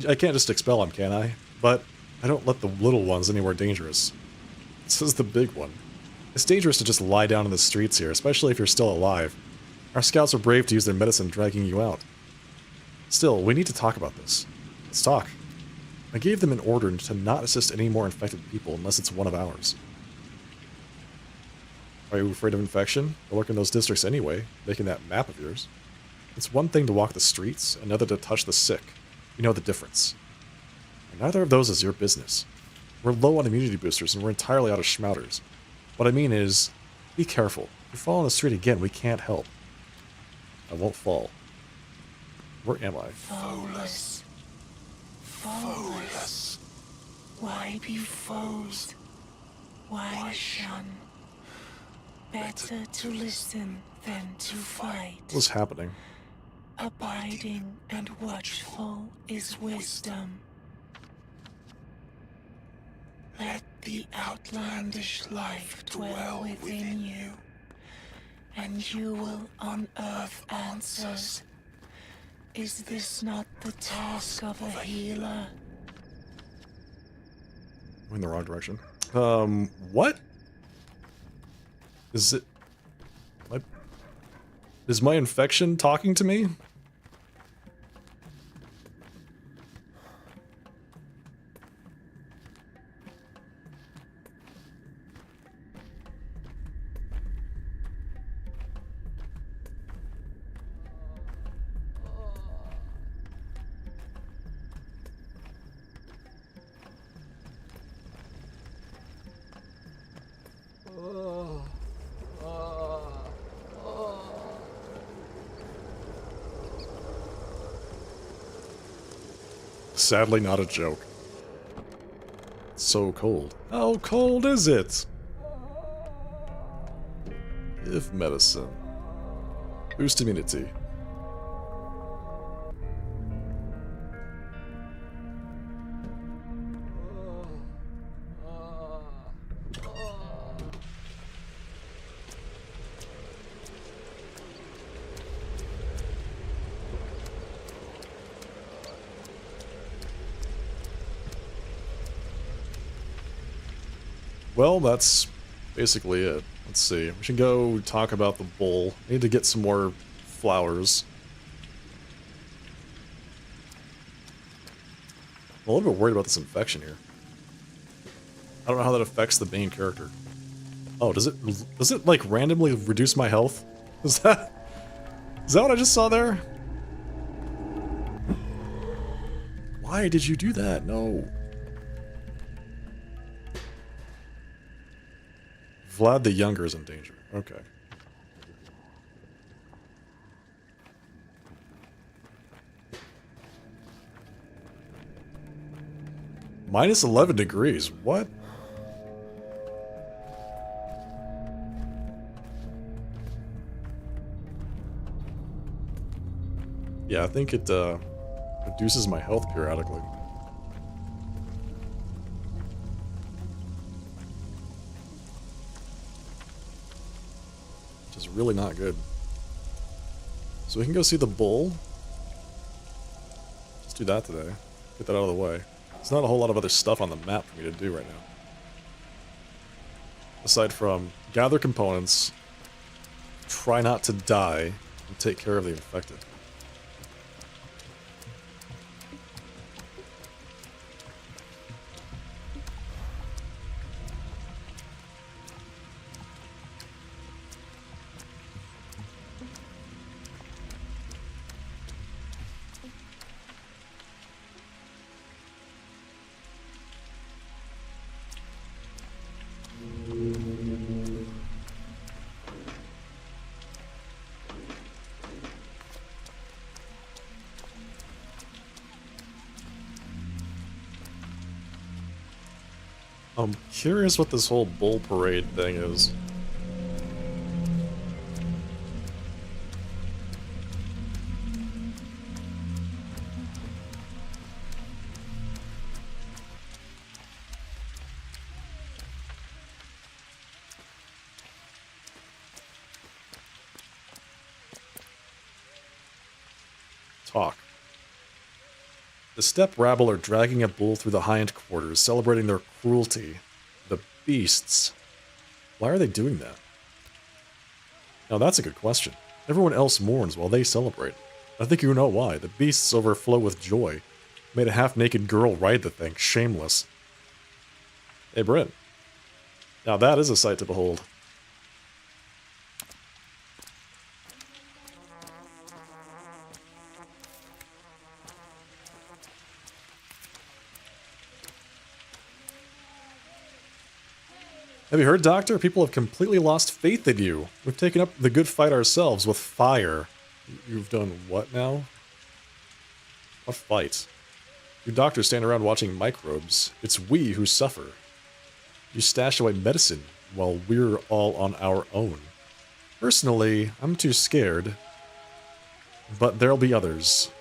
Speaker 1: I can't just expel him, can I? But I don't let the little ones anywhere dangerous. This is the big one. It's dangerous to just lie down in the streets here, especially if you're still alive. Our scouts are brave to use their medicine dragging you out. Still, we need to talk about this. Let's talk. I gave them an order to not assist any more infected people unless it's one of ours. Are you afraid of infection? I work in those districts anyway, making that map of yours. It's one thing to walk the streets, another to touch the sick. You know the difference. And neither of those is your business. We're low on immunity boosters and we're entirely out of schmouters. What I mean is, be careful. If you fall on the street again, we can't help. I won't fall. Where am I?
Speaker 16: Foeless. Foeless. Why be foes? Why shun? Better to listen than to fight.
Speaker 1: What's happening?
Speaker 16: Abiding and watchful is wisdom. Let the outlandish life dwell within you, and you will unearth answers. Is this not the task of a healer?
Speaker 1: I'm in the wrong direction. What? Is it... Is my infection talking to me? Sadly not a joke. It's so cold. How cold is it? Give medicine. Boost immunity. Well, that's basically it. Let's see. We should go talk about the bowl. I need to get some more flowers. I'm a little bit worried about this infection here. I don't know how that affects the main character. Oh, does it like randomly reduce my health? Is that what I just saw there? Why did you do that? No. Vlad the Younger is in danger. Okay. Minus 11 degrees. What? Yeah, I think it reduces my health periodically. Which is really not good. So we can go see the bull. Let's do that today. Get that out of the way. There's not a whole lot of other stuff on the map for me to do right now. Aside from gather components, try not to die, and take care of the infected. I'm curious what this whole bull parade thing is. talk. The steppe rabble are dragging a bull through the hind quarters, celebrating their cruelty. The beasts. Why are they doing that? Now that's a good question. Everyone else mourns while they celebrate. I think you know why. The beasts overflow with joy. Made a half-naked girl ride the thing. Shameless. Hey, Bryn. Now that is a sight to behold. Have you heard, Doctor? People have completely lost faith in you. We've taken up the good fight ourselves with fire. You've done what now? What fight? You doctors stand around watching microbes. It's we who suffer. You stash away medicine while we're all on our own. Personally, I'm too scared. But there'll be others.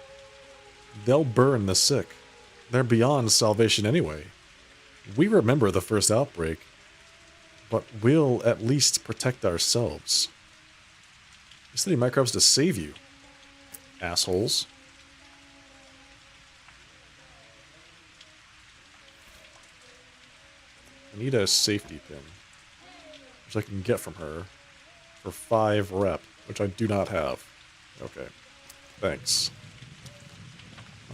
Speaker 1: They'll burn the sick. They're beyond salvation anyway. We remember the first outbreak. But we'll at least protect ourselves. You study microbes to save you. Assholes. I need a safety pin. Which I can get from her. For 5 rep. Which I do not have. Okay. Thanks.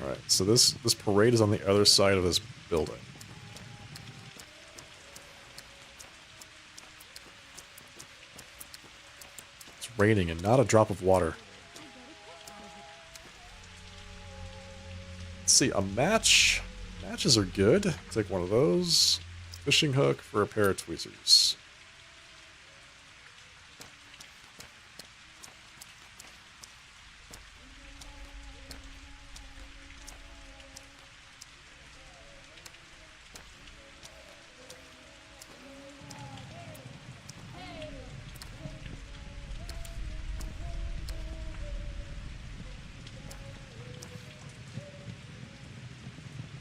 Speaker 1: Alright, so this parade is on the other side of this building. It's raining and not a drop of water. Let's see, a match. Matches are good. Take one of those. Fishing hook for a pair of tweezers.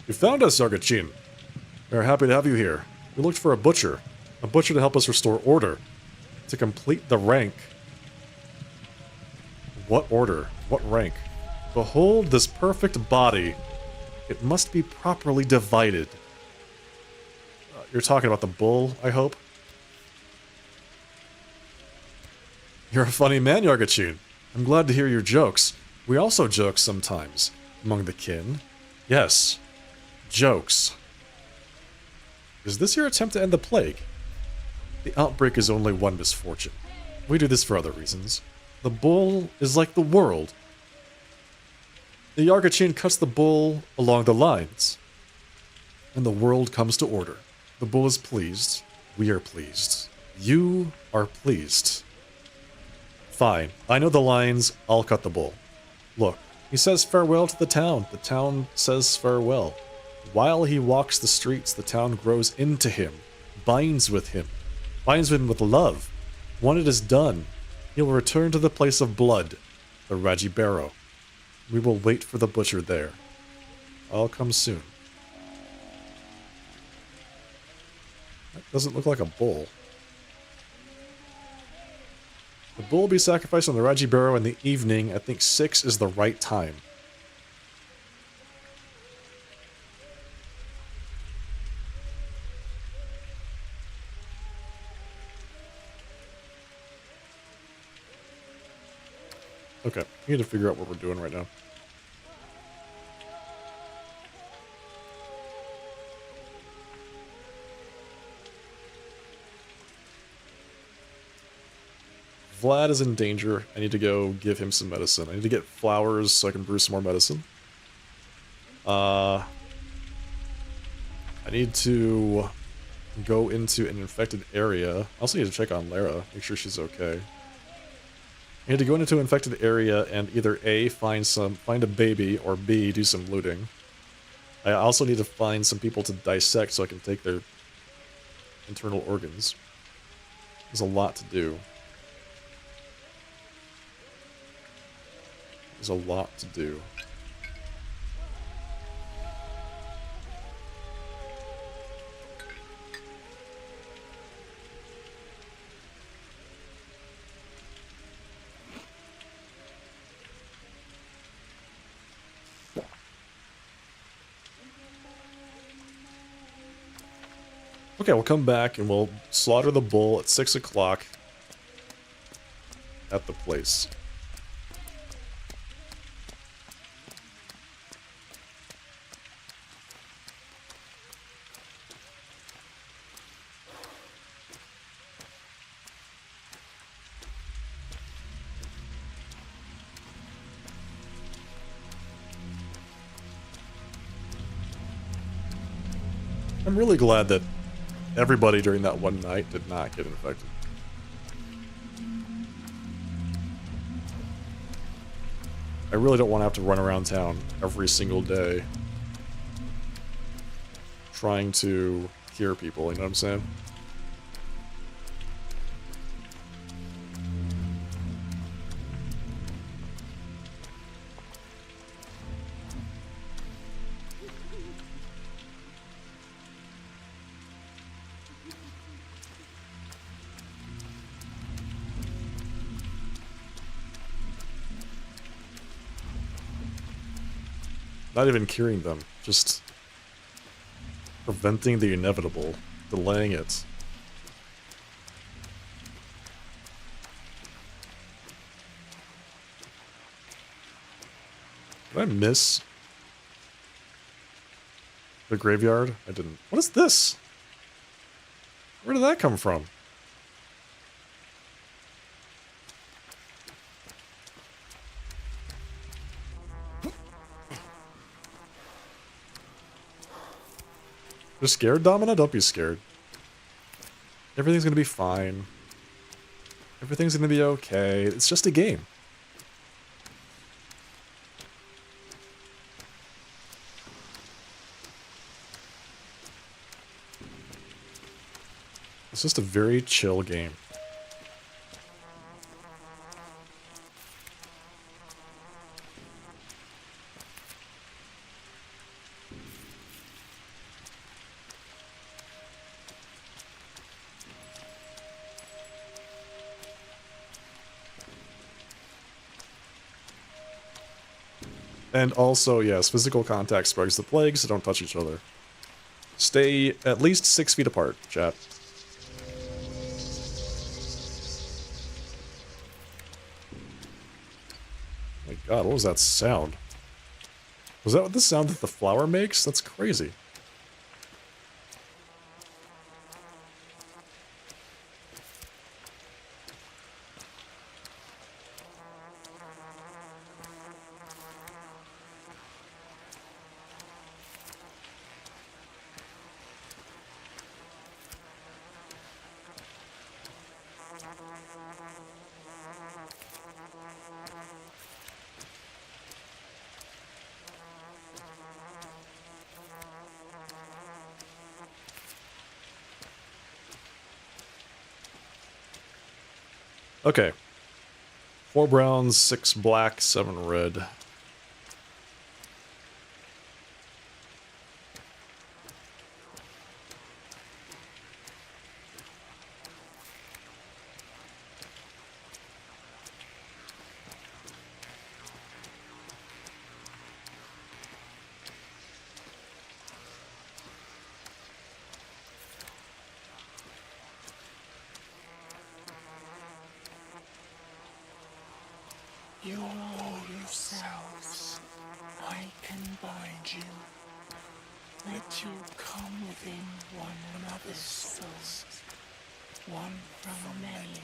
Speaker 1: You found us, Zargachin. We are happy to have you here. We looked for a butcher to help us restore order, to complete the rank. What order? What rank? Behold this perfect body. It must be properly divided. You're talking about the bull, I hope? You're a funny man, Yargachin. I'm glad to hear your jokes. We also joke sometimes, among the kin. Yes. Jokes. Is this your attempt to end the plague? The outbreak is only one misfortune. We do this for other reasons. The bull is like the world. The Yargachin cuts the bull along the lines, and the world comes to order. The bull is pleased. We are pleased. You are pleased. Fine. I know the lines. I'll cut the bull. Look, he says farewell to the town. The town says farewell. While he walks the streets, the town grows into him, binds with him with love. When it is done, he will return to the place of blood, the Rajibero. We will wait for the butcher there. I'll come soon. That doesn't look like a bull. The bull will be sacrificed on the Rajibero in the evening. I think 6 is the right time. Okay, we need to figure out what we're doing right now. Vlad is in danger. I need to go give him some medicine. I need to get flowers so I can brew some more medicine. I need to go into an infected area. I also need to check on Lara, make sure she's okay. I need to go into an infected area and either A, find a baby, or B, do some looting. I also need to find some people to dissect so I can take their internal organs. There's a lot to do. There's a lot to do. Okay, we'll come back and we'll slaughter the bull at 6 o'clock at the place. I'm really glad that everybody during that one night did not get infected. I really don't want to have to run around town every single day trying to cure people, you know what I'm saying? Not even curing them, just preventing the inevitable, delaying it. Did I miss the graveyard? I didn't. What is this? Where did that come from? You're scared, Domina? Don't be scared. Everything's gonna be fine. Everything's gonna be okay. It's just a game. It's just a very chill game. And also, yes, physical contact spreads the plague, so don't touch each other. Stay at least 6 feet apart, chat. My god, what was that sound? Was that the sound that the flower makes? That's crazy. Okay. 4 browns, 6 black, 7 red.
Speaker 16: You know yourselves. I can bind you. Let you come within one another's souls. One from many.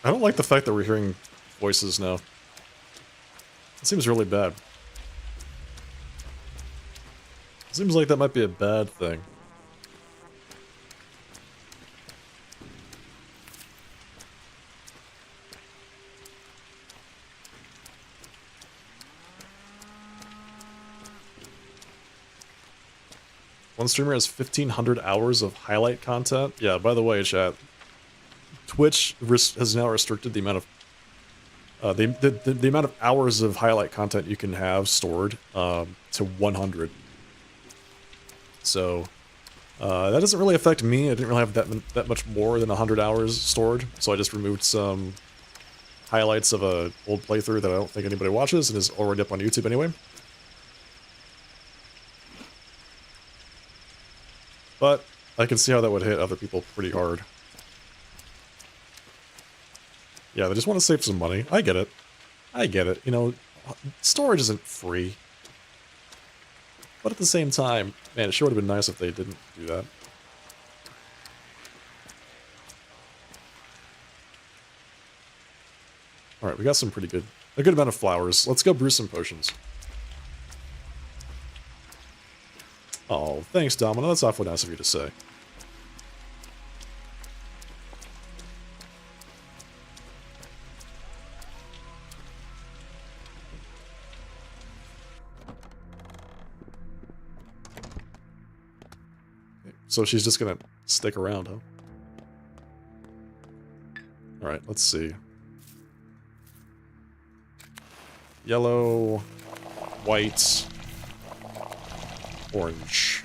Speaker 1: I don't like the fact that we're hearing voices now. It seems really bad. It seems like that might be a bad thing. One streamer has 1,500 hours of highlight content. Yeah, by the way, chat, Twitch has now restricted the amount of the amount of hours of highlight content you can have stored to 100. So that doesn't really affect me. I didn't really have that much more than 100 hours stored, so I just removed some highlights of a old playthrough that I don't think anybody watches and is already up on YouTube anyway. But I can see how that would hit other people pretty hard. Yeah, they just want to save some money. I get it. I get it. You know, storage isn't free. But at the same time, man, it sure would have been nice if they didn't do that. Alright, we got some pretty good... a good amount of flowers. Let's go brew some potions. Oh, thanks, Domino. That's awfully nice of you to say. So she's just gonna stick around, huh? Alright, let's see. Yellow, white, orange.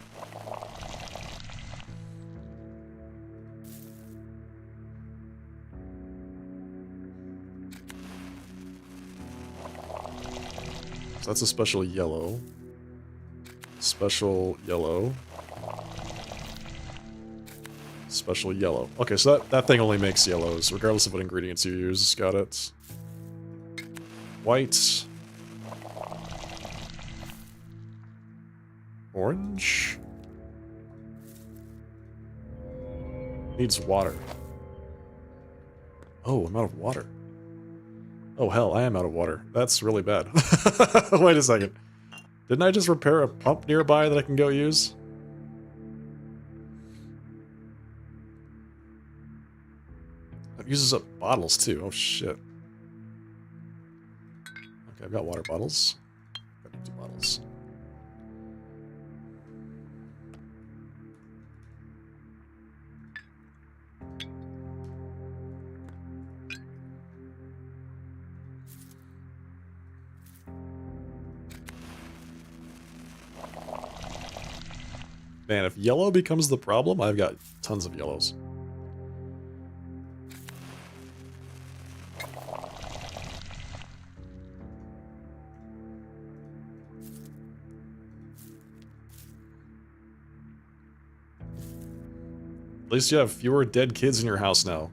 Speaker 1: So that's a special yellow. Special yellow. Special yellow. Okay, so that thing only makes yellows, regardless of what ingredients you use. Got it. White. Orange. Needs water. Oh, I'm out of water. Oh hell, I am out of water. That's really bad. Wait a second. Didn't I just repair a pump nearby that I can go use? It uses up bottles too. Oh shit. Okay, I've got water bottles. Got empty bottles. Man, if yellow becomes the problem, I've got tons of yellows. At least you have fewer dead kids in your house now.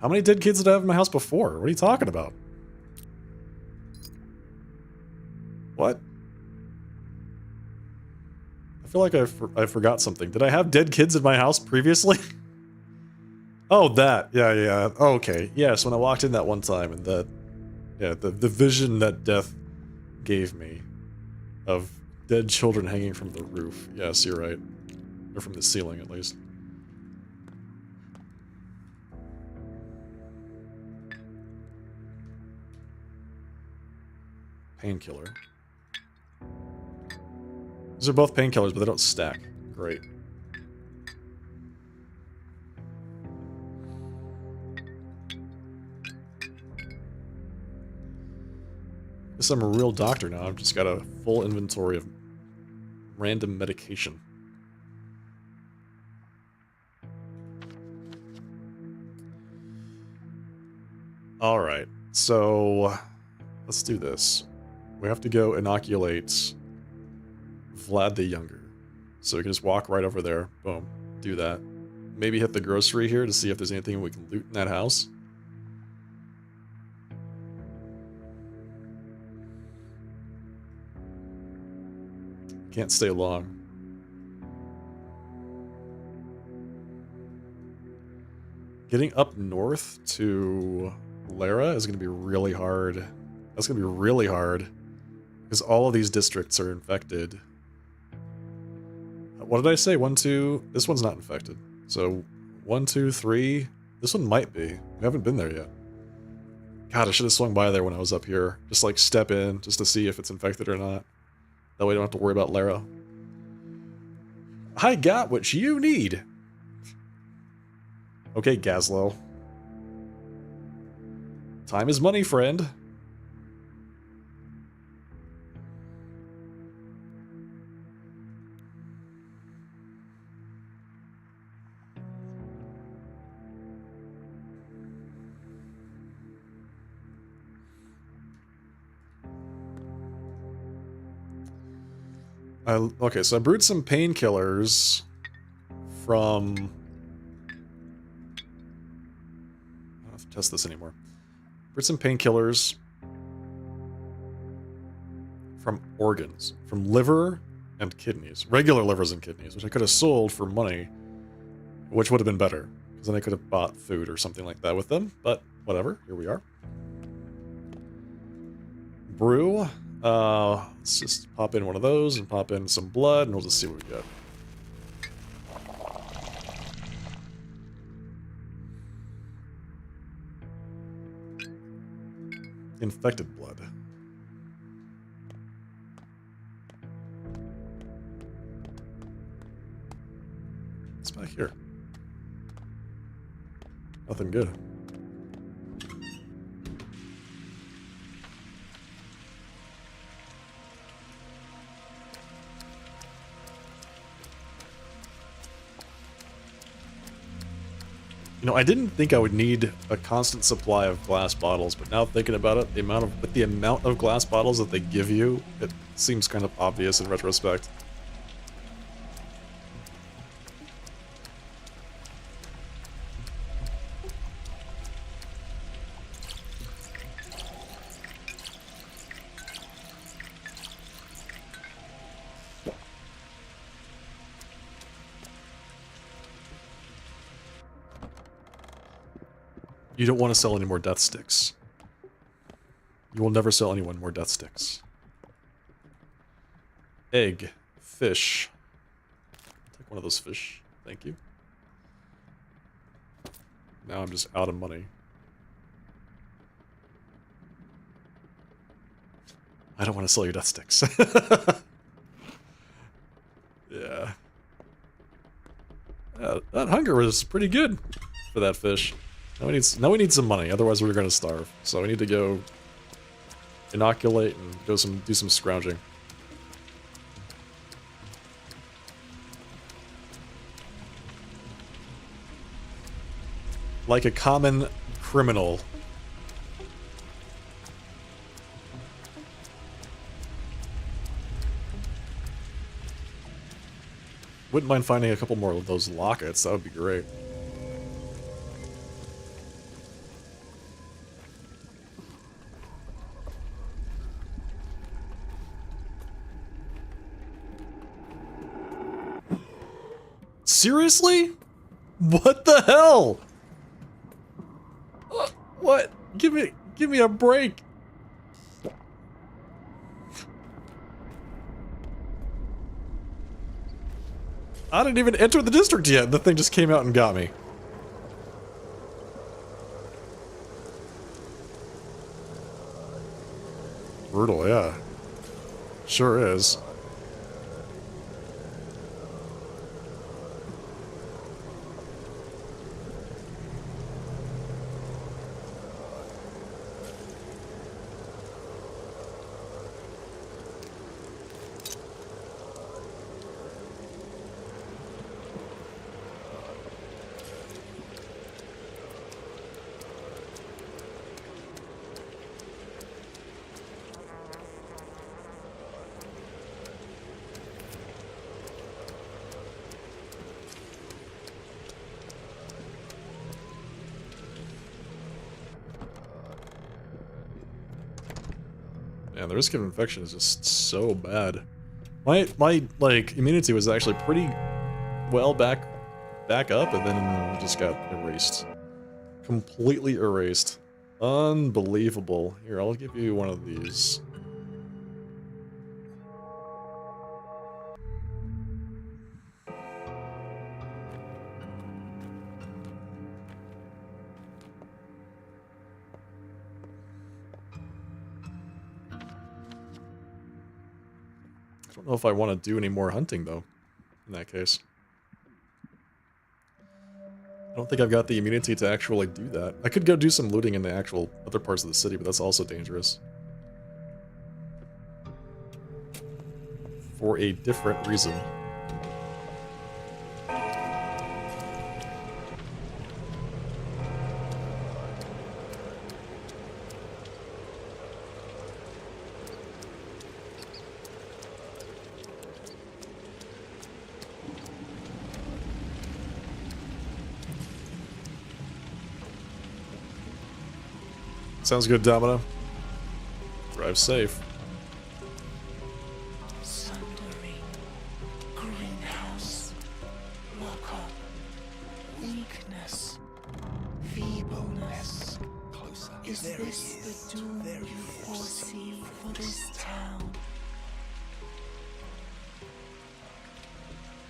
Speaker 1: How many dead kids did I have in my house before? What are you talking about? What? I feel like I forgot something. Did I have dead kids in my house previously? Oh, that. Yeah, yeah. Oh, okay. Yes, when I walked in that one time and that... Yeah, the vision that death gave me of dead children hanging from the roof. Yes, you're right. Or from the ceiling, at least. Painkiller. These are both painkillers, but they don't stack. Great. Guess I'm a real doctor now. I've just got a full inventory of random medication. Alright, so let's do this. We have to go inoculate Vlad the Younger. So we can just walk right over there. Boom. Do that. Maybe hit the grocery here to see if there's anything we can loot in that house. Can't stay long. Getting up north to Lara is going to be really hard. That's going to be really hard. Because all of these districts are infected. What did I say? 1, 2... This one's not infected. So, 1, 2, 3... This one might be. We haven't been there yet. God, I should have swung by there when I was up here. Just like step in, just to see if it's infected or not. That way I don't have to worry about Lara. I got what you need! Okay, Gazlo. Time is money, friend. Okay, so I brewed some painkillers. from... I don't have to test this anymore. Brought some painkillers from organs. From liver and kidneys. Regular livers and kidneys, which I could have sold for money, which would have been better. Because then I could have bought food or something like that with them. But whatever, here we are. Brew. Let's just pop in one of those and pop in some blood, and we'll just see what we get. Infected blood. What's back here? Nothing good. You know, I didn't think I would need a constant supply of glass bottles, but now thinking about it, the amount of glass bottles that they give you, it seems kind of obvious in retrospect. You don't want to sell any more death sticks. You will never sell anyone more death sticks. Egg. Fish. Take one of those fish. Thank you. Now I'm just out of money. I don't want to sell your death sticks. Yeah. That hunger was pretty good for that fish. Now we need some money, otherwise we're gonna starve. So we need to go inoculate and do some scrounging. Like a common criminal. Wouldn't mind finding a couple more of those lockets, that would be great. Seriously? What the hell? What? Give me a break. I didn't even enter the district yet. The thing just came out and got me. Brutal, yeah. Sure is. Man, the risk of infection is just so bad. My like immunity was actually pretty well back up, and then just got erased. Completely erased. Unbelievable. Here, I'll give you one of these. I don't know if I want to do any more hunting, though, in that case. I don't think I've got the immunity to actually do that. I could go do some looting in the actual other parts of the city, but that's also dangerous. For a different reason. Sounds good, Domino. Drive safe.
Speaker 16: Sundering. Greenhouse. Lock up. Weakness. Feebleness.
Speaker 2: Closer.
Speaker 16: Is this the doom you foresee for this town?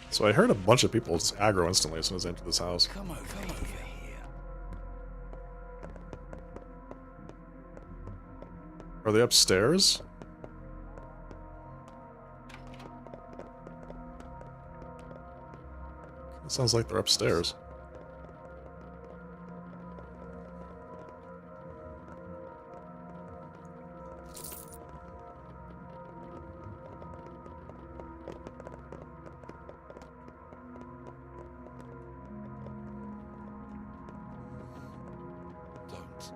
Speaker 1: So I heard a bunch of people just aggro instantly as soon as I entered this house.
Speaker 2: Come over here.
Speaker 1: Are they upstairs? It sounds like they're upstairs.
Speaker 2: Don't.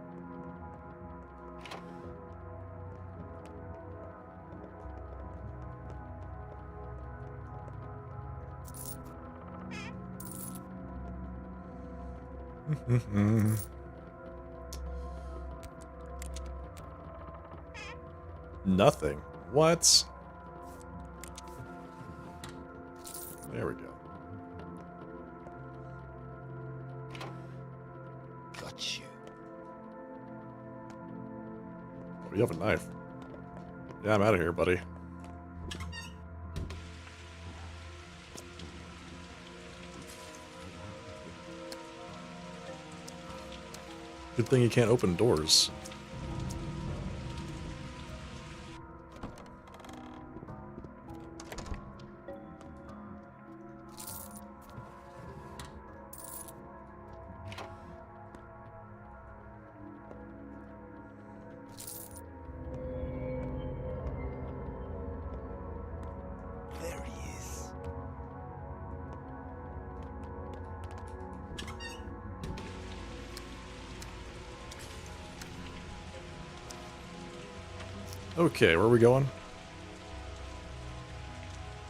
Speaker 1: Nothing. What? There we go.
Speaker 2: Got you.
Speaker 1: Oh, you have a knife. Yeah, I'm out of here, buddy. Good thing you can't open doors.
Speaker 16: There he is.
Speaker 1: Okay, where are we going?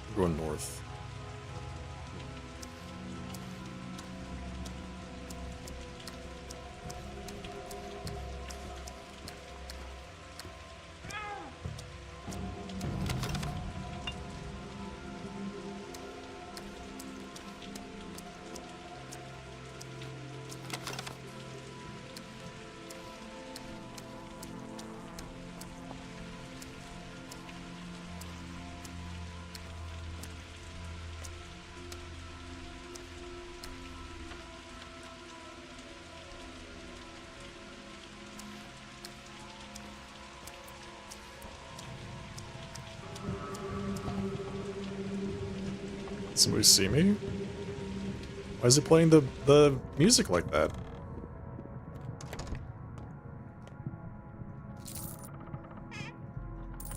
Speaker 1: We're going north. Somebody see me? Why is it playing the music like that?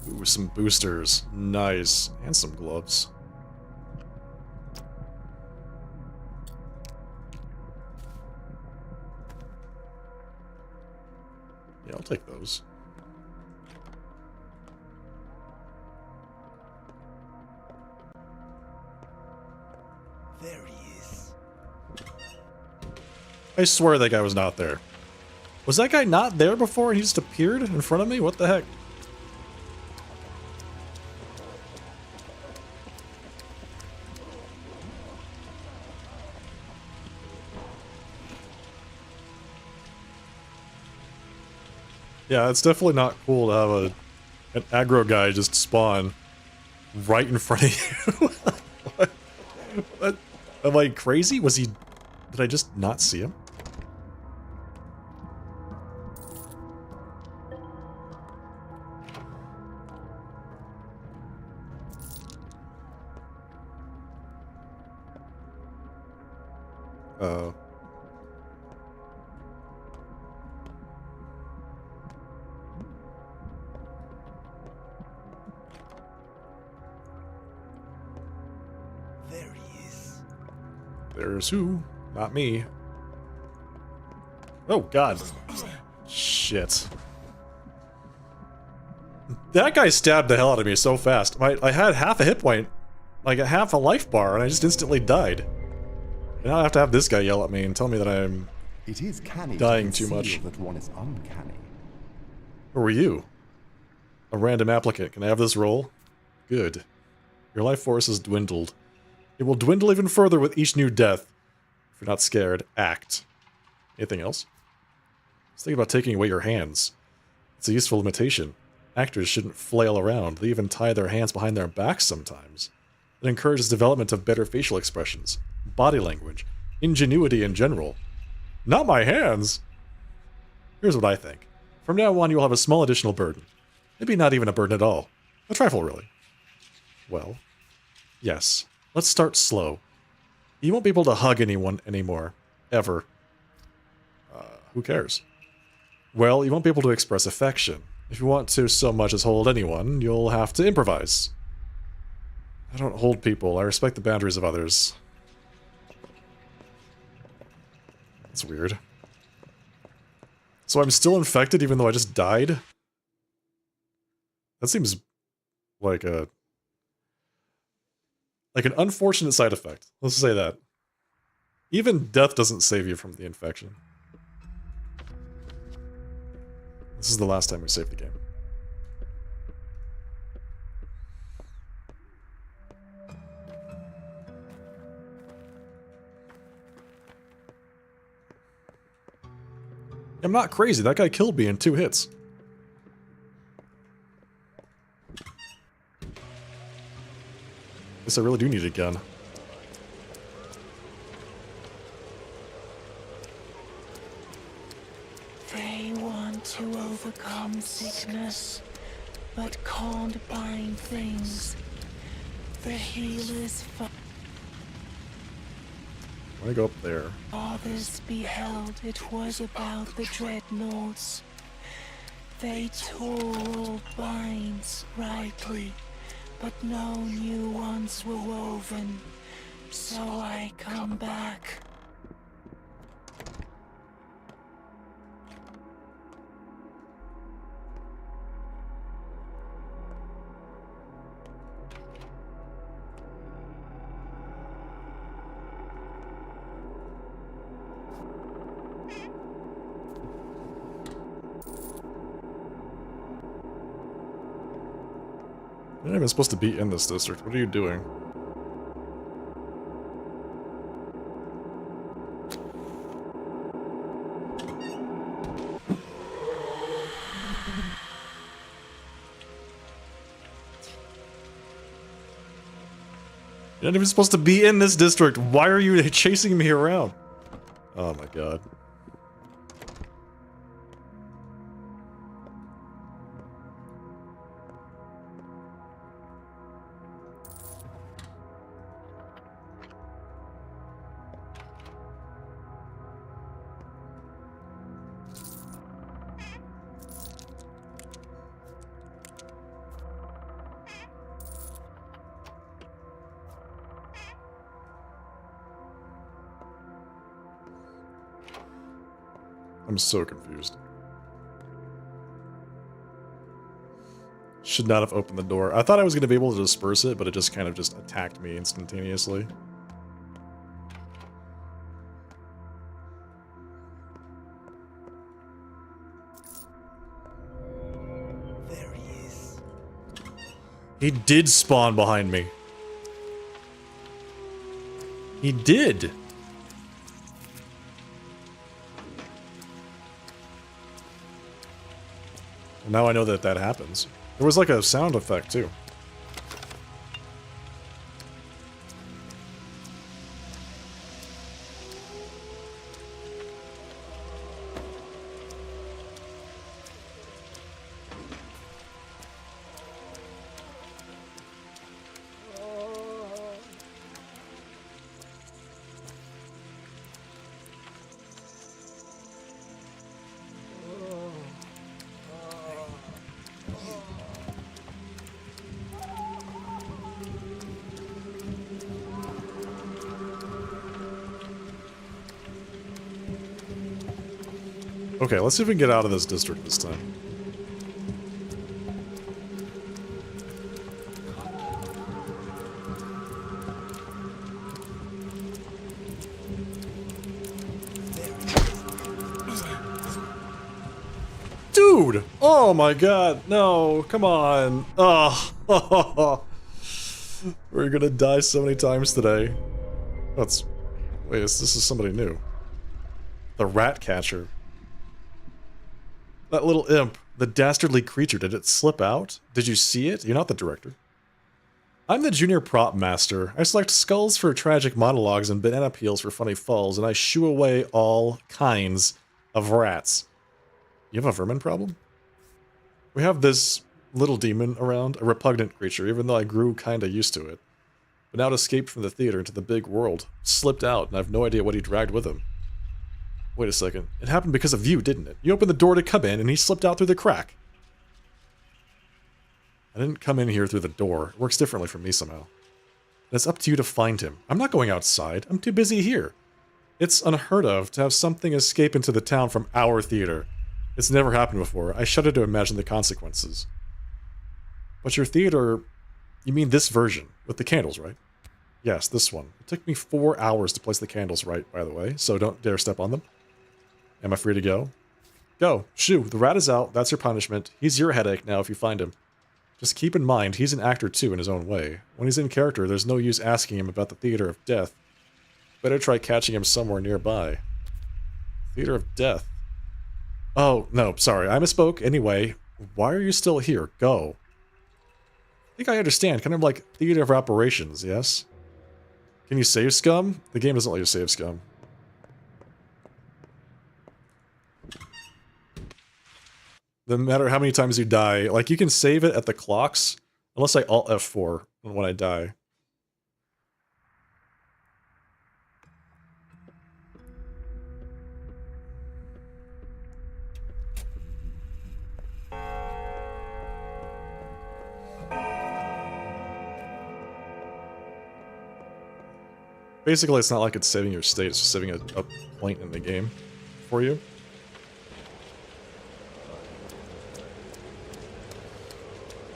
Speaker 1: Ooh, some boosters. Nice. And some gloves. Yeah, I'll take those.
Speaker 16: There he is.
Speaker 1: I swear that guy was not there. Was that guy not there before and he just appeared in front of me? What the heck? Yeah, it's definitely not cool to have an aggro guy just spawn right in front of you. What? Am I crazy? Was he... Did I just not see him? Uh...
Speaker 16: There he is.
Speaker 1: There's who? Not me. Oh, God. Shit. That guy stabbed the hell out of me so fast. I had half a hit point, like a half a life bar, and I just instantly died. And now I have to have this guy yell at me and tell me that I'm
Speaker 17: it is canny
Speaker 1: dying
Speaker 17: to
Speaker 1: too much.
Speaker 17: conceal that one is uncanny.
Speaker 1: Who are you? A random applicant. Can I have this role? Good. Your life force has dwindled. It will dwindle even further with each new death. If you're not scared, act. Anything else? Let's think about taking away your hands. It's a useful limitation. Actors shouldn't flail around. They even tie their hands behind their backs sometimes. It encourages development of better facial expressions, body language, ingenuity in general. Not my hands! Here's what I think. From now on, you will have a small additional burden. Maybe not even a burden at all. A trifle, really. Well, yes. Let's start slow. You won't be able to hug anyone anymore. Ever. Who cares? Well, you won't be able to express affection. If you want to so much as hold anyone, you'll have to improvise. I don't hold people. I respect the boundaries of others. That's weird. So I'm still infected even though I just died? That seems like an unfortunate side effect. Let's say that. Even death doesn't save you from the infection. This is the last time we save the game. I'm not crazy. That guy killed me in 2 hits. Guess I really do need a gun.
Speaker 16: They want to overcome sickness, but can't bind things. The healers
Speaker 1: I go up there.
Speaker 16: fathers beheld it was about the dreadnoughts. They tore all binds rightly, but no new ones were woven. So I come back.
Speaker 1: You're not even supposed to be in this district. What are you doing? You're not even supposed to be in this district. Why are you chasing me around? Oh my god. I'm so confused. Should not have opened the door. I thought I was going to be able to disperse it, but it just kind of just attacked me instantaneously.
Speaker 16: There he is.
Speaker 1: He did spawn behind me. He did. Now I know that that happens. There was like a sound effect too. Okay, let's see if we can get out of this district this time. Dude! Dude! Oh my god, no, come on. Oh, we're gonna die so many times today. Wait, this is somebody new. The rat catcher. That little imp, the dastardly creature, did it slip out? Did you see it? You're not the director. I'm the junior prop master. I select skulls for tragic monologues and banana peels for funny falls, and I shoo away all kinds of rats. You have a vermin problem? We have this little demon around, a repugnant creature, even though I grew kinda used to it. But now it escaped from the theater into the big world, slipped out, and I have no idea what he dragged with him. Wait a second. It happened because of you, didn't it? You opened the door to come in, and he slipped out through the crack. I didn't come in here through the door. It works differently for me somehow. And it's up to you to find him. I'm not going outside. I'm too busy here. It's unheard of to have something escape into the town from our theater. It's never happened before. I shudder to imagine the consequences. But your theater... You mean this version, with the candles, right? Yes, this one. It took me 4 hours to place the candles right, by the way, so don't dare step on them. Am I free to go? Go. Shoo, the rat is out. That's your punishment. He's your headache now if you find him. Just keep in mind, he's an actor too in his own way. When he's in character, there's no use asking him about the Theater of Death. Better try catching him somewhere nearby. Theater of Death. Oh, no, sorry, I misspoke. Anyway, why are you still here? Go. I think I understand. Kind of like Theater of Operations, yes? Can you save scum? The game doesn't let you save scum. No matter how many times you die, like, you can save it at the clocks, unless I Alt F4 when I die. Basically, it's not like it's saving your state, it's just saving a point in the game for you.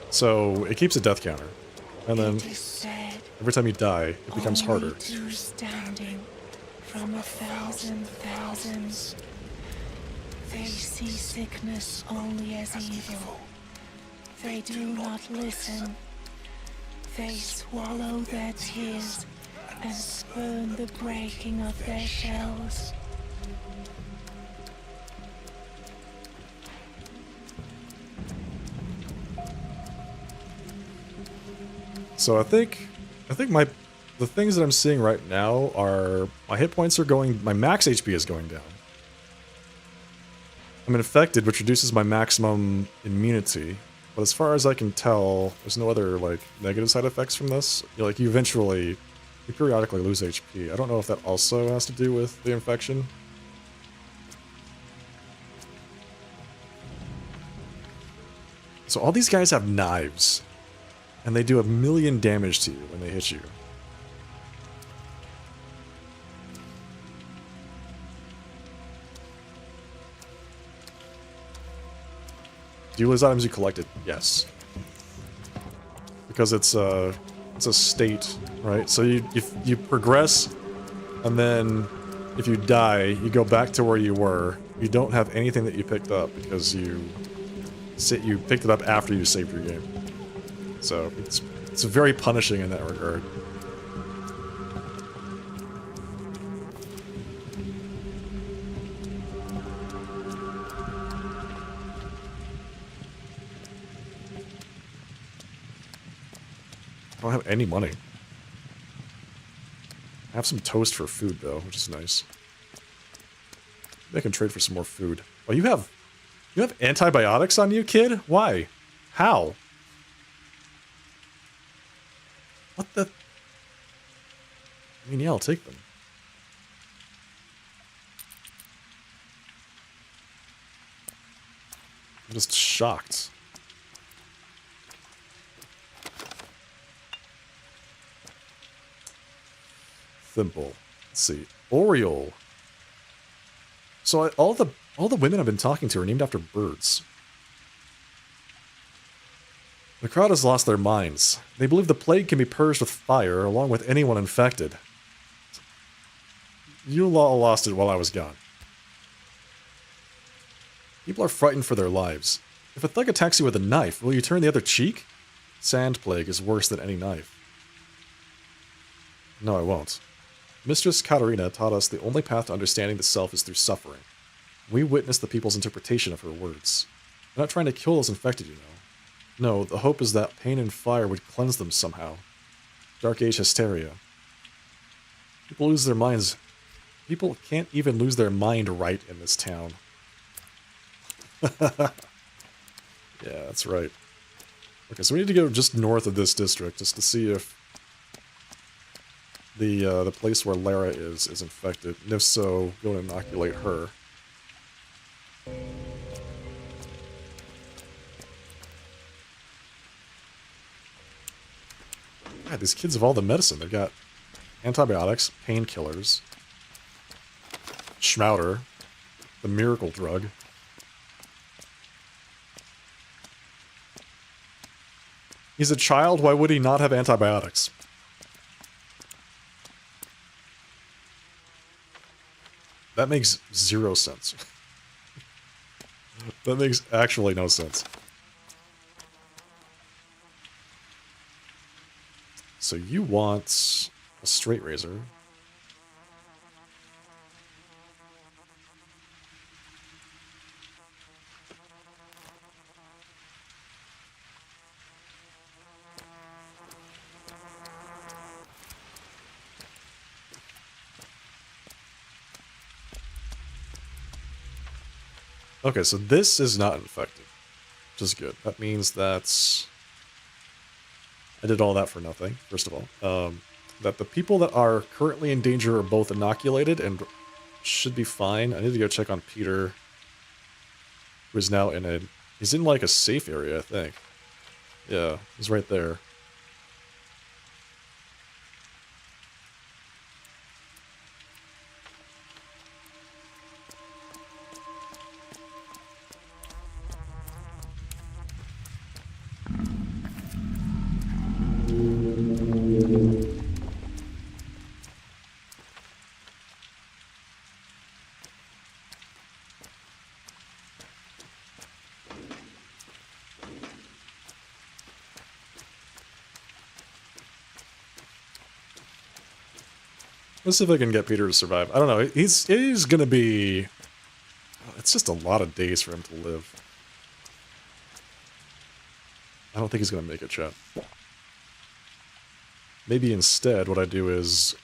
Speaker 1: So, it keeps a death counter. And then, every time you die, it becomes harder.
Speaker 16: Two standing from 1,000 thousands. They see sickness only as evil. They do not listen. They swallow their tears and spurn the breaking of their shells.
Speaker 1: So I think the things that I'm seeing right now are my hit points are going, my max HP is going down. I'm infected, which reduces my maximum immunity, but as far as I can tell, there's no other like negative side effects from this. You periodically lose HP. I don't know if that also has to do with the infection. So all these guys have knives. And they do 1,000,000 damage to you when they hit you. Do you lose items you collected? Yes. Because it's a state, right? So you progress, and then if you die, you go back to where you were. You don't have anything that you picked up because you picked it up after you saved your game. So, it's very punishing in that regard. I don't have any money. I have some toast for food, though, which is nice. Maybe I can trade for some more food. Oh, you have antibiotics on you, kid? Why? How? What the? I mean, yeah, I'll take them. I'm just shocked. Thimble. Let's see. Oriole. So all the women I've been talking to are named after birds. The crowd has lost their minds. They believe the plague can be purged with fire, along with anyone infected. You all lost it while I was gone. People are frightened for their lives. If a thug attacks you with a knife, will you turn the other cheek? Sand plague is worse than any knife. No, I won't. Mistress Katarina taught us the only path to understanding the self is through suffering. We witness the people's interpretation of her words. They're not trying to kill those infected, you know. No, the hope is that pain and fire would cleanse them somehow. Dark Age hysteria. People lose their minds. People can't even lose their mind right in this town. Yeah, that's right. Okay, so we need to go just north of this district just to see if the place where Lara is infected. And if so, go and inoculate her. God, these kids have all the medicine. They've got antibiotics, painkillers, Schmouter, the miracle drug. He's a child, why would he not have antibiotics? That makes zero sense. That makes actually no sense. So you want a straight razor. Okay, so this is not infected, which is good. That means that I did all that for nothing, first of all. That the people that are currently in danger are both inoculated and should be fine. I need to go check on Peter, who is now in a... He's in, like, a safe area, I think. Yeah, he's right there. Let's see if I can get Peter to survive. I don't know. He's gonna be... It's just a lot of days for him to live. I don't think he's gonna make it, chat. Maybe instead what I do is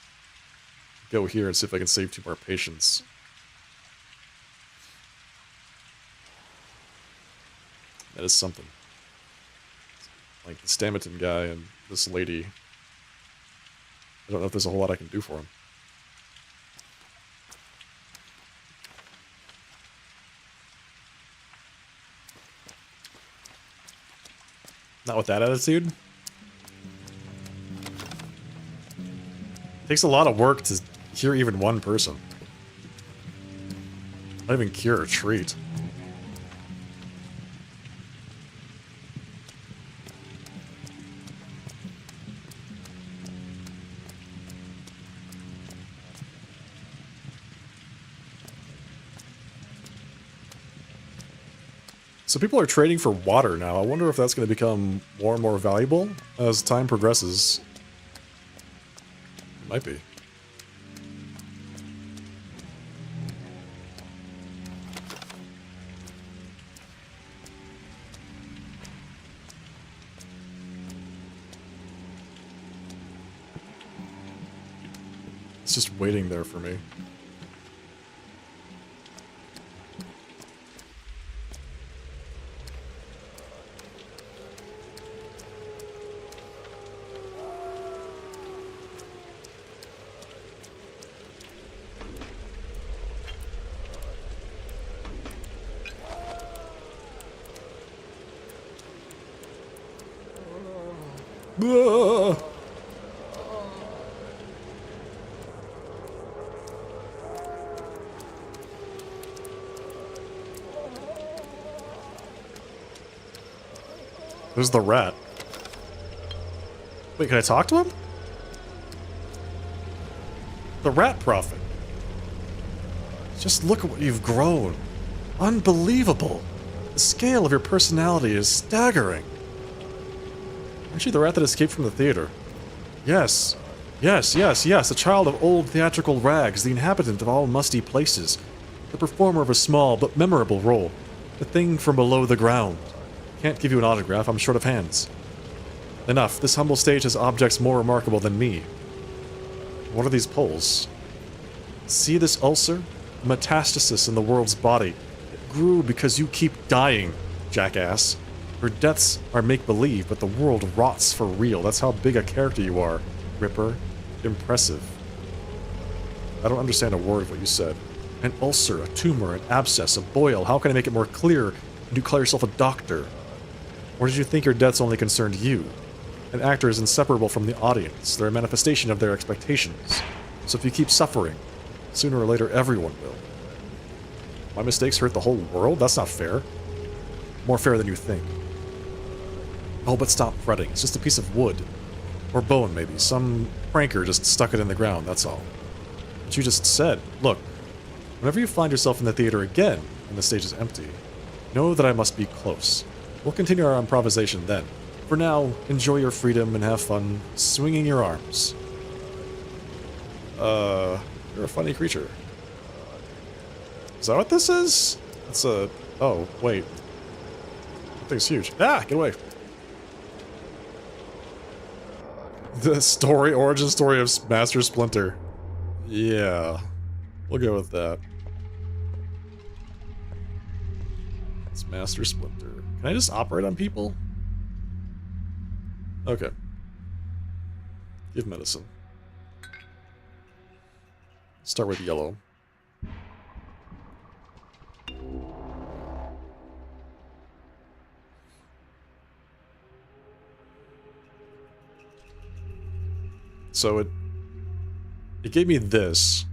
Speaker 1: go here and see if I can save 2 more patients. That is something. Like the Stamaton guy and this lady. I don't know if there's a whole lot I can do for him. Not with that attitude. Takes a lot of work to cure even one person. Not even cure or treat. So people are trading for water now. I wonder if that's going to become more and more valuable as time progresses. It might be. It's just waiting there for me. There's the rat. Wait, can I talk to him? The rat prophet. Just look at what you've grown. Unbelievable! The scale of your personality is staggering. Aren't you the rat that escaped from the theater? Yes. Yes, a child of old theatrical rags, the inhabitant of all musty places, the performer of a small but memorable role, the thing from below the ground. Can't give you an autograph, I'm short of hands. Enough, this humble stage has objects more remarkable than me. What are these poles? See this ulcer? A metastasis in the world's body. It grew because you keep dying, jackass. Your deaths are make-believe, but the world rots for real. That's how big a character you are, Ripper. Impressive. I don't understand a word of what you said. An ulcer, a tumor, an abscess, a boil. How can I make it more clear? And you call yourself a doctor? Or did you think your deaths only concerned you? An actor is inseparable from the audience. They're a manifestation of their expectations. So if you keep suffering, sooner or later everyone will. My mistakes hurt the whole world? That's not fair. More fair than you think. Oh, but stop fretting. It's just a piece of wood. Or bone, maybe. Some pranker just stuck it in the ground, that's all. But you just said, look, whenever you find yourself in the theater again, and the stage is empty, know that I must be close. We'll continue our improvisation then. For now, enjoy your freedom and have fun swinging your arms. You're a funny creature. Is that what this is? It's a... Oh, wait. That thing's huge. Ah, get away. The origin story of Master Splinter. Yeah. We'll go with that. It's Master Splinter. Can I just operate on people? Okay. Give medicine. Start with yellow. So it gave me this,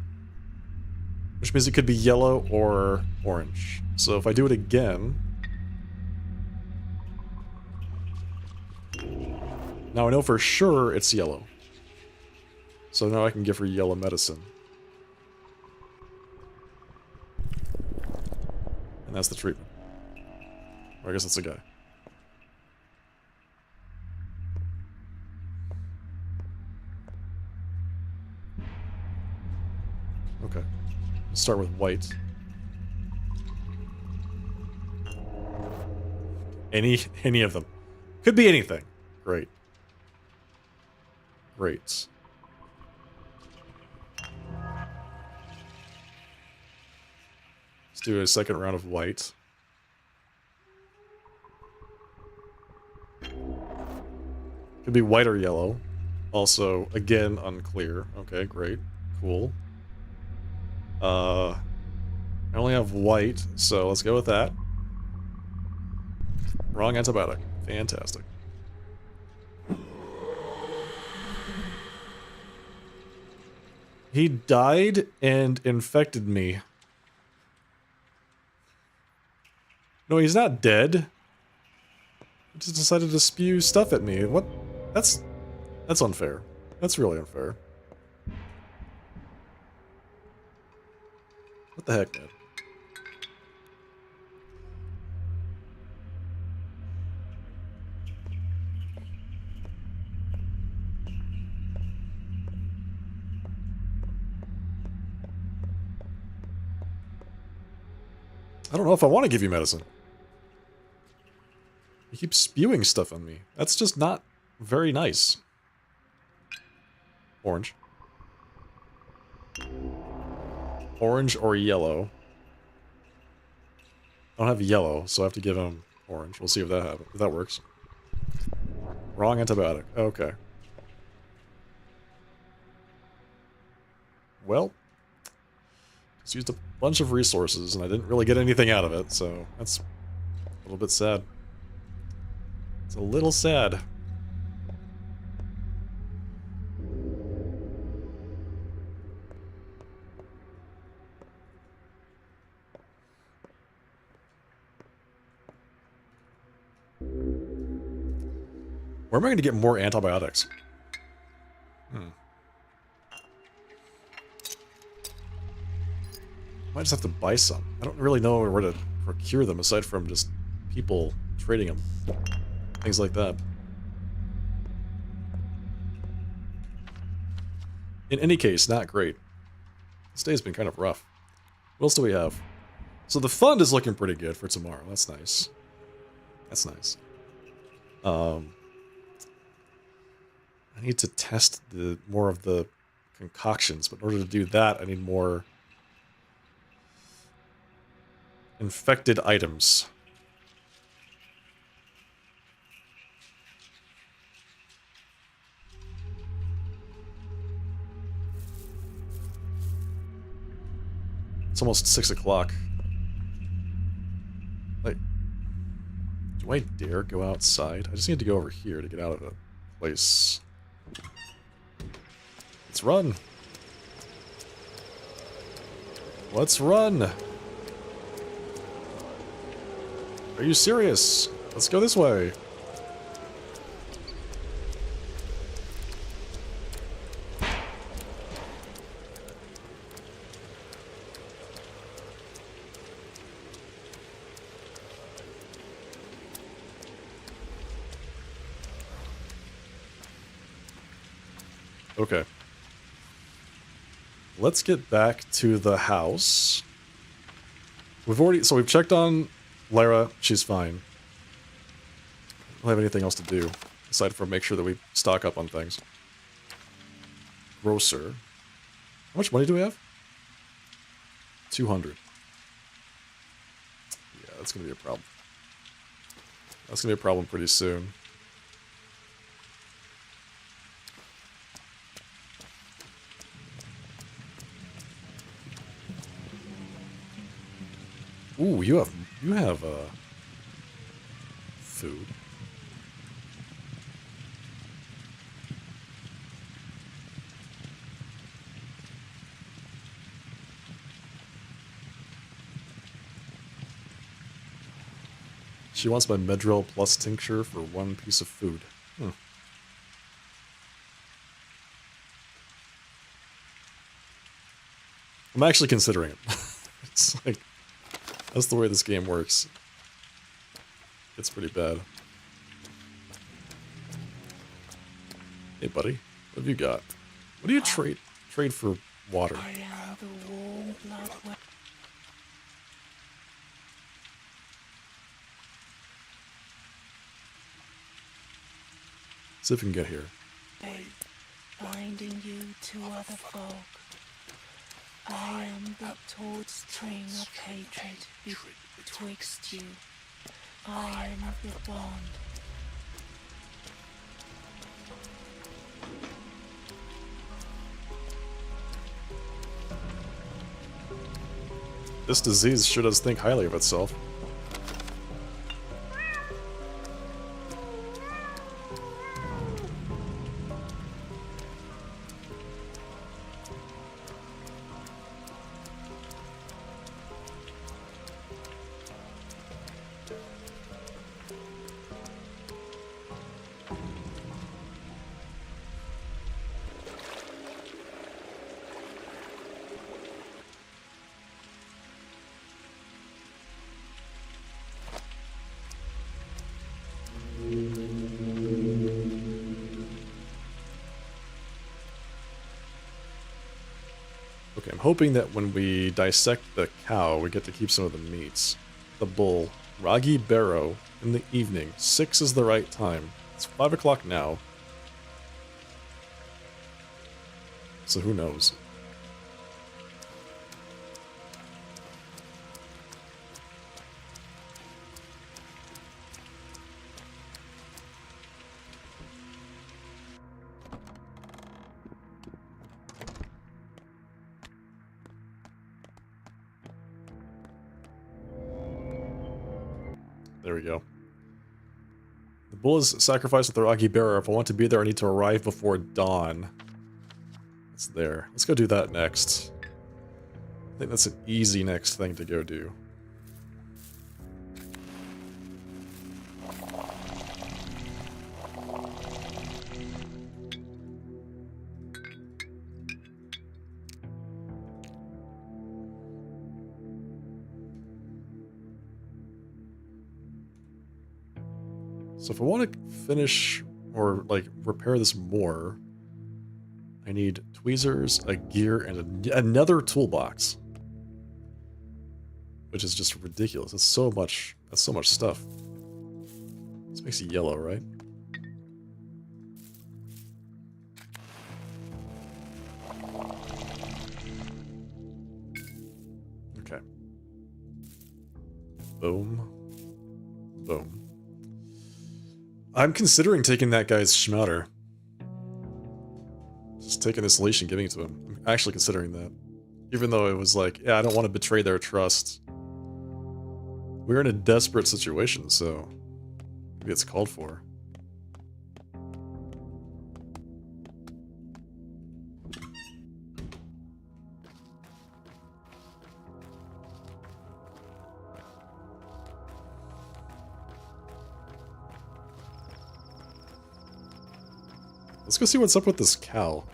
Speaker 1: which means it could be yellow or orange. So if I do it again, now I know for sure it's yellow. So now I can give her yellow medicine. And that's the treatment. Or I guess that's a guy. Okay. Let's start with white. Any of them. Could be anything. Great. Great. Let's do a second round of white. Could be white or yellow. Also, again, unclear. Okay, great. Cool. I only have white, so let's go with that. Wrong antibiotic. Fantastic. He died and infected me. No, he's not dead. He just decided to spew stuff at me. What? That's unfair. That's really unfair. What the heck, man? I don't know if I want to give you medicine. You keep spewing stuff on me. That's just not very nice. Orange. Orange or yellow. I don't have yellow, so I have to give him orange. We'll see if that happens. If that works. Wrong antibiotic. Okay. Well, just used a bunch of resources, and I didn't really get anything out of it, so that's a little bit sad. It's a little sad. Where am I going to get more antibiotics? Might just have to buy some. I don't really know where to procure them aside from just people trading them. Things like that. In any case, not great. This day's been kind of rough. What else do we have? So the fund is looking pretty good for tomorrow. That's nice. That's nice. I need to test more of the concoctions, but in order to do that, I need more infected items. It's almost 6 o'clock. Like, do I dare go outside? I just need to go over here to get out of the place. Let's run. Let's run. Are you serious? Let's go this way. Okay. Let's get back to the house. We've checked on Lara, she's fine. Don't have anything else to do, aside from make sure that we stock up on things. Grocer. How much money do we have? 200. Yeah, that's gonna be a problem. That's gonna be a problem pretty soon. Ooh, you have food. She wants my Medril plus tincture for 1 piece of food. I'm actually considering it. It's like, that's the way this game works. It's pretty bad. Hey, buddy. What have you got? What do you trade for water? See if we can get here.
Speaker 16: Binding you to other folk. I am the taut string of hatred betwixt you. I am the bond.
Speaker 1: This disease sure does think highly of itself. Okay, I'm hoping that when we dissect the cow, we get to keep some of the meats. The bull, Ragi Barrow, in the evening. 6 is the right time. It's 5 o'clock now. So who knows? There we go. The bull is sacrificed with the Ragi Bearer. If I want to be there, I need to arrive before dawn. It's there. Let's go do that next. I think that's an easy next thing to go do. So if I want to finish or like repair this more, I need tweezers, a gear, and another toolbox. Which is just ridiculous. That's so much stuff. This makes it yellow, right? Okay. Boom. Boom. I'm considering taking that guy's schmouter. Just taking this leash and giving it to him. I'm actually considering that. Even though it was like, yeah, I don't want to betray their trust. We're in a desperate situation, so maybe it's called for. Let's go see what's up with this cow.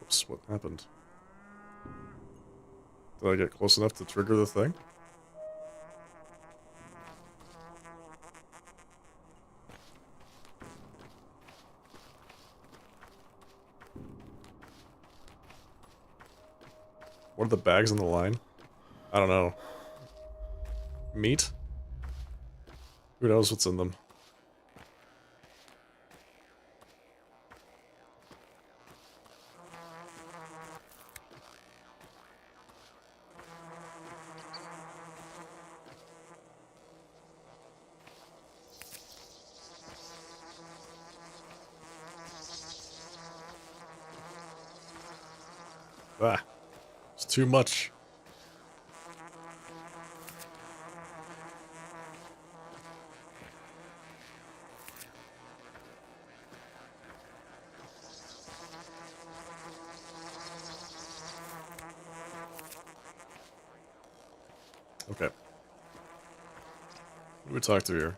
Speaker 1: Oops, what happened? Did I get close enough to trigger the thing? What are the bags on the line? I don't know. Meat? Who knows what's in them? Ah, it's too much. Okay. Who do we talk to here?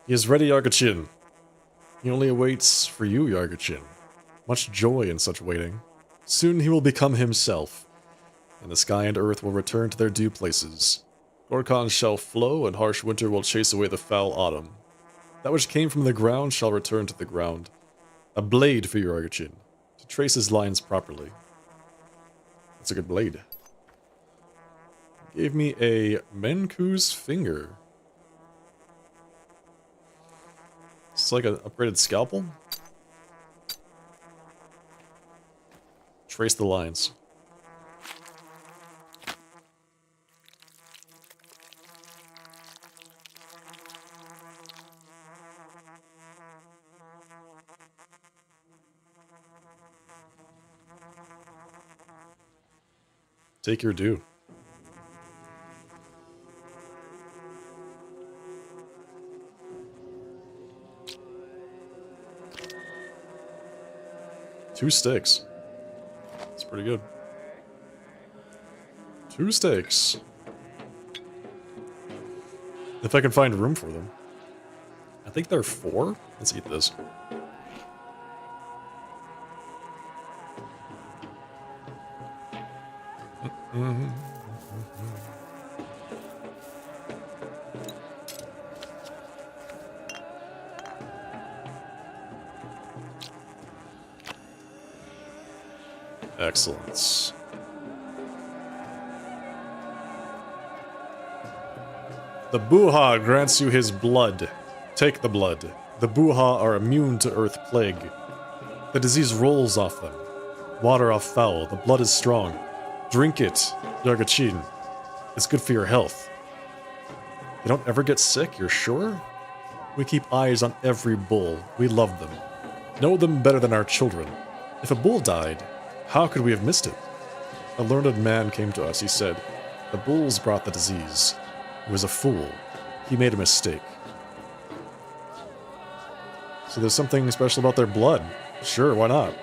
Speaker 1: He is ready, Yargachin. He only awaits for you, Yargachin. Much joy in such waiting. Soon he will become himself, and the sky and earth will return to their due places. Gorkon shall flow, and harsh winter will chase away the foul autumn. That which came from the ground shall return to the ground. A blade for your Yargachin, to trace his lines properly. That's a good blade. Gave me a Menku's finger. It's like an upgraded scalpel. Trace the lines. Take your due. Two sticks. That's pretty good. 2 steaks. If I can find room for them. I think there are 4. Let's eat this. Excellent. The Buha grants you his blood. Take the blood. The Buha are immune to earth plague. The disease rolls off them. Water off foul. The blood is strong. Drink it, Yargachin. It's good for your health. You don't ever get sick, you're sure? We keep eyes on every bull. We love them. Know them better than our children. If a bull died, how could we have missed it? A learned man came to us. He said, the bulls brought the disease. He was a fool. He made a mistake. So there's something special about their blood. Sure, why not?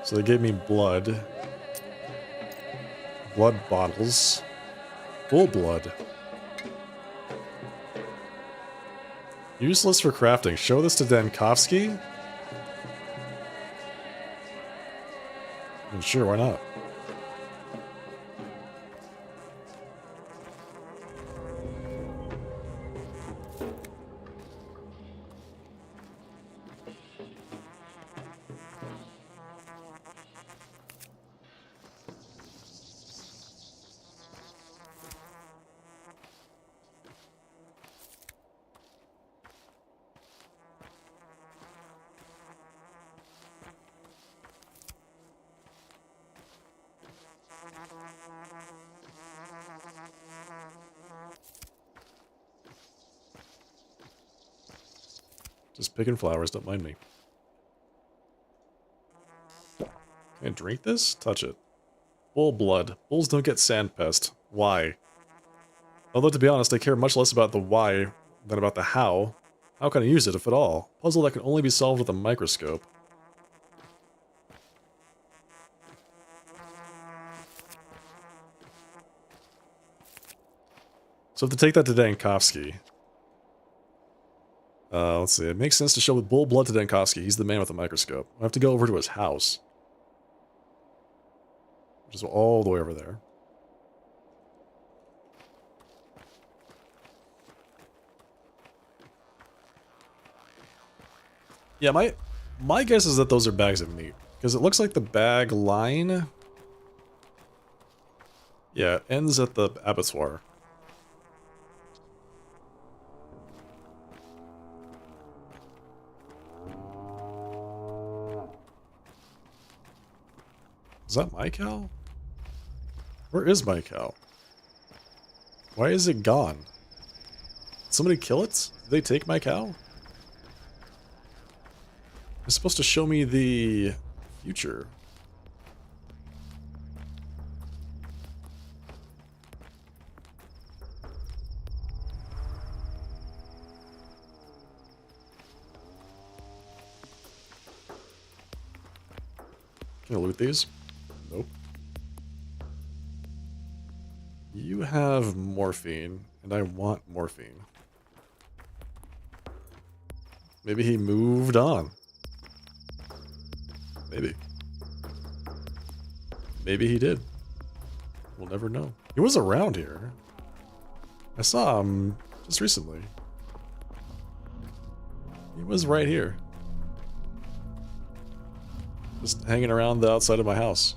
Speaker 1: So they gave me blood. Blood bottles. Bull blood. Useless for crafting. Show this to Dankovsky? Sure, why not? Just picking flowers, don't mind me. Can I drink this? Touch it. Bull blood. Bulls don't get sand pest. Why? Although, to be honest, I care much less about the why than about the how. How can I use it, if at all? Puzzle that can only be solved with a microscope. So I have to take that to Dankovsky. Let's see. It makes sense to show with bull blood to Dankovsky. He's the man with the microscope. I have to go over to his house. Which is all the way over there. Yeah, my guess is that those are bags of meat. Because it looks like the bag line... Yeah, ends at the abattoir. Is that my cow? Where is my cow? Why is it gone? Did somebody kill it? Did they take my cow? It's supposed to show me the future. Can I loot these? Nope. You have morphine, and I want morphine. Maybe he moved on. Maybe. Maybe he did. We'll never know. He was around here. I saw him just recently. He was right here. Just hanging around the outside of my house.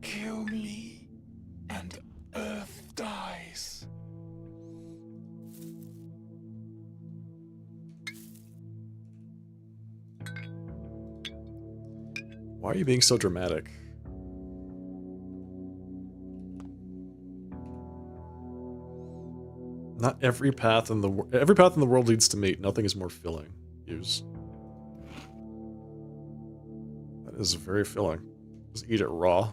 Speaker 16: Kill me, and Earth dies.
Speaker 1: Why are you being so dramatic? Not every path in the world leads to meat. Nothing is more filling. Use. That is very filling. Just eat it raw.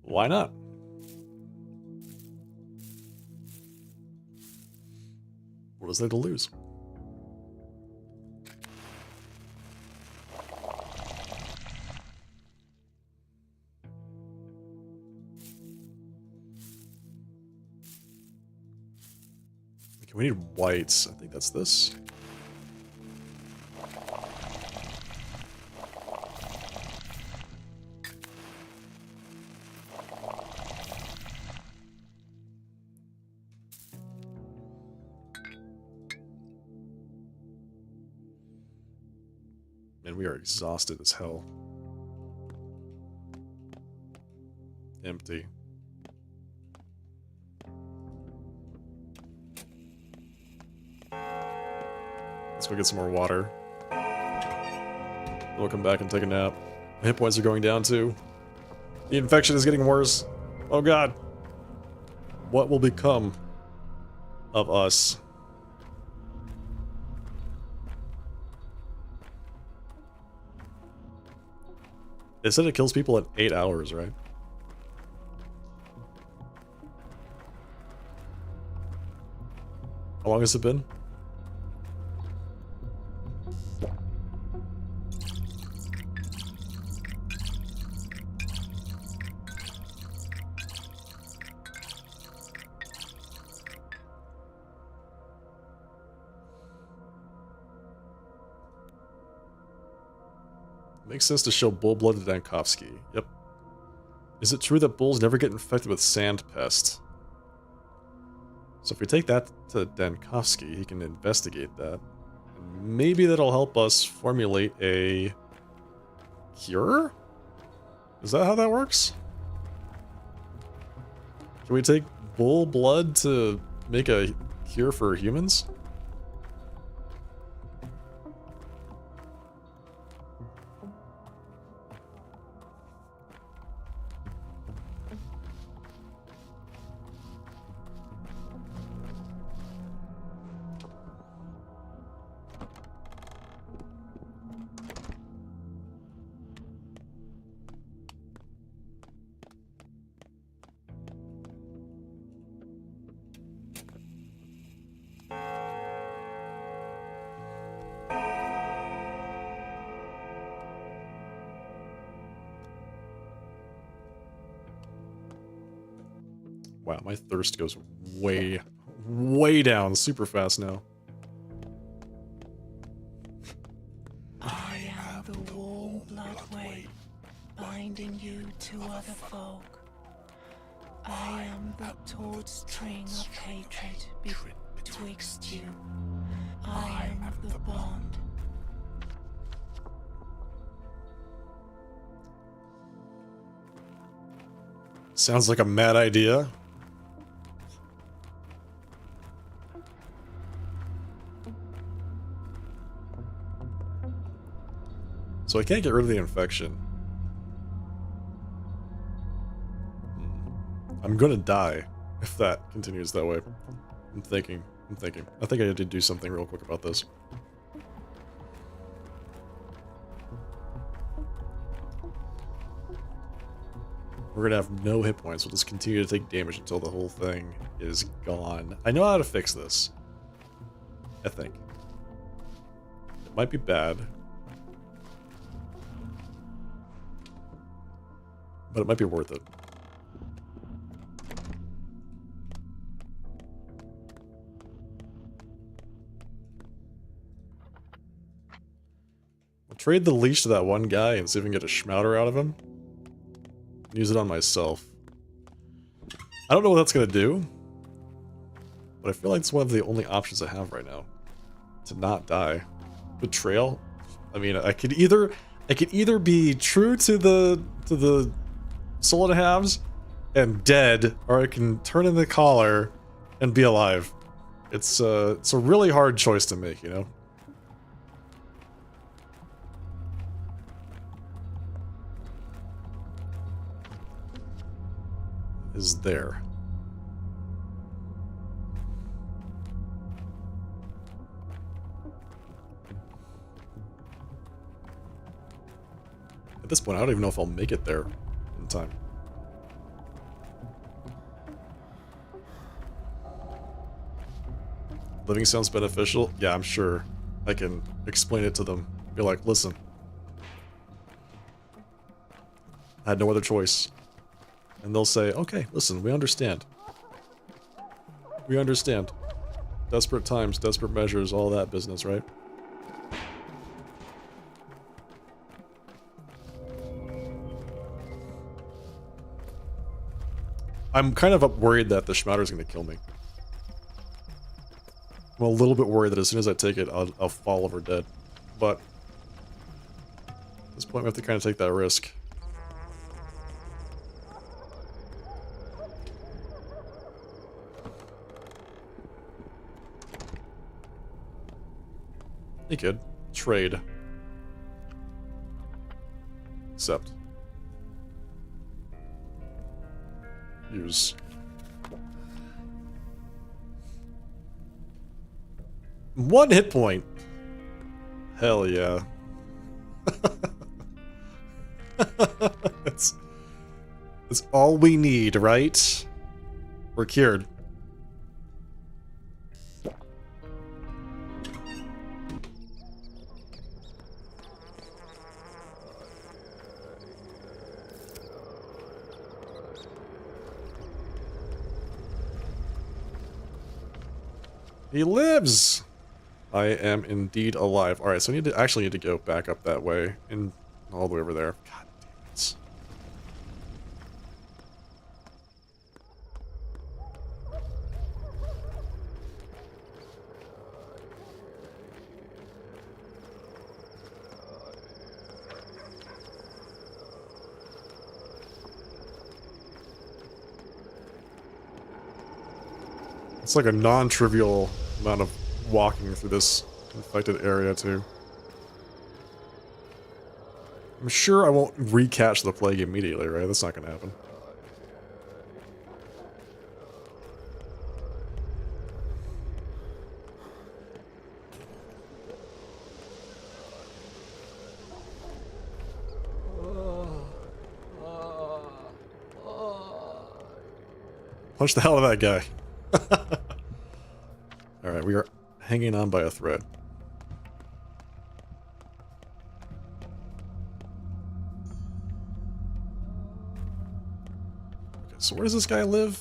Speaker 1: Why not? What is there to lose? Okay, we need whites. I think that's this. And we are exhausted as hell. Empty. go get some more water. We'll come back and take a nap. My hit points are going down too. The infection is getting worse. Oh god. What will become of us? It said it kills people in 8 hours, right? How long has it been? Makes sense to show bull blood to Dankovsky. Yep. Is it true that bulls never get infected with sand pest? So if we take that to Dankovsky, he can investigate that. And maybe that'll help us formulate a cure? Is that how that works? Can we take bull blood to make a cure for humans? Wow, my thirst goes way, way down super fast now.
Speaker 16: I am the warm blood weight, binding you to other folk. I am the taut string of hatred betwixt you. I am the bond.
Speaker 1: Sounds like a mad idea. So I can't get rid of the infection. I'm gonna die if that continues that way. I'm thinking. I think I need to do something real quick about this. We're gonna have no hit points. We'll just continue to take damage until the whole thing is gone. I know how to fix this. I think. It might be bad. But it might be worth it. I'll trade the leash to that one guy and see if we can get a schmouter out of him. Use it on myself. I don't know what that's gonna do, but I feel like it's one of the only options I have right now to not die. Betrayal? I mean, I could either be true to the soul and halves and dead, or I can turn in the collar and be alive. It's a really hard choice to make, you know? Is there. At this point, I don't even know if I'll make it there in time. Living sounds beneficial? Yeah, I'm sure. I can explain it to them. Be like, listen. I had no other choice. And they'll say, okay, listen, we understand. We understand. Desperate times, desperate measures, all that business, right? I'm kind of worried that the Schmouter's gonna kill me. I'm a little bit worried that as soon as I take it, I'll fall over dead. But at this point, we have to kind of take that risk. He could. Trade. Accept. Use. One hit point. Hell yeah. That's all we need, right? We're cured. He lives! I am indeed alive. Alright, so I actually need to go back up that way and all the way over there. God damn it. It's like a non-trivial amount of walking through this infected area, too. I'm sure I won't recatch the plague immediately, right? That's not gonna happen. Punch the hell out of that guy. Alright, we are hanging on by a thread. Okay, so where does this guy live?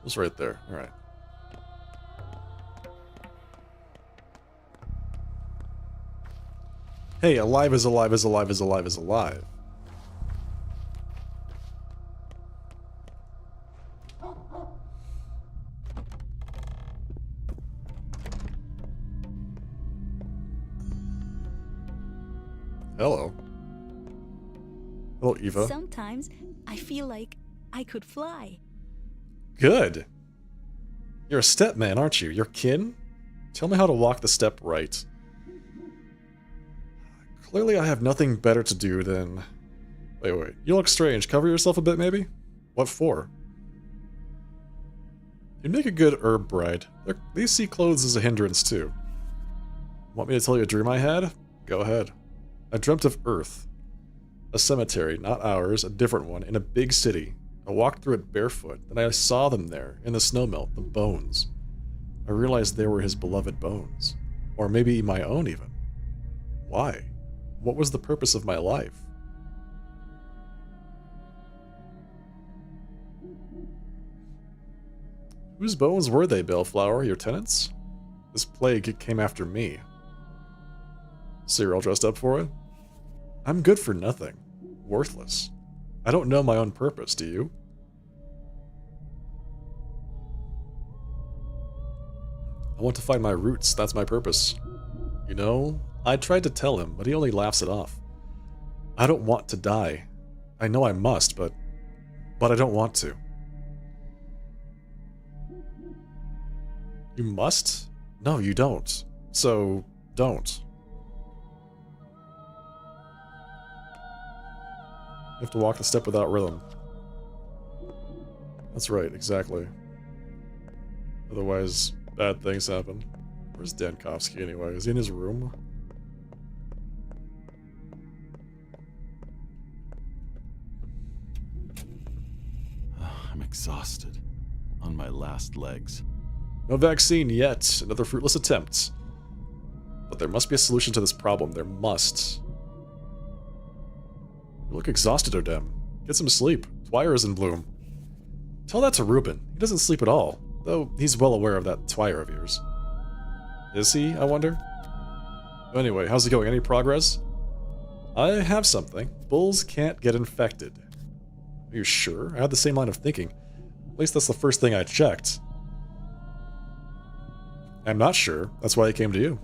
Speaker 1: It's right there. Alright. Hey, alive is alive is alive is alive is alive. Hello. Hello, Eva.
Speaker 12: Sometimes I feel like I could fly.
Speaker 1: Good. You're a step man, aren't you? You're kin? Tell me how to walk the step right. Clearly I have nothing better to do than... Wait. You look strange. Cover yourself a bit, maybe? What for? You'd make a good herb bride. These see clothes as a hindrance, too. Want me to tell you a dream I had? Go ahead. I dreamt of Earth. A cemetery, not ours, a different one, in a big city. I walked through it barefoot, and I saw them there, in the snowmelt, the bones. I realized they were his beloved bones. Or maybe my own, even. Why? What was the purpose of my life? Whose bones were they, Bellflower? Your tenants? This plague came after me. So you're all dressed up for it? I'm good for nothing. Worthless. I don't know my own purpose, do you? I want to find my roots, that's my purpose. You know, I tried to tell him, but he only laughs it off. I don't want to die. I know I must, but I don't want to. You must? No, you don't. So, don't. You have to walk the step without rhythm. That's right, exactly. Otherwise, bad things happen. Where's Dankovsky anyway? Is he in his room?
Speaker 15: I'm exhausted. On my last legs.
Speaker 1: No vaccine yet. Another fruitless attempt. But there must be a solution to this problem. There must. You look exhausted, Odem. Get some sleep. Twire is in bloom. Tell that to Ruben. He doesn't sleep at all, though he's well aware of that Twire of yours. Is he, I wonder? Anyway, how's it going? Any progress? I have something. Bulls can't get infected. Are you sure? I had the same line of thinking. At least that's the first thing I checked. I'm not sure. That's why I came to you.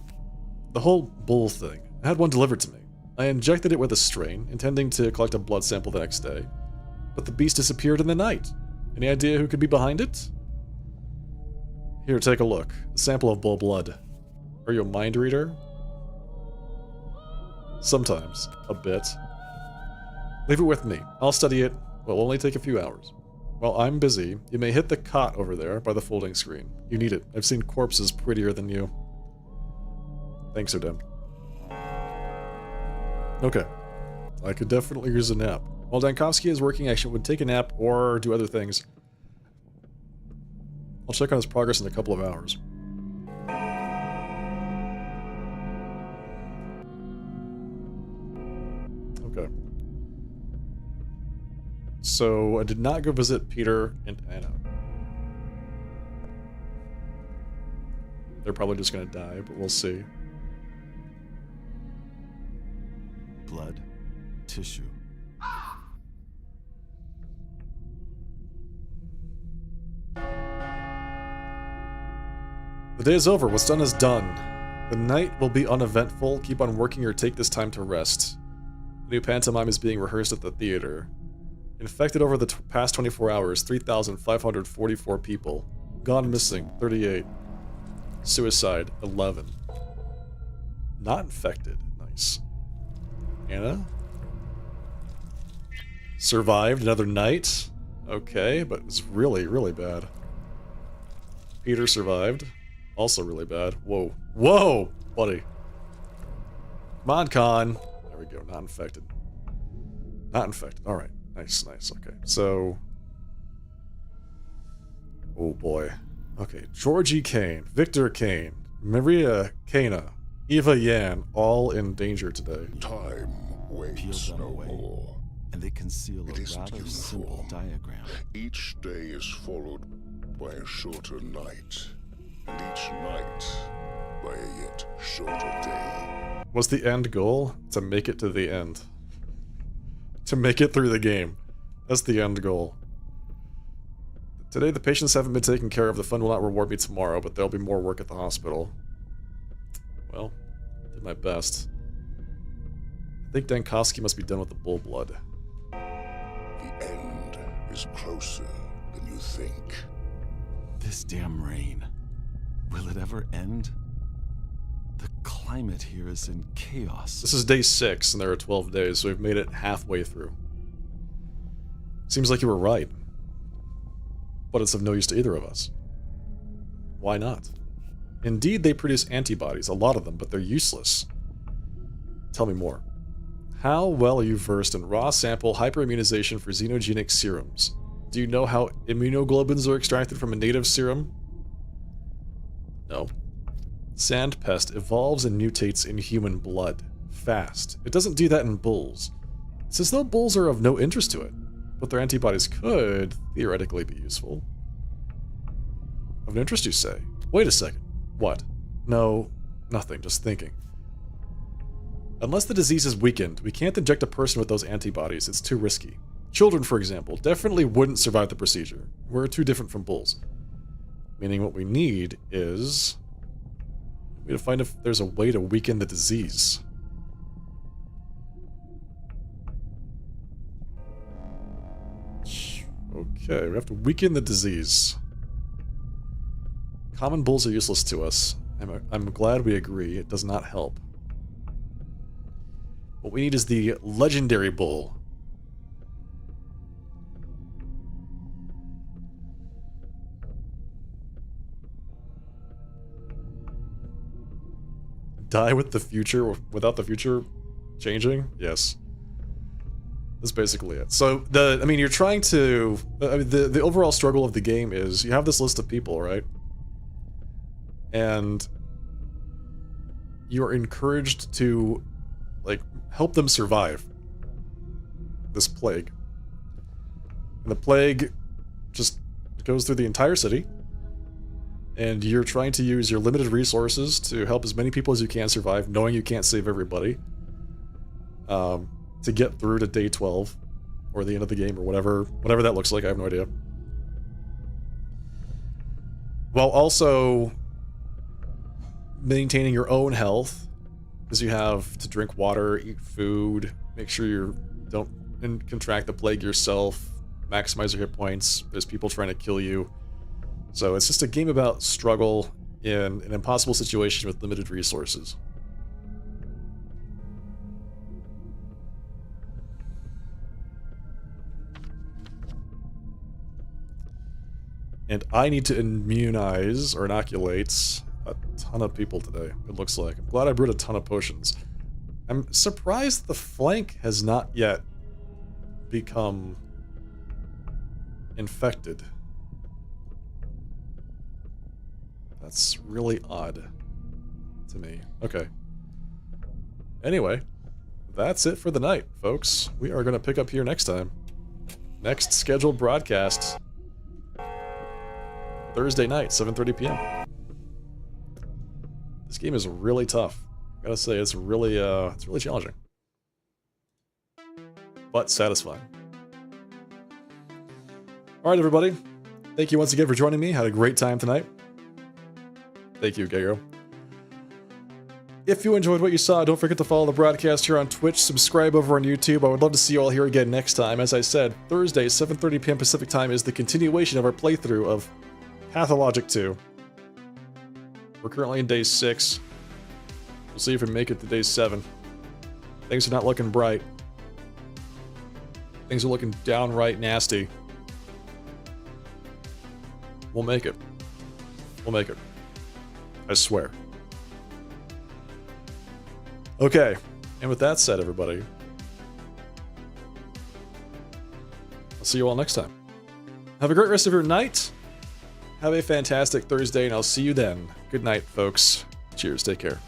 Speaker 1: The whole bull thing. I had one delivered to me. I injected it with a strain, intending to collect a blood sample the next day. But the beast disappeared in the night. Any idea who could be behind it? Here, take a look. A sample of bull blood. Are you a mind reader? Sometimes. A bit. Leave it with me. I'll study it. It'll only take a few hours. While I'm busy, you may hit the cot over there by the folding screen. You need it. I've seen corpses prettier than you. Thanks, Odin. Okay. I could definitely use a nap. While Dankovsky is working, I would take a nap or do other things. I'll check on his progress in a couple of hours. Okay. So, I did not go visit Peter and Anna. They're probably just gonna die, but we'll see.
Speaker 15: Blood, tissue.
Speaker 1: The day is over. What's done is done. The night will be uneventful. Keep on working or take this time to rest. The new pantomime is being rehearsed at the theater. Infected over the past 24 hours, 3,544 people. Gone missing, 38. Suicide, 11. Not infected. Nice. Anna? Survived another night? Okay, but it's really, really bad. Peter survived. Also really bad. Whoa. Whoa, buddy. Come on, Con. There we go. Not infected. Not infected. Alright. Nice, nice. Okay. So... oh, boy. Okay. Georgie Kane. Victor Kane. Maria Kana. Eva Yan. All in danger today.
Speaker 8: Time waits no more.
Speaker 15: And they conceal
Speaker 8: It
Speaker 15: a
Speaker 8: isn't
Speaker 15: rather simple
Speaker 8: uniform.
Speaker 15: diagram.
Speaker 8: Each day is followed by a shorter night, and each night by a yet shorter day.
Speaker 1: What's the end goal? To make it to the end. To make it through the game. That's the end goal. Today the patients haven't been taken care of. The fund will not reward me tomorrow, but there'll be more work at the hospital. Well, did my best. I think Dankovsky must be done with the bull blood.
Speaker 8: The end is closer than you think.
Speaker 15: This damn rain. Will it ever end? The climate here is in chaos.
Speaker 1: This is day 6, and there are 12 days, so we've made it halfway through. Seems like you were right. But it's of no use to either of us. Why not? Indeed, they produce antibodies, a lot of them, but they're useless. Tell me more. How well are you versed in raw sample hyperimmunization for xenogenic serums? Do you know how immunoglobulins are extracted from a native serum? No. Sandpest evolves and mutates in human blood. Fast. It doesn't do that in bulls. It's as though bulls are of no interest to it, but their antibodies could theoretically be useful. Of interest, you say? Wait a second. What? No, nothing, just thinking. Unless the disease is weakened, we can't inject a person with those antibodies. It's too risky. Children, for example, definitely wouldn't survive the procedure. We're too different from bulls. Meaning what we need is... we need to find if there's a way to weaken the disease. Okay, we have to weaken the disease. Common bulls are useless to us. I'm glad we agree. It does not help. What we need is the legendary bull. Die with the future without the future changing? Yes. That's basically it. So, you're trying to... the overall struggle of the game is you have this list of people, right? And you're encouraged to, help them survive this plague. And the plague just goes through the entire city. And you're trying to use your limited resources to help as many people as you can survive, knowing you can't save everybody. To get through to day 12, or the end of the game, or whatever that looks like, I have no idea. While also maintaining your own health, because you have to drink water, eat food, make sure you don't contract the plague yourself, maximize your hit points, there's people trying to kill you. So it's just a game about struggle in an impossible situation with limited resources. And I need to immunize or inoculate a ton of people today, it looks like. I'm glad I brewed a ton of potions. I'm surprised the flank has not yet become infected. That's really odd to me. Okay. Anyway, that's it for the night, folks. We are going to pick up here next time. Next scheduled broadcast, Thursday night, 7:30 p.m. This game is really tough. I gotta say, it's really challenging, but satisfying. All right, everybody. Thank you once again for joining me. Had a great time tonight. Thank you, Gago. If you enjoyed what you saw, don't forget to follow the broadcast here on Twitch, subscribe over on YouTube. I would love to see you all here again next time. As I said, Thursday, 7:30 p.m. Pacific time is the continuation of our playthrough of Pathologic 2. We're currently in day 6. We'll see if we make it to day 7. Things are not looking bright. Things are looking downright nasty. We'll make it. We'll make it. I swear. Okay, and with that said, everybody, I'll see you all next time. Have a great rest of your night. Have a fantastic Thursday, and I'll see you then. Good night, folks. Cheers. Take care.